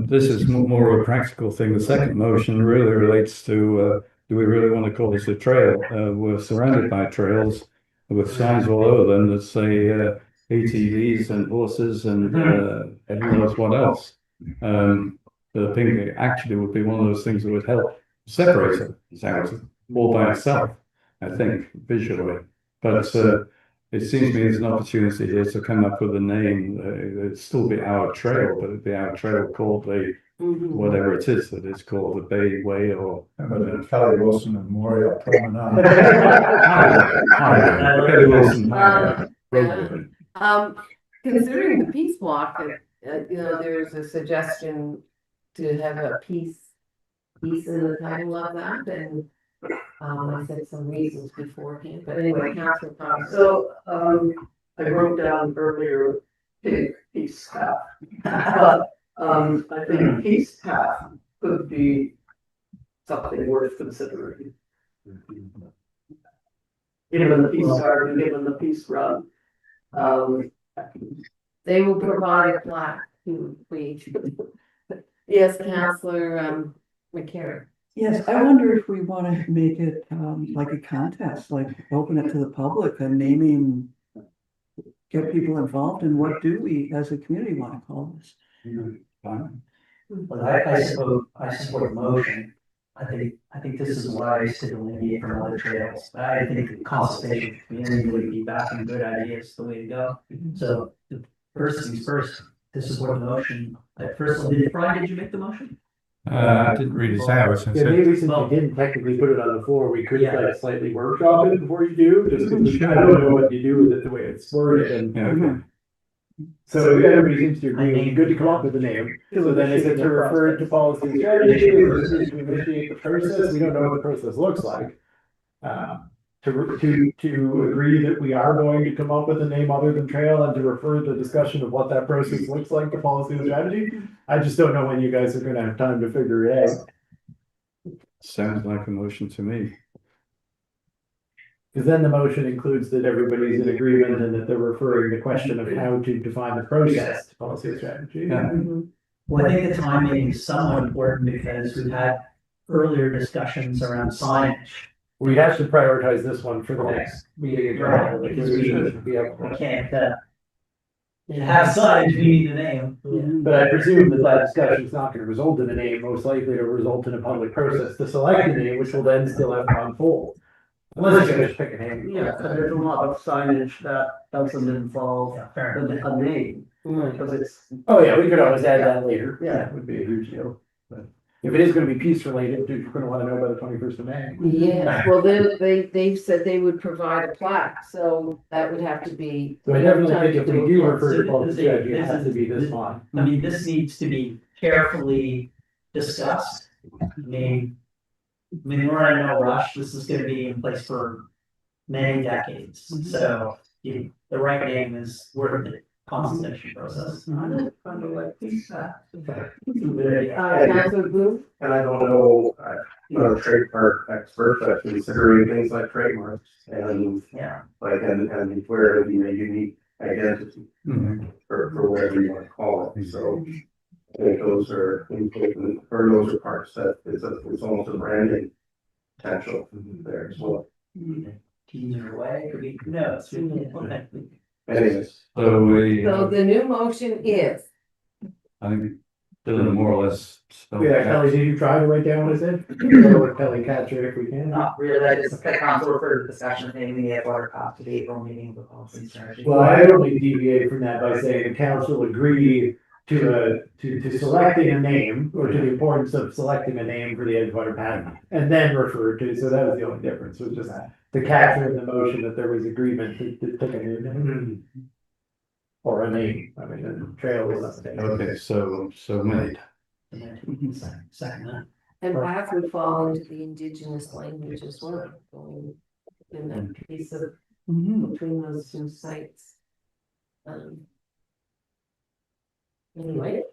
this is more of a practical thing. The second motion really relates to, do we really want to call this a trail? We're surrounded by trails with signs all over them that say, ATVs and horses and, and who knows what else. The thing actually would be one of those things that would help separate it out all by itself, I think, visually. But, it seems to me there's an opportunity here to come up with a name. It'd still be our trail, but it'd be our trail called the whatever it is that it's called, the Bay Way or Kelly Wilson Memorial Promenade. Kelly Wilson. Considering the peace walk, there's a suggestion to have a peace in the title of that, and I said some reasons beforehand, but anyway, Councilor Thomas. So, I wrote down earlier, peace path. But, I think peace path could be something worth considering. Given the peace garden, given the peace run. They will provide a plaque to we. Yes, Councilor McCarry. Yes, I wonder if we want to make it like a contest, like open it to the public and naming, get people involved in what do we as a community want to call this? Well, I support the motion. I think this is wise to delineate from other trails. I think the consultation community would be backing good ideas the way to go. So the first things first, to support the motion. First, Brian, did you make the motion? I didn't read his hours. Yeah, maybe since we didn't technically put it on the floor, we could like slightly workshop it before you do, just because I don't know what you do with it, the way it's worded and. Yeah. So everybody seems to agree, good to come up with a name, so then is it to refer to policy and strategy, or is it to initiate the process, we don't know what the process looks like. To agree that we are going to come up with a name other than trail and to refer the discussion of what that process looks like to policy and strategy. I just don't know when you guys are gonna have time to figure it out. Sounds like a motion to me. Because then the motion includes that everybody's in agreement and that they're referring the question of how to define the process to policy and strategy. Yeah. Well, I think the timing is somewhat important because we've had earlier discussions around signage. We have to prioritize this one for the next meeting. Right. Because we should be able We to. can't, have signage, we need a name. But I presume that that discussion is not going to result in a name, most likely it'll result in a public process to select a name, which will then still have to unfold. Unless you just pick a name. Yeah, and there's a lot of signage that doesn't involve Yeah, fair enough. a name, because it's, Oh, yeah, we could always add that later. Yeah. It would be a huge deal. But if it is going to be peace related, you're going to want to know by the 21st of May. Yeah, well, they've said they would provide a plaque, so that would have to be. So I definitely think if we do refer to So policy this- strategy, it this has to is- be this this- one. I mean, this needs to be carefully discussed. I mean, we're in no rush. This is gonna be in place for many decades. So the right name is worth the consultation process. kind of like pizza. Councilor Bloom? And I don't know, I'm not a trademark expert, but considering things like trademarks and Yeah. like, and where it'll be a unique identity for whatever you want to call it, so. I think those are important, or those are parts that it's almost a branding potential there as well. Teaser away, could be, no, it's really. Anyways, So we, So the new motion is, I think, Dylan more or less. spelled Yeah, it out. Kelly, did you try to write down what it said? Or would Kelly catch it if we can? Not really, I just, the council referred to discussion of naming the Edgewater Cop to the April meeting of the policy strategy. Well, I only deviate from that by saying the council agree to selecting a name, or to the importance of selecting a name for the Edgewater pattern, and then refer to, so that was the only difference, was just to capture in the motion that there was agreement to pick a new name. Or a name, I mean, the trail was not the name. Okay, so made. Second, that. and Bath would fall into the indigenous language as well, going in that piece of, between those two sites. Anyway,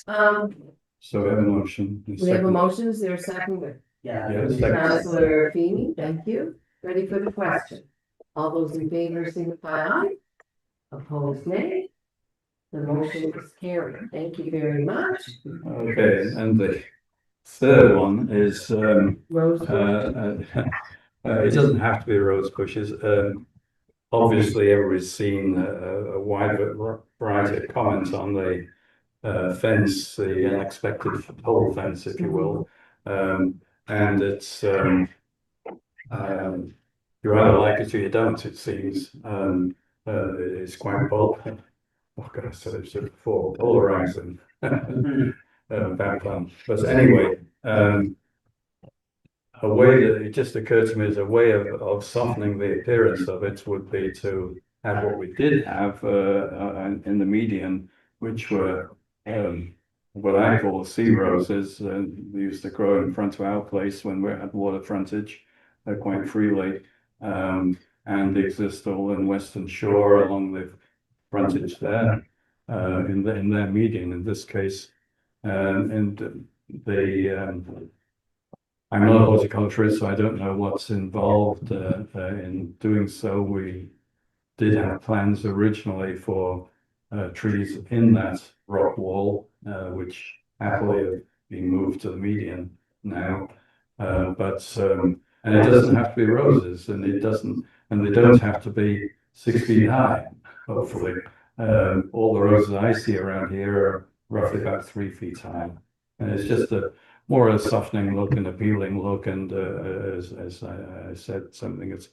So we have a motion. we have a motion, is there a second? Yeah. Yeah, second. Councilor Feeney, thank you. Ready for the question? All those in favor signify aye. Opposed, nay. The motion is carried. Thank you very much. Okay, and the third one is, Rose. it doesn't have to be rose bushes. Obviously, everybody's seen a wide variety of comments on the fence, the unexpected pole fence, if you will. And it's, you either like it or you don't, it seems. It's quite bold. Oh, God, I said it's before, polarizing. Background. But anyway, a way that it just occurred to me as a way of softening the appearance of it would be to have what we did have in the median, which were what I call sea roses. They used to grow in front of our place when we had water frontage quite freely, and exist all in Western Shore along the frontage there in their median in this case. And I'm not a horticulturist, so I don't know what's involved in doing so. We did have plans originally for trees in that rock wall, which happily have been moved to the median now. And it doesn't have to be roses, and they don't have to be 6 feet high, hopefully. All the roses I see around here are roughly about 3 feet high. And it's just more a softening look, an appealing look, and as I said, something that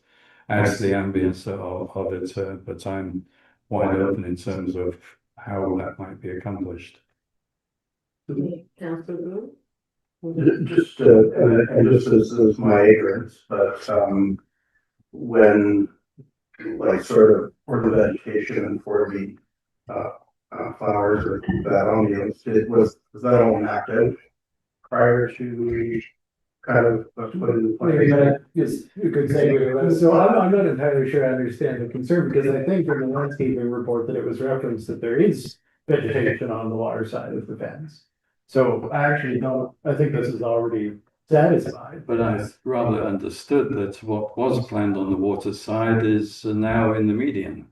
adds to the ambience of it, but I'm wide open in terms of how that might be accomplished. Councilor Bloom? just, and just as my ignorance, but, when, like, sort of for the vegetation and for the, flowers or that ambience, was that all mapped out prior to kind of put in Maybe place? that is a good segue. So I'm not entirely sure I understand the concern, because I think from the landscaping report that it was referenced that there is vegetation on the water side of the fence. So I actually don't, I think this is already satisfied. But I rather understood that what was planned on the water side is now in the median.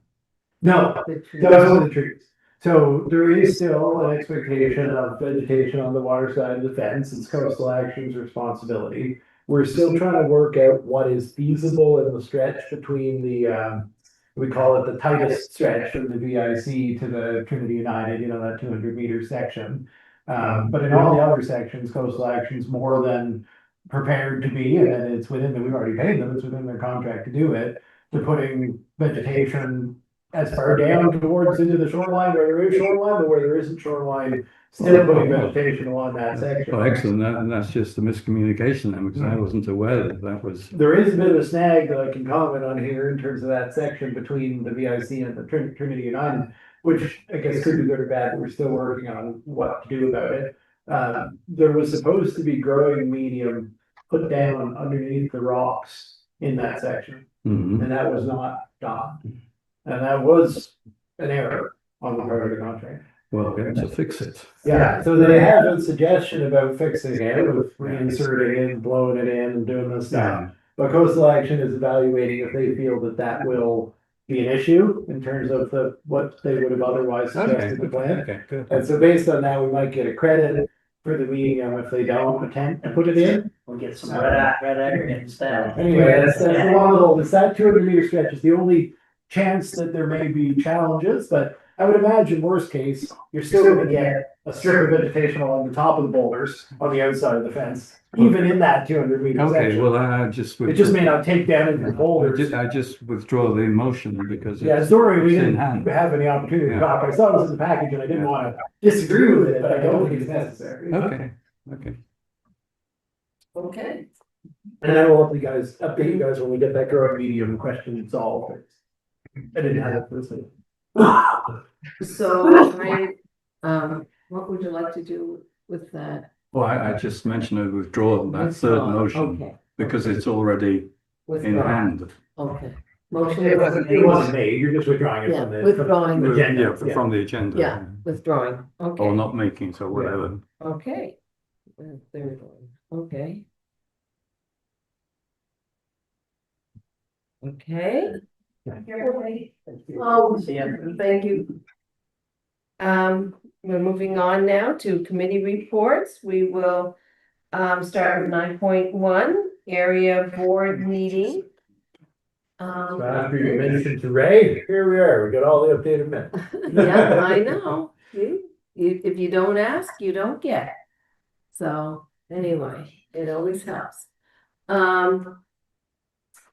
No, those are the trees. So there is still an expectation of vegetation on the water side of the fence. It's Coastal Action's responsibility. We're still trying to work out what is feasible in the stretch between the, we call it the tightest stretch from the VIC to the Trinity United, that 200-meter section. But in all the other sections, Coastal Action's more than prepared to be, and then it's within, we've already paid them, it's within their contract to do it, to putting vegetation as far down towards into the shoreline where there is shoreline, but where there isn't shoreline, still putting vegetation along that section. Oh, excellent. And that's just a miscommunication then, because I wasn't aware that that was. There is a bit of a snag that I can comment on here in terms of that section between the VIC and the Trinity United, which I guess could be good or bad, but we're still working on what to do about it. There was supposed to be growing medium put down underneath the rocks in that section, Mhm. and that was not done. And that was an error on the part of the contract. Well, we have to fix it. Yeah, so they have a suggestion about fixing it with reinserting it, blowing it in and doing this stuff. But Coastal Action is evaluating if they feel that that will be an issue in terms of what they would have otherwise suggested the plan. Okay, good. And so based on that, we might get a credit for the medium if they don't attempt to put it in. We'll get some red aggregate instead. Anyway, that's the long and old. It's that 200-meter stretch is the only chance that there may be challenges, but I would imagine worst case, you're still gonna get a strip of vegetation along the top of the boulders on the outside of the fence, even in that 200-meter Okay, section. well, I just. It just may not take down into the boulders. I just withdraw the motion because. Yeah, sorry, we it's in didn't hand. have any opportunity to Yeah. talk. I saw this in the package and I didn't wanna disagree with it, but I don't think it's necessary. Okay, okay. Okay. And I will update you guys when we get that growing medium question solved. I didn't have it for this one. So what would you like to do with that? Well, I just mentioned I withdraw that third Withdraw. motion Okay. because it's already in Withdraw. hand. Okay. Motion. It wasn't made, you're just withdrawing it Yeah, from the. withdrawing. from the agenda. Yeah, from the agenda. Yeah, withdrawing. Or Okay. not making, so whatever. Okay. Third one. Okay. Okay. Oh, thank you. We're moving on now to committee reports. We will start with 9.1, area board meeting. So after you mentioned to Ray, here we are, we got all the updated minutes. Yeah, I know. If you don't ask, you don't get. So anyway, it always helps.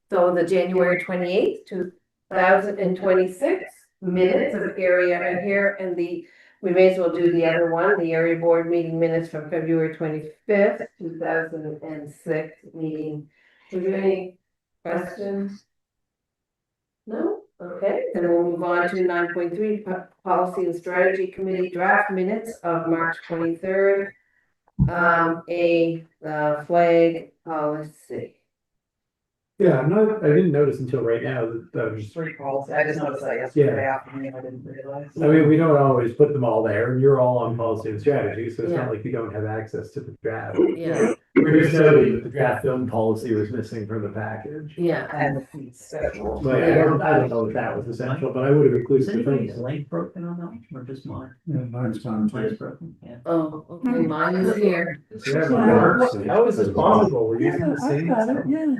So the January 28th, 2026 minutes of area are here, and we may as well do the other one, the area board meeting minutes from February 25th, 2006 meeting. Is there any questions? No? Okay, then we'll move on to 9.3, policy and strategy committee draft minutes of March 23rd. Flag policy. Yeah, I didn't notice until right now that there's. Three calls, I just noticed that yesterday afternoon, I didn't realize. I mean, we don't always put them all there, and you're all on policy and strategy, so it's Yeah. not like you don't have access to the draft. Yeah, We're just noting that the draft film policy was missing from the package. yeah. And the fee schedule. But I don't know if that was essential, but I would have Is included the anybody's film. link broken on that, or just mine? Yeah, mine's gone Mine's too. broken, yeah. Oh, okay, mine is here. How is this possible? We're using the I've same. got it, yeah.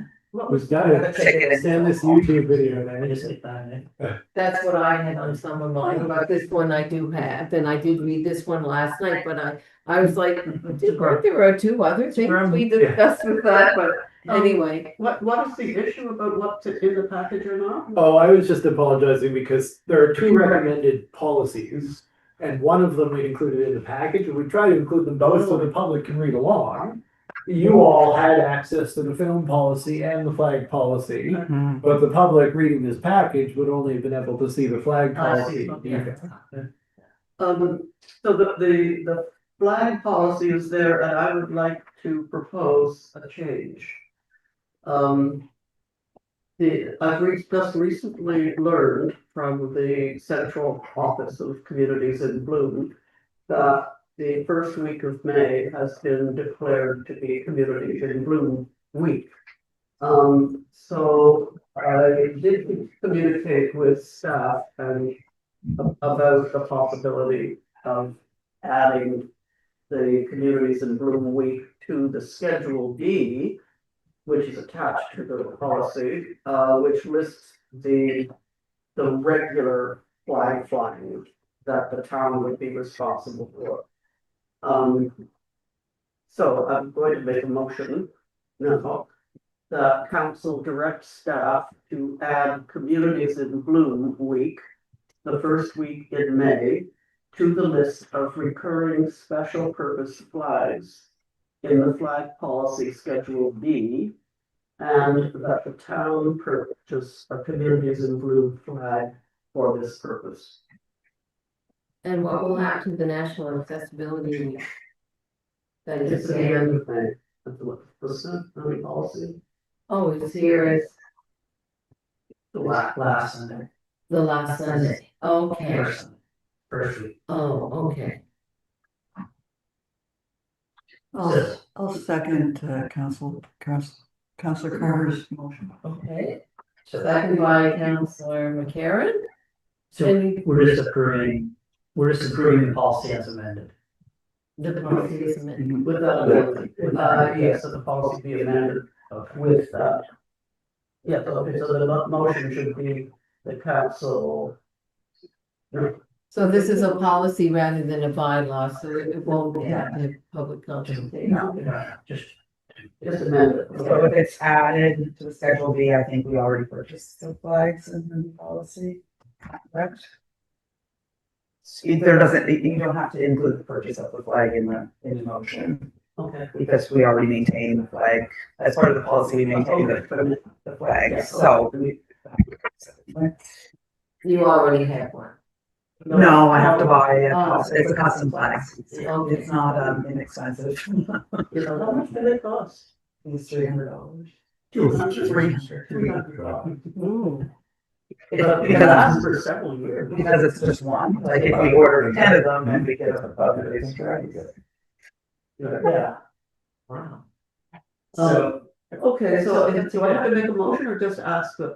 We've got to send this YouTube video I there. just hit that, eh? That's what I had on some of mine, but this one I do have, and I did read this one last night, but I was like, there are two other things we discussed with that, but anyway. What is the issue about what's in the package or not? Oh, I was just apologizing because there are two recommended policies. And one of them we included in the package, and we try to include them both so the public can read along. You all had access to the film policy and the flag policy, but the public reading this package would only have been able to see the flag policy. So the flag policy is there, and I would like to propose a change. I've just recently learned from the Central Office of Communities in Bloom that the first week of May has been declared to be Community in Bloom Week. So I did communicate with staff and about the possibility of adding the Communities in Bloom Week to the Schedule D, which is attached to the policy, which lists the regular flag flying that the town would be responsible for. So I'm going to make a motion now. The council directs staff to add Communities in Bloom Week, the first week in May, to the list of recurring special purpose flags in the flag policy Schedule D, and that the town purchase a Communities in Bloom flag for this purpose. And what will happen to the National Accessibility Week? That It's is the here. end of May, that's what, percent on the policy. Oh, it's here as The Last Sunday. the last Sunday. Okay. First week. Oh, okay. I'll second Councillor Carter's motion. Okay. Second by Councillor McCarron. So we're just approving the policy as amended. The policy is amended. With that amendment, yes, so the policy be amended with that. Yeah, okay, so the motion should be the council. So this is a policy rather than a bylaw, so it won't have to have public consultation. Just amend it. So if it's added to the Schedule B, I think we already purchased the flags and the policy, correct? There doesn't, you don't have to include the purchase of the flag in the motion, Okay. because we already maintain the flag, as part of the policy, we maintain the flag, so. You already have one. No, I have to buy it, Oh. it's a custom flag, Okay. it's not inexpensive. You know, how much did it cost? It's $300. 300. Ooh. It lasts for several years. Because it's just one, like if we order 10 of them, then we get a budget extra. Yeah. Wow. Okay, so do I have to make a motion or just ask that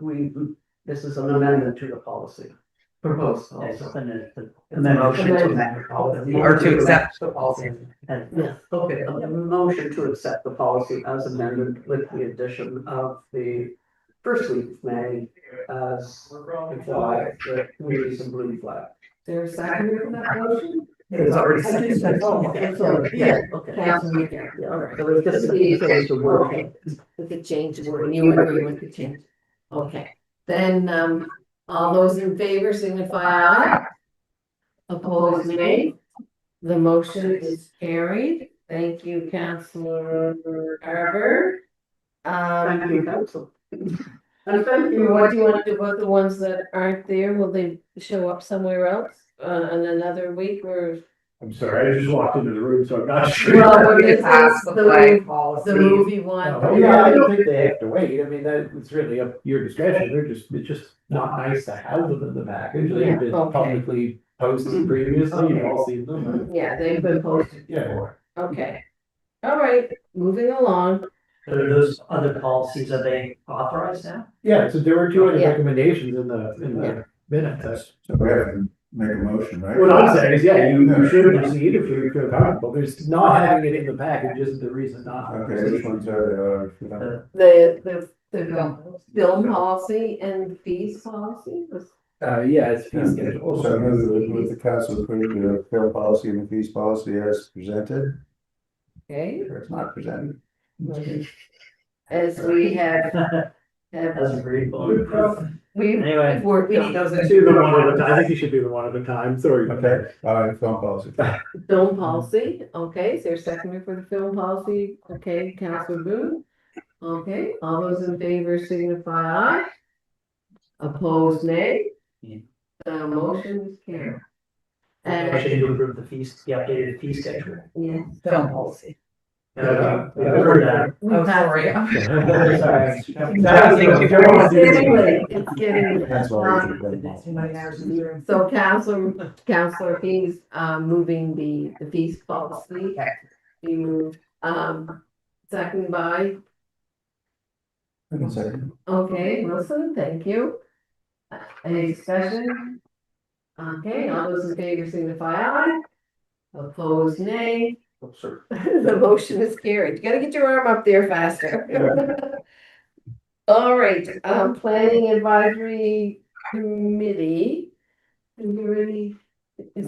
this is an amendment to the policy? Proposed policy. And then motion to amend the policy, or to accept the policy. Yeah, okay, a motion to accept the policy as amended with the addition of the first week of May as the flag, the Communities in Bloom flag. Is there a second for that motion? It was already seconded. Okay, so, yeah, okay. Councilor McCarron. Yeah, all right, so it's just change the word. Okay. We could change the word, you agree with the change. Okay, then, all those in favor signify aye. Opposed, nay. The motion is carried. Thank you, Councillor Carver. Thank you, council. And thank you. What do you want to do about the ones that aren't there? Will they show up somewhere else, in another week or? I'm sorry, I just walked into the room, so I'm not sure. Well, We this pass is the the flag movie- policy. The movie one. Oh, yeah, I don't think they have to wait. I mean, it's really up to your discretion. It's just not nice to have them in the package. They've been Yeah, okay. publicly posted previously, you've all seen them. Yeah, they've been posted. Yeah. Okay. All right, moving along. So those other policies, are they authorized now? Yeah, so there were two other Yeah. recommendations in the minutes. So we have to make a motion, right? What I'm saying is, yeah, you should proceed if you feel comfortable. There's not having it in the package isn't the reason not. to Okay, which proceed. ones are The film policy and fees policy was. Yeah, it's fee schedule. So move the council approve the film policy and the fees policy as presented, Okay, or it's not presented. as we have As agreed. we've Anyway. worked We need on those. Let's do them one at a time. I think you should do them one at a time, sorry. Okay, all right, film policy. film policy. Okay, is there a second for the film policy? Okay, Councilor Boone. Okay, all those in favor signify aye. Opposed, nay. Yeah. The motion is carried. Motion And, to approve the updated fee schedule. yeah, Film policy. I've heard that. Oh, sorry. It's getting late. That's why we should go. So Counselor Fees, moving the fees policy. Be moved, second by, I can second. okay, Wilson, thank you. Any discussion? Okay, all those in favor signify aye. Opposed, nay. Oh, sir. The motion is carried. You gotta get your arm up there faster. All right, Planning Advisory Committee. Is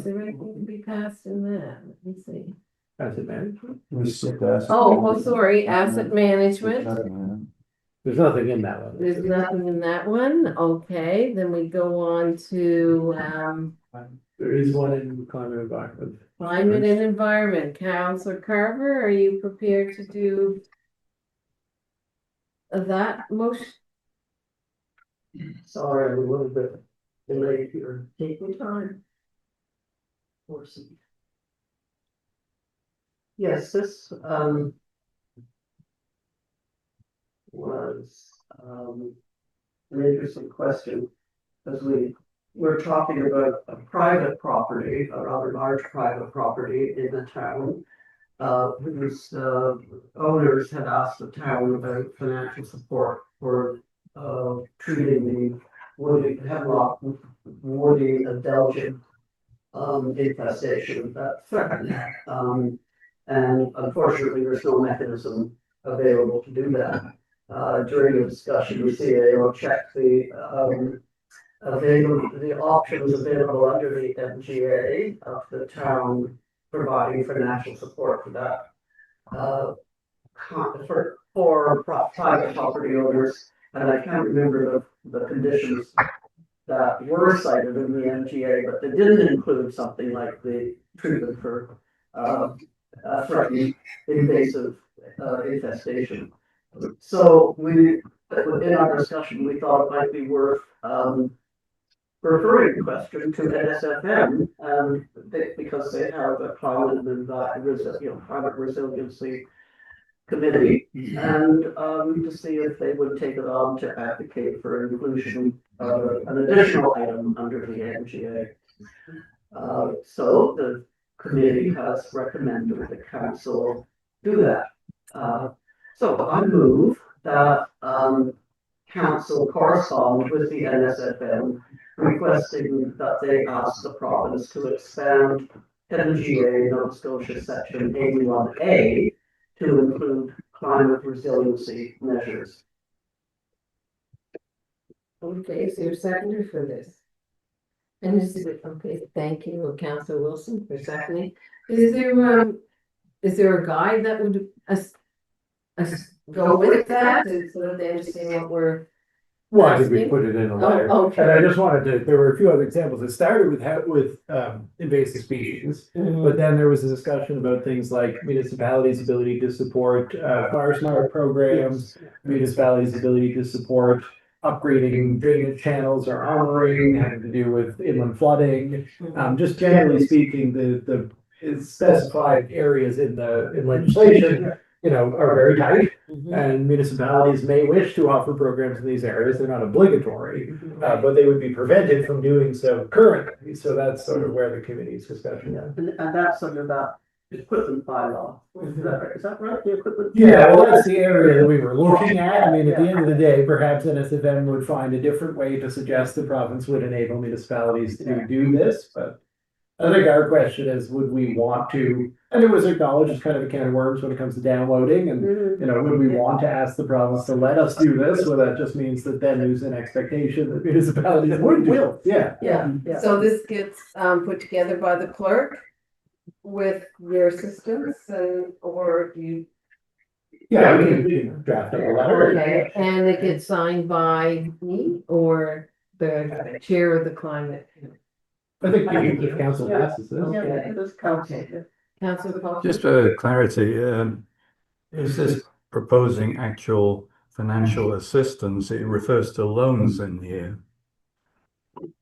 there anything to be passed in that? Let me see. Asset management? We skipped that. Oh, sorry, asset management. There's nothing in that one. There's nothing in that one. Okay, then we go on to, There is one in climate environment. climate and environment. Counselor Carver, are you prepared to do that motion? Sorry, I'm a little bit delayed here. Take your time. Yes, this, was, an interesting question. As we're talking about a private property, a rather large private property in the town. Whose, owners had asked the town about financial support for, treating the woody, hemlock, woody adelgid infestation that threatened. And unfortunately, there's no mechanism available to do that. During the discussion, the CAO checked the options available under the MGA of the town providing financial support for that. For private property owners, and I can't remember the conditions that were cited in the MGA, but they didn't include something like the treatment for threatened invasive infestation. So in our discussion, we thought it might be worth referring the question to NSFM, because they have a climate and climate resiliency committee, and to see if they would take it on to advocate for inclusion of an additional item under the MGA. So the committee has recommended the council do that. So I move that council correspond with the NSFM requesting that they ask the province to expand MGA Nova Scotia section 81A to include climate resiliency measures. Okay, so you're seconder for this. And this is, okay, thank you, Councillor Wilson, for seconding. Is there a guide that would go with that, so that they understand what we're? Well, I think we put it in a letter. Oh, okay. And I just wanted to, there were a few other examples. It started with invasive species, but then there was a discussion about things like municipalities' ability to support fire smart programs, municipalities' ability to support upgrading drainage channels or armoring, having to do with inland flooding. Just generally speaking, the specified areas in legislation, are very tight, and municipalities may wish to offer programs in these areas. They're not obligatory, but they would be prevented from doing so currently. So that's sort of where the committee's discussion is. And that's under that equipment bylaw. Is that right? The equipment? Yeah, well, that's the area that we were looking at. I mean, at the end of the day, perhaps NSFM would find a different way to suggest the province would enable municipalities to do this, but I think our question is, would we want to, and it was acknowledged as kind of a can of worms when it comes to downloading, and, would we want to ask the province to let us do this, or that just means that then there's an expectation that municipalities would do it? Yeah. Yeah, so this gets put together by the clerk with your assistance, or you? Yeah, we can draft up a letter. Okay, and it gets signed by me or the chair of the climate? I think the council passes this. Yeah, it is council. Councillor Paul? Just for clarity, is this proposing actual financial assistance? It refers to loans in here.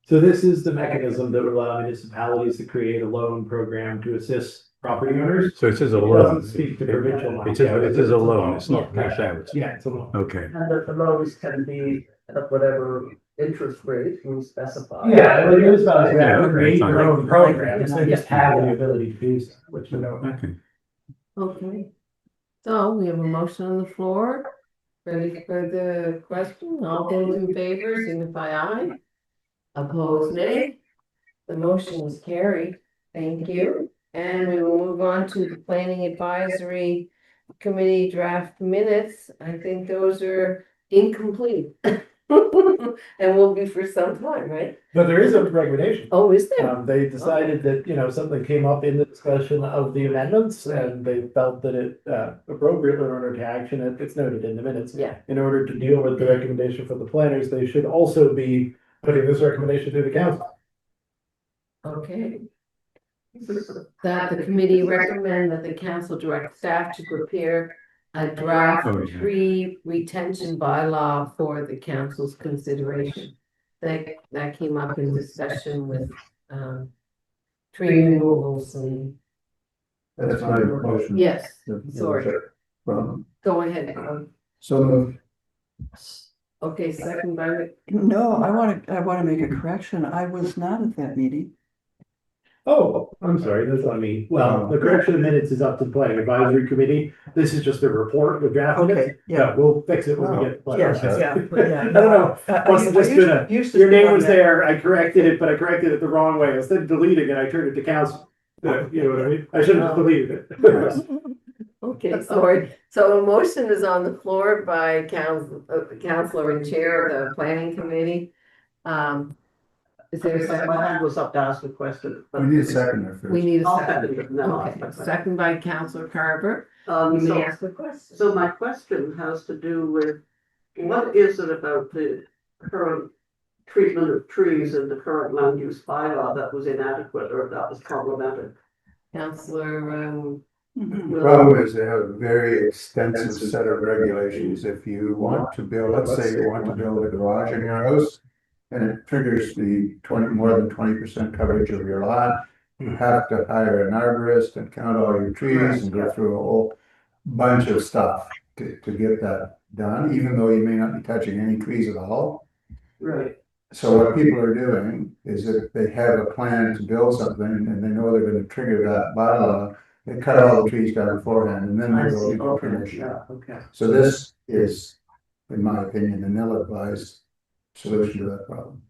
So this is the mechanism that would allow municipalities to create a loan program to assist property owners. So it is a It loan. doesn't speak to provincial money. It is a loan, it's not cash out. Yeah, it's a loan. Okay. And that the loans can be at whatever interest rate we specify. Yeah, the municipalities Yeah, have okay, create fine. their own programs, they just have the ability to do so, which we don't. Okay. Okay. So we have a motion on the floor. Ready for the question? All those in favor signify aye. Opposed, nay. The motion is carried. Thank you. And we will move on to the Planning Advisory Committee draft minutes. I think those are incomplete. And will be for some time, right? But there is a recommendation. Oh, is there? They decided that, you know, something came up in the discussion of the amendments and they felt that it appropriate in order to action it. It's noted in the minutes. Yeah. In order to deal with the recommendation from the planners, they should also be putting this recommendation to the council. Okay. That the committee recommend that the council direct staff to prepare a draft Oh, yeah. tree retention bylaw for the council's consideration. That came up in discussion with tree removals and, That's my motion. yes, sorry, From, go ahead. so moved. Okay, second by, No, I want to make a correction. I was not at that meeting. Oh, I'm sorry, that's on me. Well, the correction of minutes is up to the planning advisory committee. This is just a report with draft minutes. Okay, Yeah, we'll fix it when we get. to the Yes, planning. yeah. I don't know. Must have just been a, Used to your be name on was that. there, I corrected it, but I corrected it the wrong way. Instead of deleting it, I turned it to council. You know what I mean? I should have just deleted it. okay, sorry. So a motion is on the floor by counselor and chair of the planning committee. Is there a second? My hand was up to ask a question. We need a seconder first. We need a I'll second. second it. No, I'll Okay, second it. second by Counselor Carver. You may So, ask the question. so my question has to do with, what is it about the current treatment of trees in the current land use bylaw that was inadequate or that was problematic? Counselor, The problem is they have a very extensive set of regulations. If you want to build, let's say you want to build a garage in your house, and it triggers the more than 20% coverage of your lot, you have to hire an arborist and count all your trees and go through a whole bunch of stuff to get that done, even though you may not be touching any trees at all. Right. So what people are doing is that they have a plan to build something and they know they're gonna trigger that bylaw, they cut all the trees down beforehand and then I they go see, to okay, permission. yeah, okay. So this is, in my opinion, an ill-advised solution to that problem.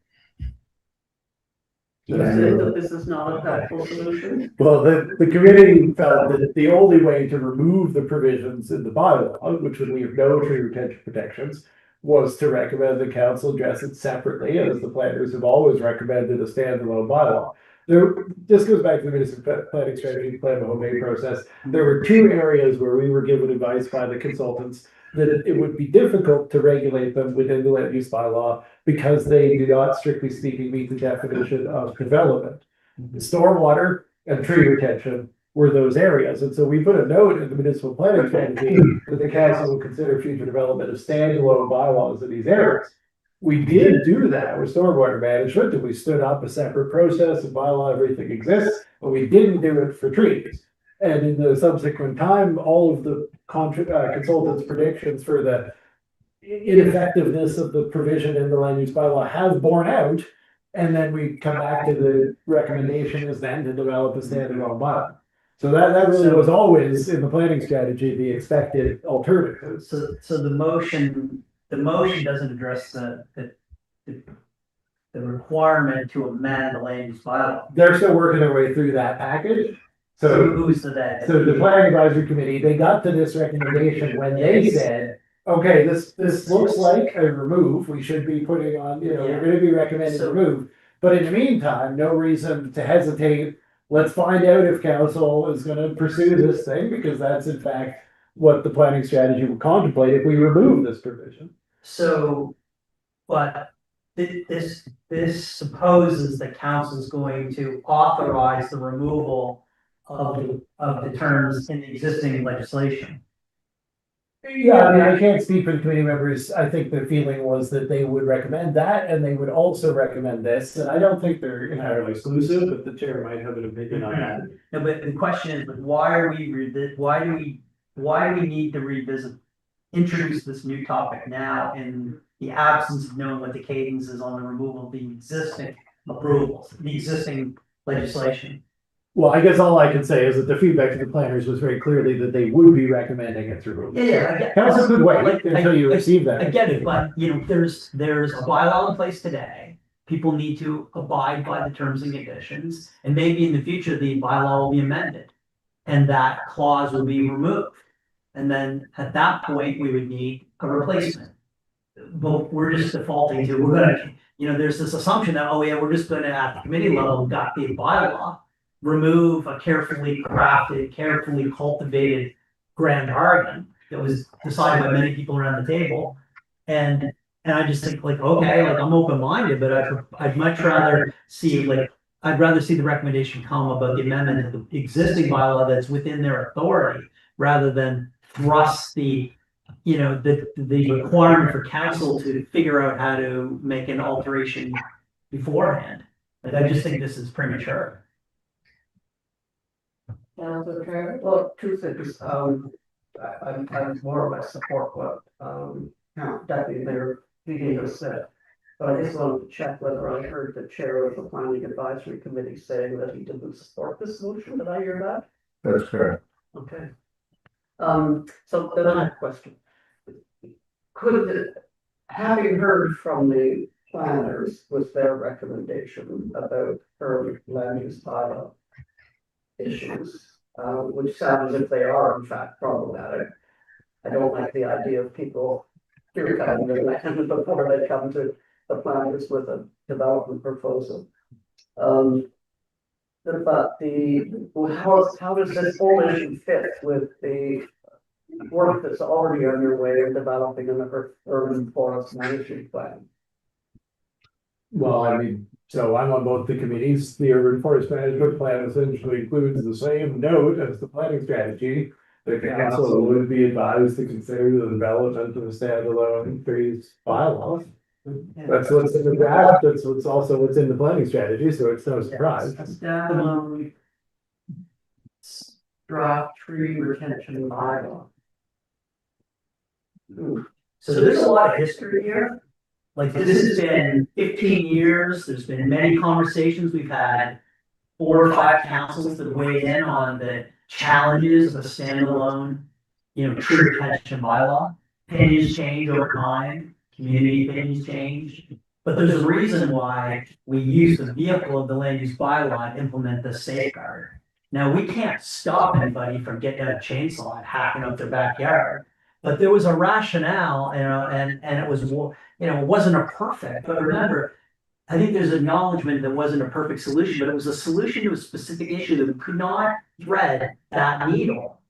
You say that this is not a helpful solution? Well, the committee felt that the only way to remove the provisions in the bylaw, which would leave no tree retention protections, was to recommend the council address it separately, as the planners have always recommended a standalone bylaw. This goes back to the municipal planning strategy, plan the home made process. There were two areas where we were given advice by the consultants that it would be difficult to regulate them within the land use bylaw because they do not, strictly speaking, meet the definition of development. Stormwater and tree retention were those areas. And so we put a note in the municipal planning strategy that the council will consider future development of standalone bylaws in these areas. We did do that with stormwater management, and we stood up a separate process and bylaw, everything exists, but we didn't do it for trees. And in the subsequent time, all of the consultants' predictions for the ineffectiveness of the provision in the land use bylaw have borne out. And then we come back to the recommendation is then to develop a standalone bylaw. So that really was always in the planning strategy, the expected alternative. So the motion doesn't address the requirement to amend the land use bylaw. They're still working their way through that package. So So, who's the so the planning advisory committee, they got to this recommendation when they said, okay, this looks like a remove, we should be putting on, you know, we're gonna be recommending So- remove. But in the meantime, no reason to hesitate. Let's find out if council is gonna pursue this thing, because that's in fact what the planning strategy would contemplate if we remove this provision. So, but this supposes the council is going to authorize the removal of the terms in the existing legislation. Yeah, I mean, I can't speak for the committee members. I think the feeling was that they would recommend that and they would also recommend this. And I don't think they're entirely exclusive, but the chair might have an opinion on that. No, but the question is, but why are we, why do we need to revisit, introduce this new topic now in the absence of knowing what the cadence is on the removal of the existing approvals, the existing legislation? Well, I guess all I can say is that the feedback to the planners was very clearly that they would be recommending it through. Yeah, I get. Council could wait Like, until you receive that. I get it, but you know, there's a bylaw in place today. People need to abide by the terms and conditions, and maybe in the future, the bylaw will be amended. And that clause will be removed. And then at that point, we would need a replacement. But we're just defaulting to, we're gonna, you know, there's this assumption that, oh yeah, we're just gonna at the committee level, got the bylaw, remove a carefully crafted, carefully cultivated grand bargain that was decided by many people around the table. And I just think like, okay, like I'm open-minded, but I'd much rather see I'd rather see the recommendation come about the amendment of the existing bylaw that's within their authority, rather than thrust the, you know, the requirement for council to figure out how to make an alteration beforehand. Like, I just think this is premature. Well, two things, I'm more or less support what, Deputy Mayor Keating has said. But I just wanted to check whether I heard the chair of the planning advisory committee saying that he didn't support this motion, did I hear that? That's correct. Okay. So then I have a question. Having heard from the planners with their recommendation about urban land use bylaw issues, which sound as if they are in fact problematic. I don't like the idea of people here cutting their land before they come to the planners with a development proposal. But how does this whole issue fit with the work that's already underway in developing an urban forest management plan? Well, I mean, so I'm on both the committees. The urban forest management plan essentially includes the same note as the planning strategy. The council would be advised to consider the development of a standalone trees bylaw. That's what's in the draft. That's what's also what's in the planning strategy, so it's no surprise. Standalone draft tree retention bylaw. So there's a lot of history here. Like, this has been 15 years, there's been many conversations, we've had 4 or 5 councils that weigh in on the challenges of a standalone, you know, tree retention bylaw. Opinions change over time, community opinions change, but there's a reason why we use the vehicle of the land use bylaw to implement this safeguard. Now, we can't stop anybody from getting out a chainsaw and hacking up their backyard. But there was a rationale, you know, and it was, you know, it wasn't a perfect, but remember, I think there's acknowledgement that it wasn't a perfect solution, but it was a solution to a specific issue that we could not thread that needle.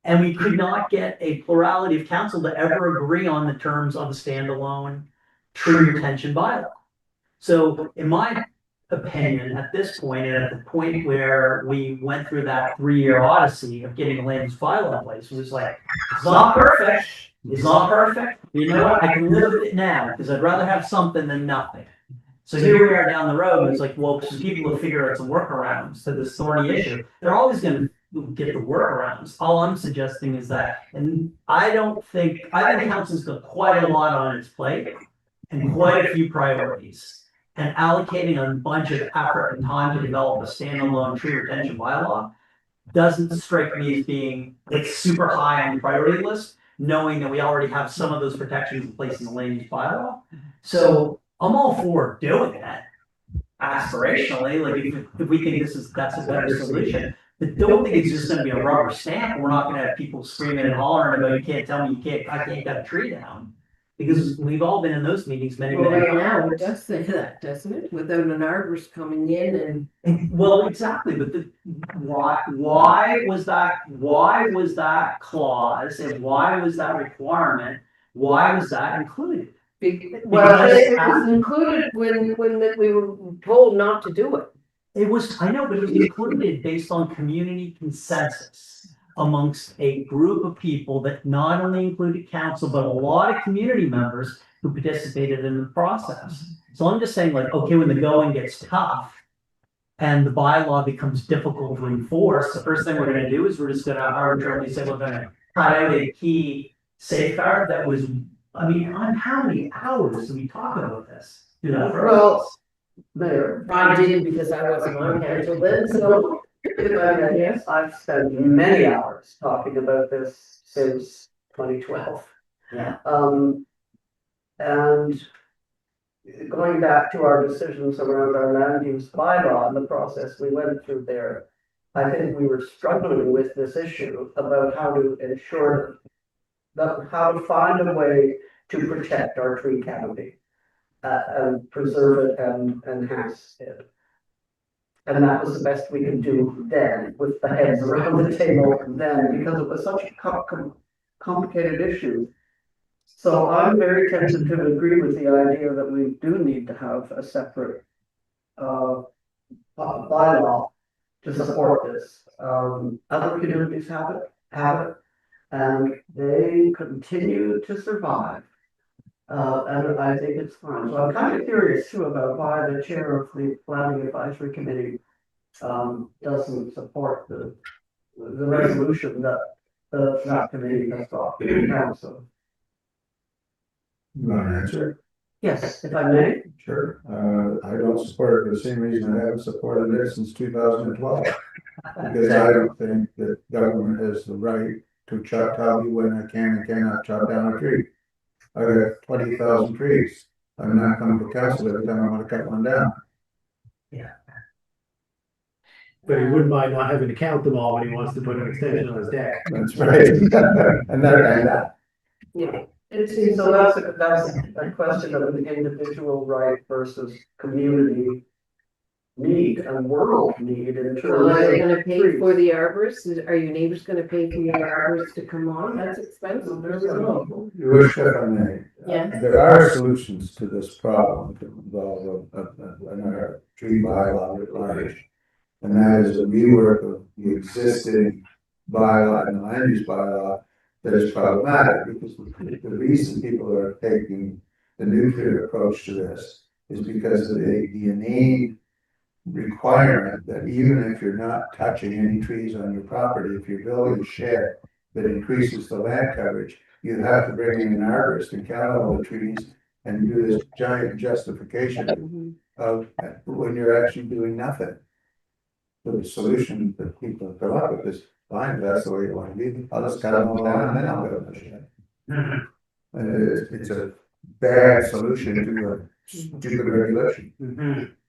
And we could not get a plurality of council to ever agree on the terms of a standalone tree retention bylaw. So in my opinion, at this point, and at the point where we went through that 3-year odyssey of getting a land use bylaw in place, it was like, it's not perfect, it's not perfect, but you know what, I can live with it now, because I'd rather have something than nothing. So here we are down the road, and it's like, well, some people have figured out some workarounds to this thorny issue. They're always gonna get the workarounds. All I'm suggesting is that, and I think council's got quite a lot on its plate, and quite a few priorities. And allocating a bunch of effort and time to develop a standalone tree retention bylaw doesn't strike me as being like super high on the priority list, knowing that we already have some of those protections in place in the land use bylaw. So I'm all for doing that aspirationally, like if we think that's a better solution. But don't think it's just gonna be a rubber stamp. We're not gonna have people screaming and hollering about, you can't tell me I can't cut a tree down. Because we've all been in those meetings many Well, right times. now, it does say that, doesn't it? Without an arborist coming in and. Well, exactly, but why was that clause, and why was that requirement, why was that included? Well, it was included when we were told not to do it. It was, I know, but it was included based on community consensus. amongst a group of people that not only included council, but a lot of community members who participated in the process. So I'm just saying like, okay, when the going gets tough and the bylaw becomes difficult to enforce, the first thing we're gonna do is we're just gonna arbitrarily say we're gonna cut out a key safeguard that was, I mean, on how many hours do we talk about this? You know, Well, Mayor, I didn't because I wasn't on council then, so. yes, I've spent many hours talking about this since 2012. Yeah. And going back to our decisions around our land use bylaw and the process we went through there, I think we were struggling with this issue about how to ensure that, how to find a way to protect our tree canopy, and preserve it and enhance it. And that was the best we could do then, with the heads around the table then, because it was such a complicated issue. So I'm very tempted to agree with the idea that we do need to have a separate bylaw to support this. Other communities have it, and they continue to survive. And I think it's fine. So I'm kind of curious too about why the chair of the planning advisory committee doesn't support the resolution that that committee has brought to the council. You want to answer? Yes, if I may. Sure. I don't support it for the same reason I haven't supported it since 2012. Because I don't think that government has the right to tell me when I can and cannot chop down a tree. I got 20,000 trees. I'm not coming to council every time I want to cut one down. But he wouldn't mind not having to count them all when he wants to put an extension on his deck. That's right. And that. Yeah. It seems, so that's a question of an individual right versus community need and world need in terms Well, are they of gonna pay trees. for the arborists? Are your neighbors gonna pay for your arborists to come on? That's expensive. There we go. Your worship, if I may. Yeah. There are solutions to this problem that involve another tree bylaw at large. And that is a rework of the existing bylaw and the land use bylaw that is problematic, because the reason people are taking the nuclear approach to this is because of the innate requirement that even if you're not touching any trees on your property, if you're building a shed that increases the land coverage, you have to bring in an arborist and count all the trees and do this giant justification of when you're actually doing nothing. The solution that people have come up with is, fine, if that's the way you want to be, I'll just cut them all down and then I'll build a shed. It's a bad solution to a stupid regulation.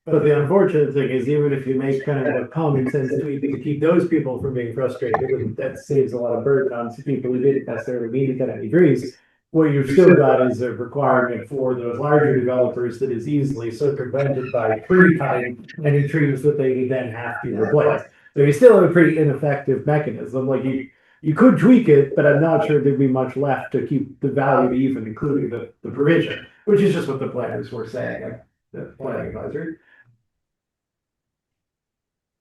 But the unfortunate thing is, even if you make kind of a common sense tweak to keep those people from being frustrated, that saves a lot of burden on people who didn't necessarily mean to cut any trees. What you've still got is a requirement for those larger developers that is easily circumvented by pre-cutting any trees that they then have to replace. So you still have a pretty ineffective mechanism. Like you could tweak it, but I'm not sure there'd be much left to keep the value even, including the provision, which is just what the planners were saying at the planning advisory.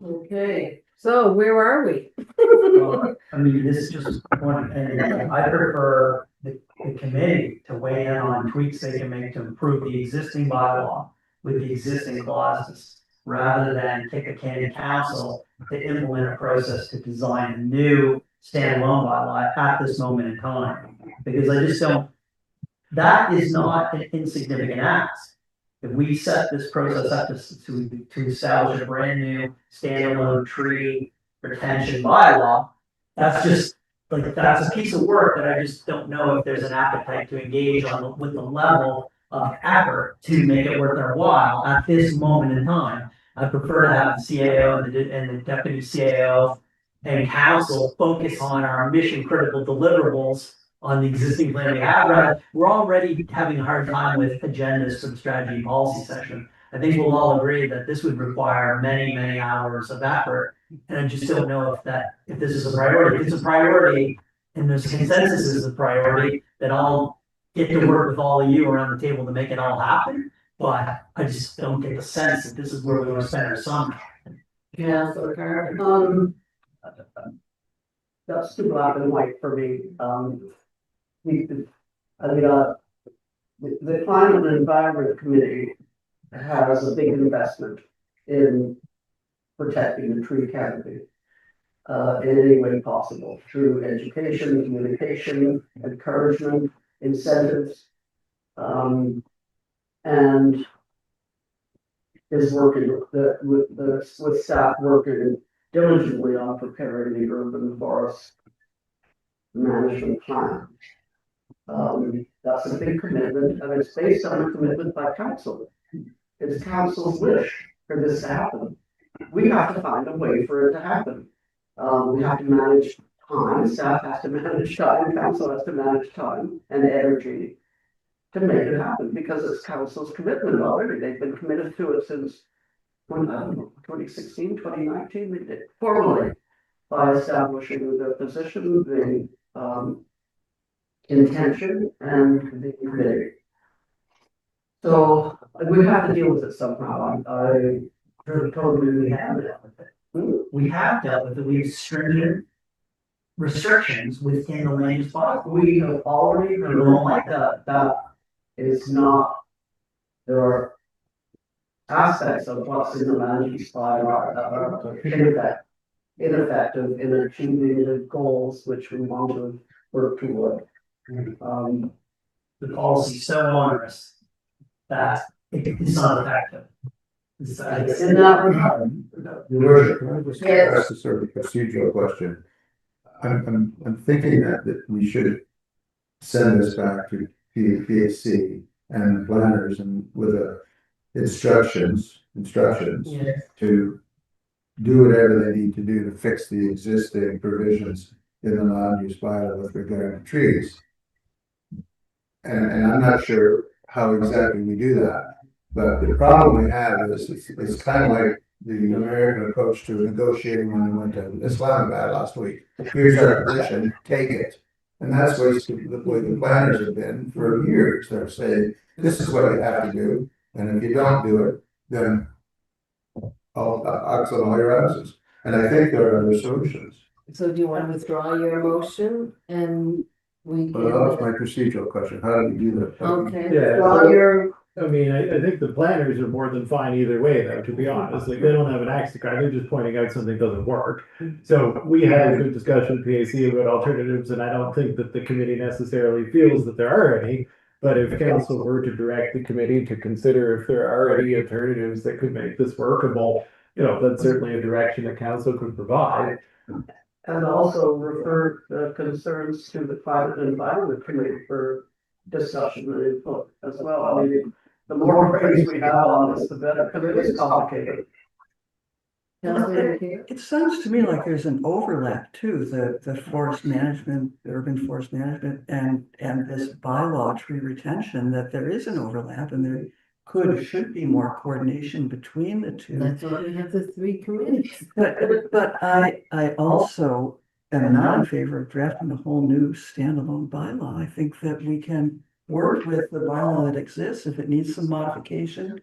Okay, so where are we? Well, I mean, this is just one, and I prefer the committee to weigh in on tweaks they can make to improve the existing bylaw with the existing clauses, rather than kick a can to council to implement a process to design a new standalone bylaw at this moment in time. Because I just don't, that is not an insignificant ask. If we set this process up to establish a brand new standalone tree retention bylaw, that's just, like, that's a piece of work that I just don't know if there's an appetite to engage on with the level of effort to make it worth our while at this moment in time. I prefer to have the CAO and the deputy CAO and council focus on our mission critical deliverables on the existing plan we have. We're already having a hard time with agendas for the strategy and policy session. I think we'll all agree that this would require many, many hours of effort. And I just don't know if this is a priority. If it's a priority and there's consensus is a priority, then I'll get to work with all of you around the table to make it all happen. But I just don't get the sense that this is where we want to spend our summer. Yeah, so Carmen. that's too black and white for me. The Climate and Environment Committee has a big investment in protecting the tree canopy. In any way possible, through education, communication, encouragement, incentives. And is working with staff working diligently on preparing the urban forest management plan. That's a big commitment, and it's based on a commitment by council. It's council's wish for this to happen. We have to find a way for it to happen. We have to manage time, staff has to manage time, council has to manage time and energy to make it happen, because it's council's commitment already. They've been committed to it since 2016, 2019, they did formally by establishing the position, the intention, and the committee. So we have to deal with it somehow. I totally have it. We have dealt with it, we've stringent restrictions within the land use bylaw. We have already, that is not, there are aspects of what's in the land use bylaw that are ineffective in achieving the goals which we want to work toward. The policy is so onerous that it's not effective. In that regard. Your worship, can I just Yes. ask a sort of procedural question? I'm thinking that we should send this back to PAC and the planners and with instructions to do whatever they need to do to fix the existing provisions in the land use bylaw with regard to trees. And I'm not sure how exactly we do that, but the problem we have is it's kind of like the American approach to negotiating when we went to Islamabad last week. Here's our position, take it. And that's the way the planners have been for years. They're saying, this is what you have to do, and if you don't do it, then I'll axle all your asses. And I think there are other solutions. So do you want to withdraw your motion and we But that was my procedural question. How do we do that? Okay. Yeah, Well, so- you're, I mean, I think the planners are more than fine either way, though, to be honest. Like, they don't have an axe to grind, they're just pointing out something doesn't work. So we had a good discussion with PAC about alternatives, and I don't think that the committee necessarily feels that there are any. But if council were to direct the committee to consider if there are any alternatives that could make this workable, that's certainly a direction that council could provide. And also refer the concerns to the Climate and Environment Committee for discussion and input as well. I mean, the more praise we have on this, the better, because it is complicated. Councilor Carey? It sounds to me like there's an overlap too, the forest management, the urban forest management and this bylaw tree retention, that there is an overlap and there should be more coordination between the two. That's why we have the three committees. But I also am not in favor of drafting a whole new standalone bylaw. I think that we can work with the bylaw that exists if it needs some modification.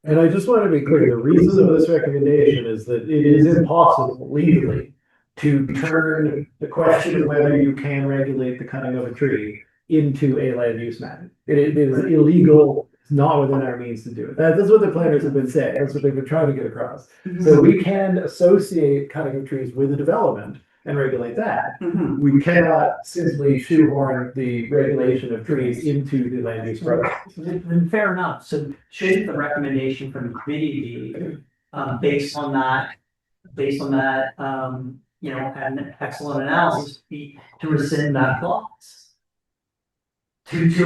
And I just want to be clear, the reason of this recommendation is that it is impossible legally to turn the question of whether you can regulate the cutting of a tree into a land use matter. It is illegal, it's not within our means to do it. That's what the planners have been saying, that's what they've been trying to get across. So we can associate cutting of trees with the development and regulate that. Mhm. We cannot simply shoehorn the regulation of trees into the land use program. Then fair enough, so shouldn't the recommendation from the committee be, based on that, an excellent analysis, be to rescind that clause? To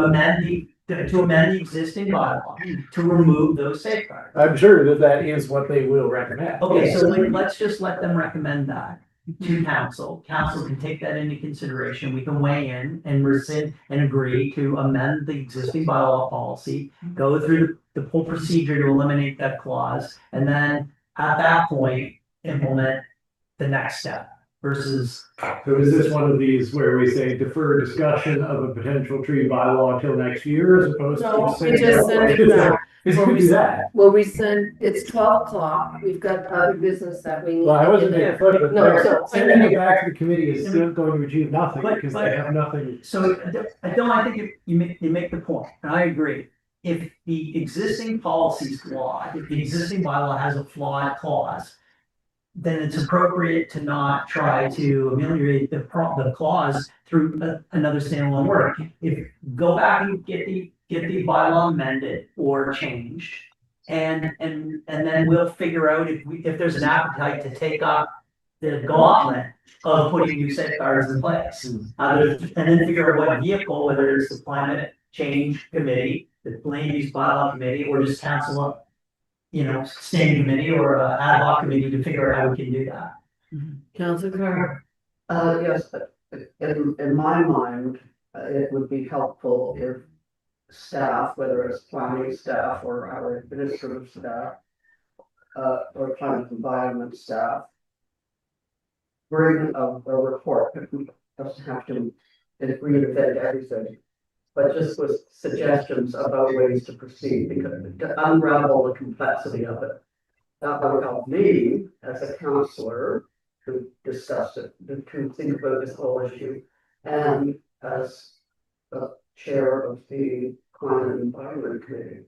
amend the existing bylaw, to remove those safeguards. I'm sure that is what they will recommend. Okay, so let's just let them recommend that to council. Council can take that into consideration. We can weigh in and rescind and agree to amend the existing bylaw policy, go through the whole procedure to eliminate that clause, and then at that point, implement the next step. versus, So is this one of these where we say defer discussion of a potential tree bylaw till next year as opposed No, to? we just send it back. This could do that. Well, we send, it's 12 o'clock, we've got other business that we need. Well, I to wasn't get being in. flip, but No, so- sending it back to the committee is still going to achieve nothing because they have nothing. so I think you make the point, and I agree. If the existing policy is flawed, if the existing bylaw has a flawed clause, then it's appropriate to not try to ameliorate the clause through another standalone work. If, go back and get the bylaw amended or changed. And then we'll figure out if there's an appetite to take up the gauntlet of putting new safeguards in place. And then figure out what vehicle, whether it's the climate change committee, the land use bylaw committee, or just council up, standing committee or ad hoc committee to figure out how we can do that. Councilor Carr. Yes, but in my mind, it would be helpful if staff, whether it's planning staff or our administrative staff, or climate environment staff, bring a report. It doesn't have to reinvent everything, but just with suggestions about ways to proceed, because to unravel the complexity of it. That would help me as a counselor to discuss it, to think about this whole issue, and as the chair of the Climate Environment Committee.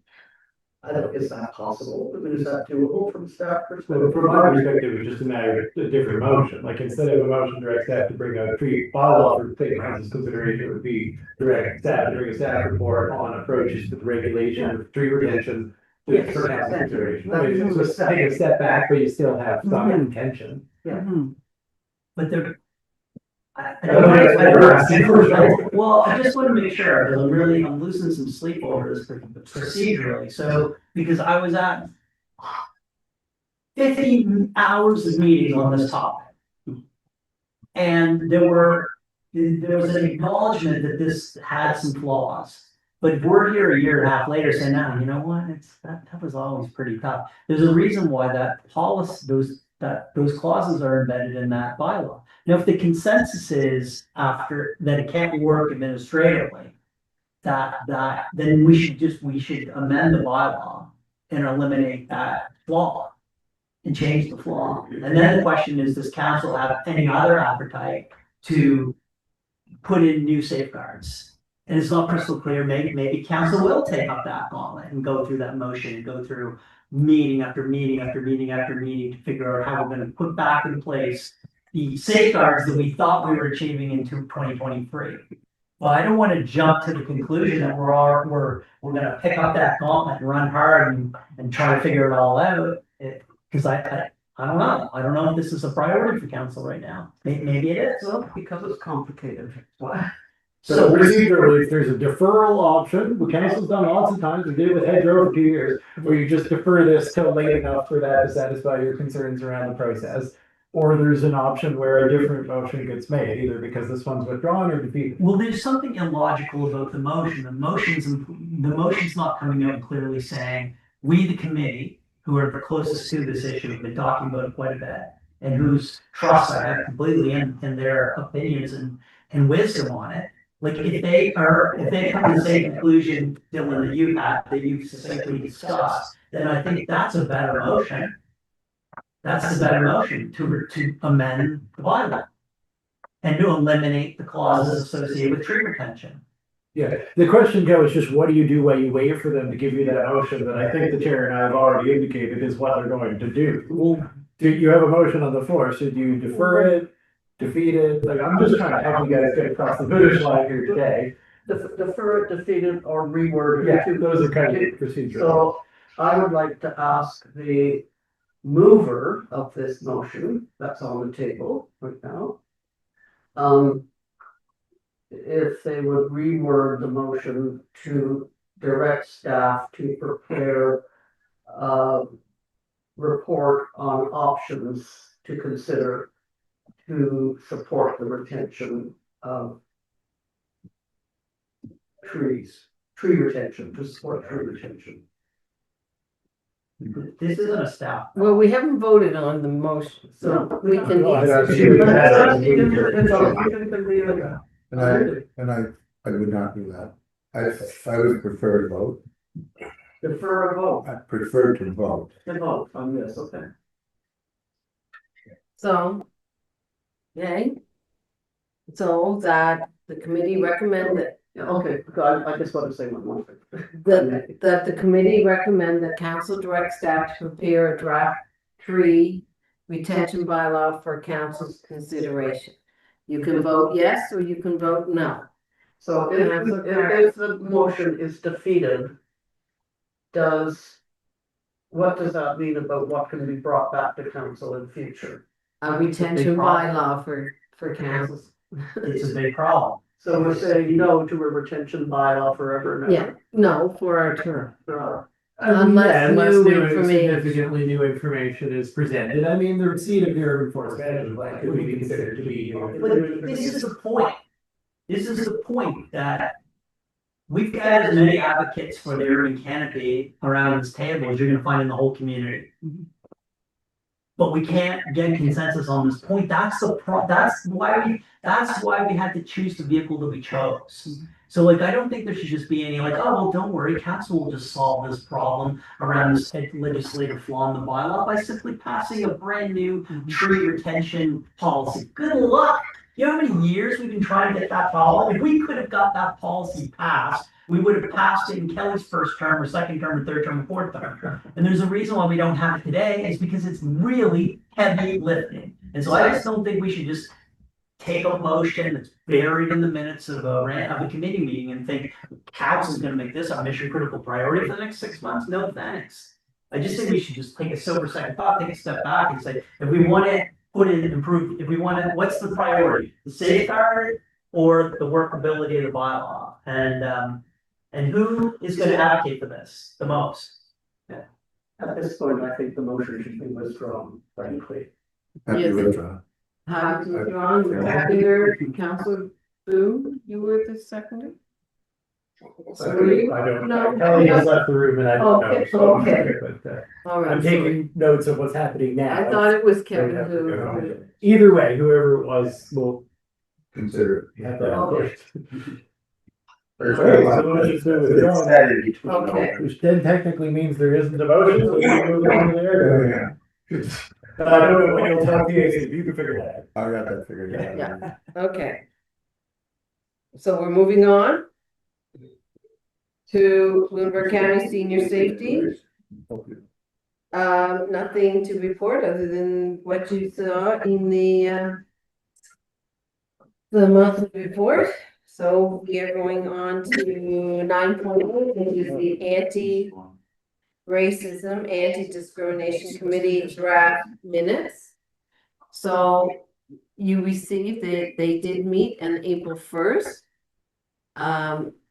Is that possible? I mean, is that doable from staff So perspective? from my perspective, it's just a matter of a different motion. Like instead of a motion direct staff to bring a tree bylaw for taking council's consideration, it would be direct staff to bring a staff report on approaches to the regulation of tree retention. Yes, For council's thank you. consideration. That I mean, is it's a take a step back, but you still have some intention. Mhm. But there. I- Well, I just want to make sure, because I'm losing some sleep over this procedurally, so, because I was at 50 hours of meetings on this topic. And there was an acknowledgement that this had some flaws. But we're here a year and a half later saying, now, you know what, that was always pretty tough. There's a reason why that policy, those clauses are embedded in that bylaw. Now, if the consensus is after that it can't work administratively, then we should amend the bylaw and eliminate that flaw and change the flaw. And then the question is, does council have any other appetite to put in new safeguards? And it's not crystal clear, maybe council will take up that gauntlet and go through that motion and go through meeting after meeting after meeting after meeting to figure out how we're gonna put back in place the safeguards that we thought we were achieving in 2023. Well, I don't want to jump to the conclusion that we're gonna pick up that gauntlet and run hard and try to figure it all out. Because I don't know. I don't know if this is a priority for council right now. Maybe it is. Well, because it's complicated. Why? So procedurally, if there's a deferral option, what council's done lots of times, we did it with hedgerow for 2 years, where you just defer this till late enough for that to satisfy your concerns around the process. Or there's an option where a different motion gets made, either because this one's withdrawn or defeated. Well, there's something illogical about the motion. The motion's not coming out and clearly saying, we, the committee, who are the closest to this issue, have been talking about it quite a bit, and whose trust I have completely in their opinions and wisdom on it. Like if they come to the same conclusion, Dylan, that you succinctly discussed, then I think that's a better motion. That's the better motion to amend the bylaw and to eliminate the clauses associated with tree retention. Yeah, the question, Joe, is just what do you do while you wait for them to give you that motion that I think the chair and I have already indicated is what they're going to do. Well, do you have a motion on the floor? Should you defer it, defeat it? Like, I'm just trying to help you guys get across the finish line here today. Defer it, defeat it, or reword it. Yeah, those are kind of procedural. So I would like to ask the mover of this motion, that's on the table right now. If they would reword the motion to direct staff to prepare a report on options to consider to support the retention of tree retention, to support tree retention. This isn't a staff. Well, we haven't voted on the motion, so we can. No, I But don't- that's actually different, it's all different than the other. And I would not do that. I would prefer to vote. Defer a vote, I prefer to vote. to vote on this, okay. So. Okay. So that the committee recommended, Yeah, okay, I just want to say one more thing. that the committee recommend that council direct staff to prepare a draft tree retention bylaw for council's consideration. You can vote yes or you can vote no. So if the motion is defeated, what does that mean about what can be brought back to council in future? A retention bylaw for councils. It's a big problem. So we're saying no to a retention bylaw forever and Yeah, ever. no, for our term. Unless Unless new new information. significantly new information is presented. I mean, the receipt of your report management plan could be considered to be. But this is the point. This is the point that we've got as many advocates for the urban canopy around this table as you're gonna find in the whole community. But we can't get consensus on this point. That's why we had to choose the vehicle that we chose. So like, I don't think there should just be any like, oh, well, don't worry, council will just solve this problem around this legislative flaw in the bylaw by simply passing a brand new tree retention policy. Good luck. You know how many years we've been trying to get that policy? If we could have got that policy passed, we would have passed it in Kelly's first term or second term or third term or fourth term. And there's a reason why we don't have it today is because it's really heavy lifting. And so I just don't think we should just take a motion that's buried in the minutes of a committee meeting and think council is gonna make this a mission critical priority for the next 6 months. No thanks. I just think we should just take a sober second thought, take a step back and say, if we want to put in improve, if we want to, what's the priority? The safeguard or the workability of the bylaw? And who is going to advocate for this the most? At this point, I think the motion should be withdrawn, frankly. Happy Yes. withdraw. How did you wrong, seconder, Council Boone, you were the seconder? I don't, No. Kelly has left the room and I don't know. Okay, so- okay. But, All right. I'm taking notes of what's happening now. I thought it was Kevin Yeah, who. Either way, whoever it was will Consider it. have that Okay. pushed. There's Okay, so we'll just move it on. Okay. Which then technically means there isn't a motion, so we can move on to there. I don't know what you'll tell TAC, you can figure that out. I got that figured out. Yeah. Okay. So we're moving on to Lunenburg County Senior Safety. Nothing to report other than what you saw in the monthly report. So we are going on to 9.1, which is the Anti-Racism, Anti-Discrimination Committee draft minutes. So you received it, they did meet on April 1st.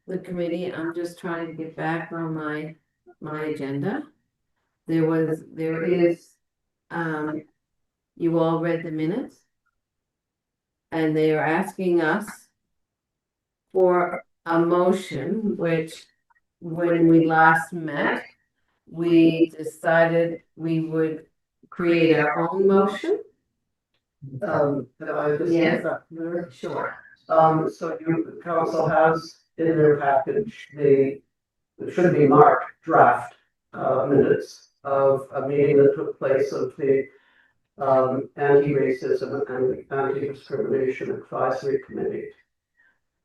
The committee, I'm just trying to get back on my agenda. There is, you all read the minutes. And they are asking us for a motion, which when we last met, we decided we would create our own motion. Can I just Yes. that there? Sure. So you, council has in their package, it should be marked draft, minutes of a meeting that took place of the Anti-Racism and Anti-Discrimination Advisory Committee.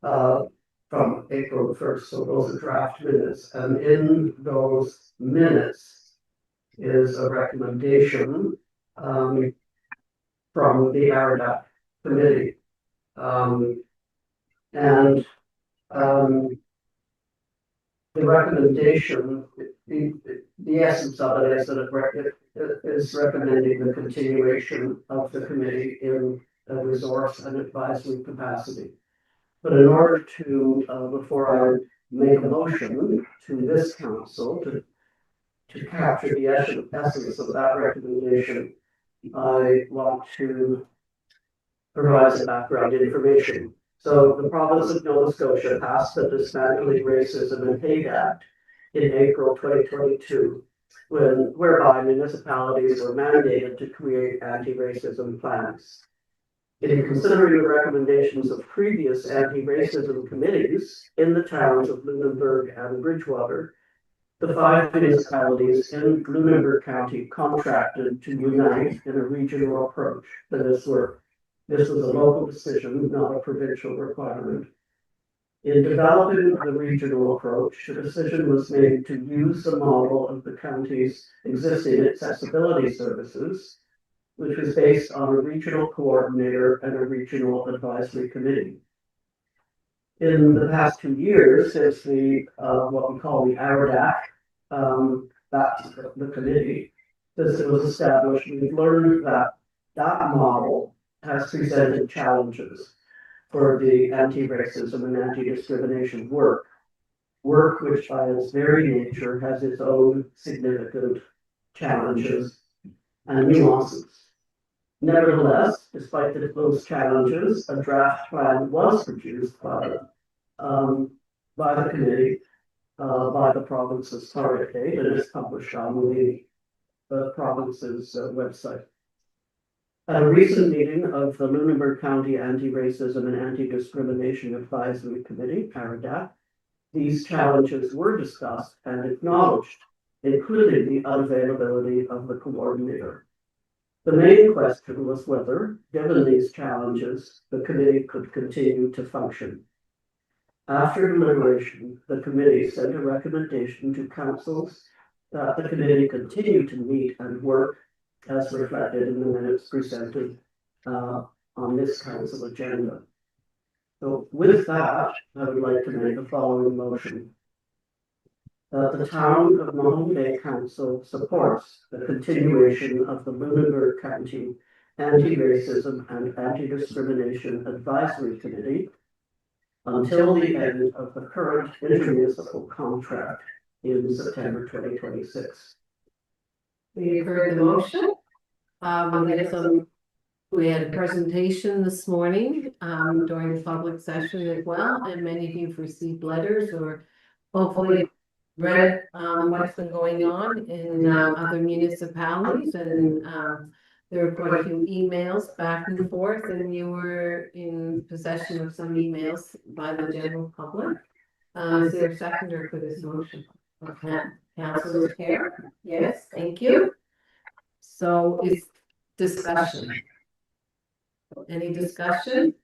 From April 1st, so those are draft minutes, and in those minutes is a recommendation from the ARDA committee. The recommendation, the essence of it is that it is recommending the continuation of the committee in a resource and advisory capacity. But in order to, before I make a motion to this council to capture the essence of that recommendation, I want to provide some background information. So the province of Nova Scotia passed the Dismantling Racism and Hate Act in April 2022. whereby municipalities were mandated to create anti-racism plans. In considering the recommendations of previous anti-racism committees in the towns of Lunenburg and Bridgewater, the 5 municipalities in Lunenburg County contracted to unite in a regional approach to this work. This was a local decision, not a provincial requirement. In developing the regional approach, the decision was made to use the model of the county's existing accessibility services, which was based on a regional coordinator and a regional advisory committee. In the past 2 years, since the what we call the ARDAC, that's the committee, since it was established, we've learned that that model has presented challenges for the anti-racism and anti-discrimination work which by its very nature has its own significant challenges and nuances. Nevertheless, despite those challenges, a draft plan was produced by the committee, by the province's target date, and is published on the province's website. At a recent meeting of the Lunenburg County Anti-Racism and Anti-Discrimination Advisory Committee, ARDAC, these challenges were discussed and acknowledged, including the unavailability of the coordinator. The main question was whether, given these challenges, the committee could continue to function. After deliberation, the committee sent a recommendation to councils that the committee continue to meet and work as reflected in the minutes presented on this council agenda. So with that, I would like to make the following motion. That the town of Mahone Bay Council supports the continuation of the Lunenburg County Anti-Racism and Anti-Discrimination Advisory Committee until the end of the current intermunicipal contract in September 2026. We heard the motion. We had a presentation this morning during the public session as well, and many of you have received letters or hopefully read what's been going on in other municipalities, and there were quite a few emails back and forth, and you were in possession of some emails by the general public. Is there a seconder for this motion? Okay, Councilor Kerr? Yes, thank you. So is discussion. Any discussion?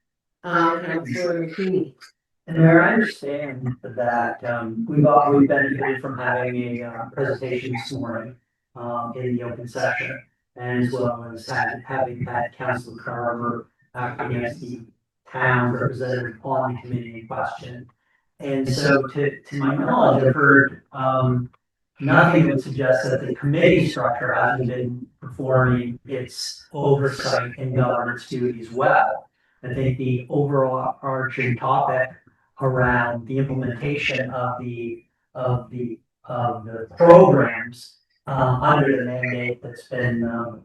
Councilor McKinney. And Mayor, I understand that we've benefited from having a presentation this morning in the open session, and as well as having had Councilor Carver acting as the town representative on the committee in question. And so to my knowledge, I've heard nothing would suggest that the committee structure hasn't been performing its oversight and governance duties well. I think the overall arching topic around the implementation of the programs under the mandate that's been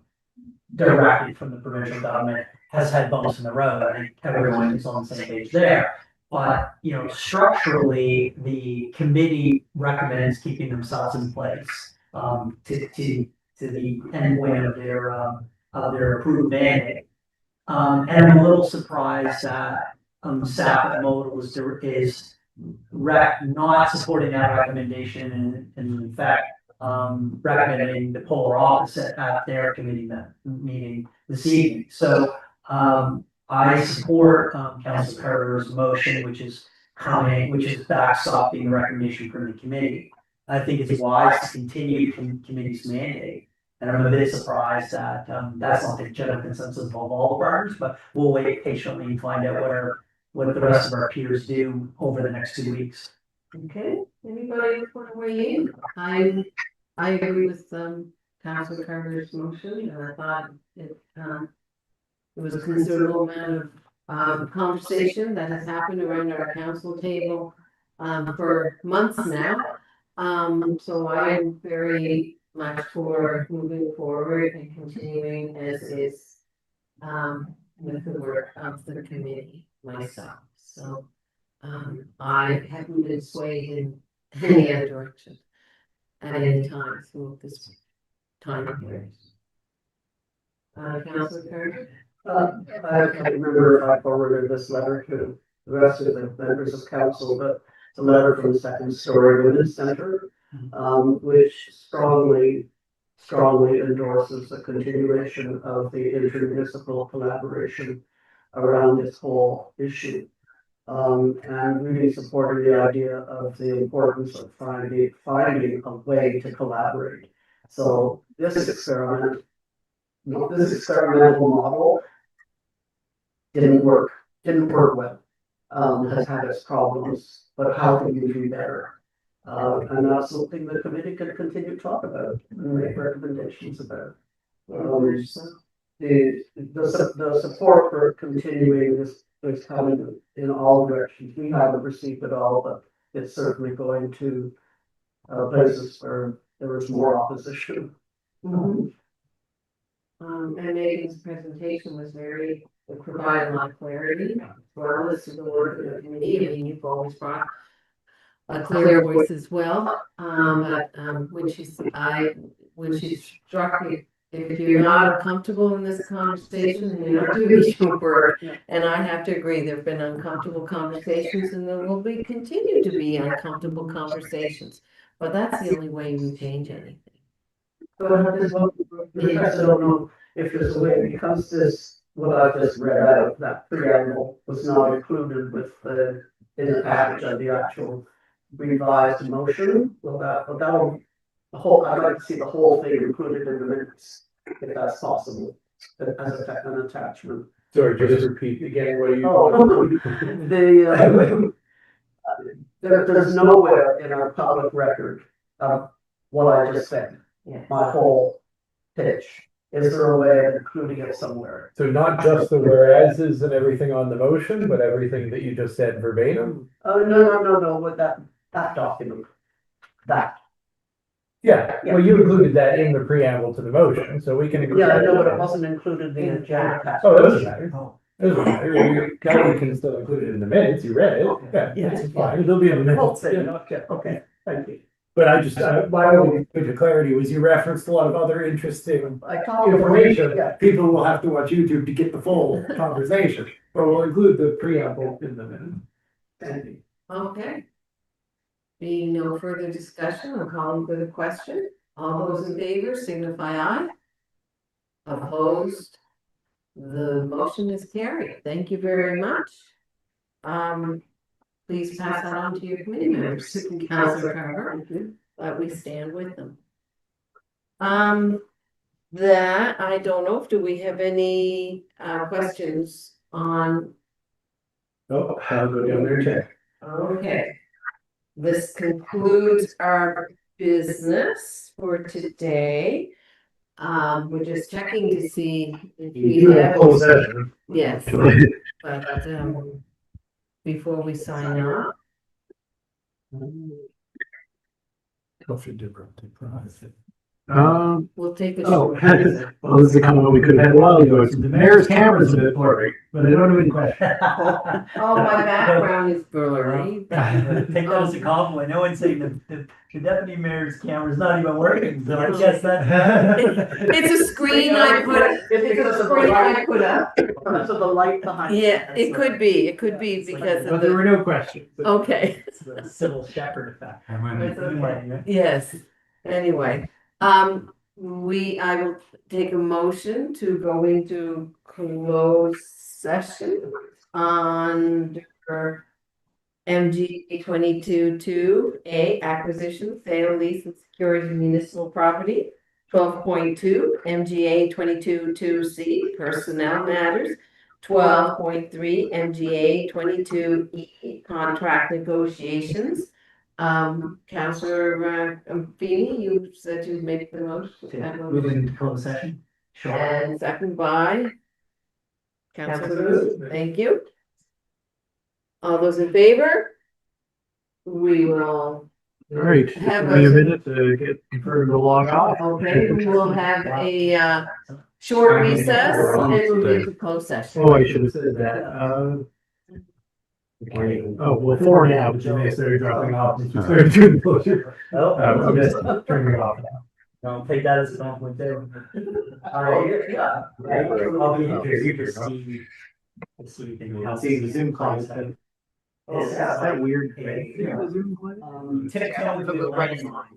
directed from the provincial government has had bumps in the road. I think everyone is on the same page there. But structurally, the committee recommends keeping themselves in place to the end point of their approved mandate. And I'm a little surprised that staff at Modal is not supporting that recommendation, and in fact recommending the polar opposite at their committee meeting this evening. So I support Councilor Carter's motion, which is backstopping the recommendation from the committee. I think it's wise to continue the committee's mandate, and I'm a bit surprised that that's not the general consensus of all the partners. But we'll wait patiently and find out what the rest of our peers do over the next 2 weeks. Okay, anybody want to weigh in? I agree with Councilor Carter's motion, and I thought it was a considerable amount of conversation that has happened around our council table for months now. So I am very much for moving forward and continuing as is with the work of the committee myself. So I haven't been swayed in any other direction. at any time through this time period. Councillor Carter? I can't remember if I forwarded this letter to the rest of the members of council, but it's a letter from the Second Story Women's Center, which strongly endorses the continuation of the intermunicipal collaboration around this whole issue. And really supporting the idea of the importance of finding a way to collaborate. So this experimental model didn't work well, has had its problems, but how can you do better? And that's something the committee can continue to talk about and make recommendations about. The support for continuing this is coming in all directions. We haven't received it all, but it's certainly going to places where there is more opposition. And Megan's presentation was it provided a lot of clarity, as well as to the work of the committee. I mean, you've always brought a clear voice as well. But when she struck me, if you're not comfortable in this conversation, then you're not doing your work. And I have to agree, there have been uncomfortable conversations, and there will continue to be uncomfortable conversations. But that's the only way we change anything. But I don't know if there's a way, because what I just read out, that preamble was not included in the package of the actual revised motion. I'd like to see the whole thing included in the minutes, if that's possible, as an attachment. Sorry, just repeat again what you. There's nowhere in our public record of what I just said, my whole pitch. Is there a way of including it somewhere? So not just the whereases and everything on the motion, but everything that you just said verbatim? Oh, no, with that document. Yeah, well, you included that in the preamble to the motion, so we can. Yeah, I know, but it wasn't included in the agenda. Oh, it doesn't matter. It doesn't matter. Kelly can still include it in the minutes. You read it. Yeah, it's fine. It'll be in the minutes. Okay, thank you. But I just, my only bit of clarity was you referenced a lot of other interesting information. People will have to watch YouTube to get the full conversation, but we'll include the preamble in the minute. Thank you. Okay. Being no further discussion, I'm calling for the question. All those in favor signify aye. Opposed? The motion is carried. Thank you very much. Please pass that on to your committee members, Councillor Carver, that we stand with them. That, I don't know, do we have any questions on? Oh, I'll go down there and check. Okay. This concludes our business for today. We're just checking to see if we have. Yes, but before we sign off. We'll take a short. Well, this is the comment we could have had a while ago. The mayor's camera's a bit blurry, but I don't have any questions. Oh, my background is blurry. Take that as a compliment. No one's saying the deputy mayor's camera's not even working, so I guess that. It's a screen I put up. Because of the light behind. Yeah, it could be because of But there were the, no questions. okay, It's the civil shepherd effect. yes, anyway. I will take a motion to go into closed session under MG 22(2)A, acquisition, sale, lease, and security of municipal property. 12.2 MGA 22(2)C, personnel matters. 12.3 MGA 22(E), contract negotiations. Councillor Feeney, you said you'd make the motion. Moving into closed session. Sure. And second by Councillor Booth. Thank you. All those in favor? We will. All right, Have give me a a- minute to get her to log off. Okay, we will have a short recess and we'll move to closed session. Oh, I should have said that. Oh, well, 4 now, but you may start dropping off. and start doing the closure. I'm just turning it off now. Don't take that as a compliment too. Yeah. I'll be interested to see. To see the Zoom calls. Is that weird thing? Typically, we do it right in line.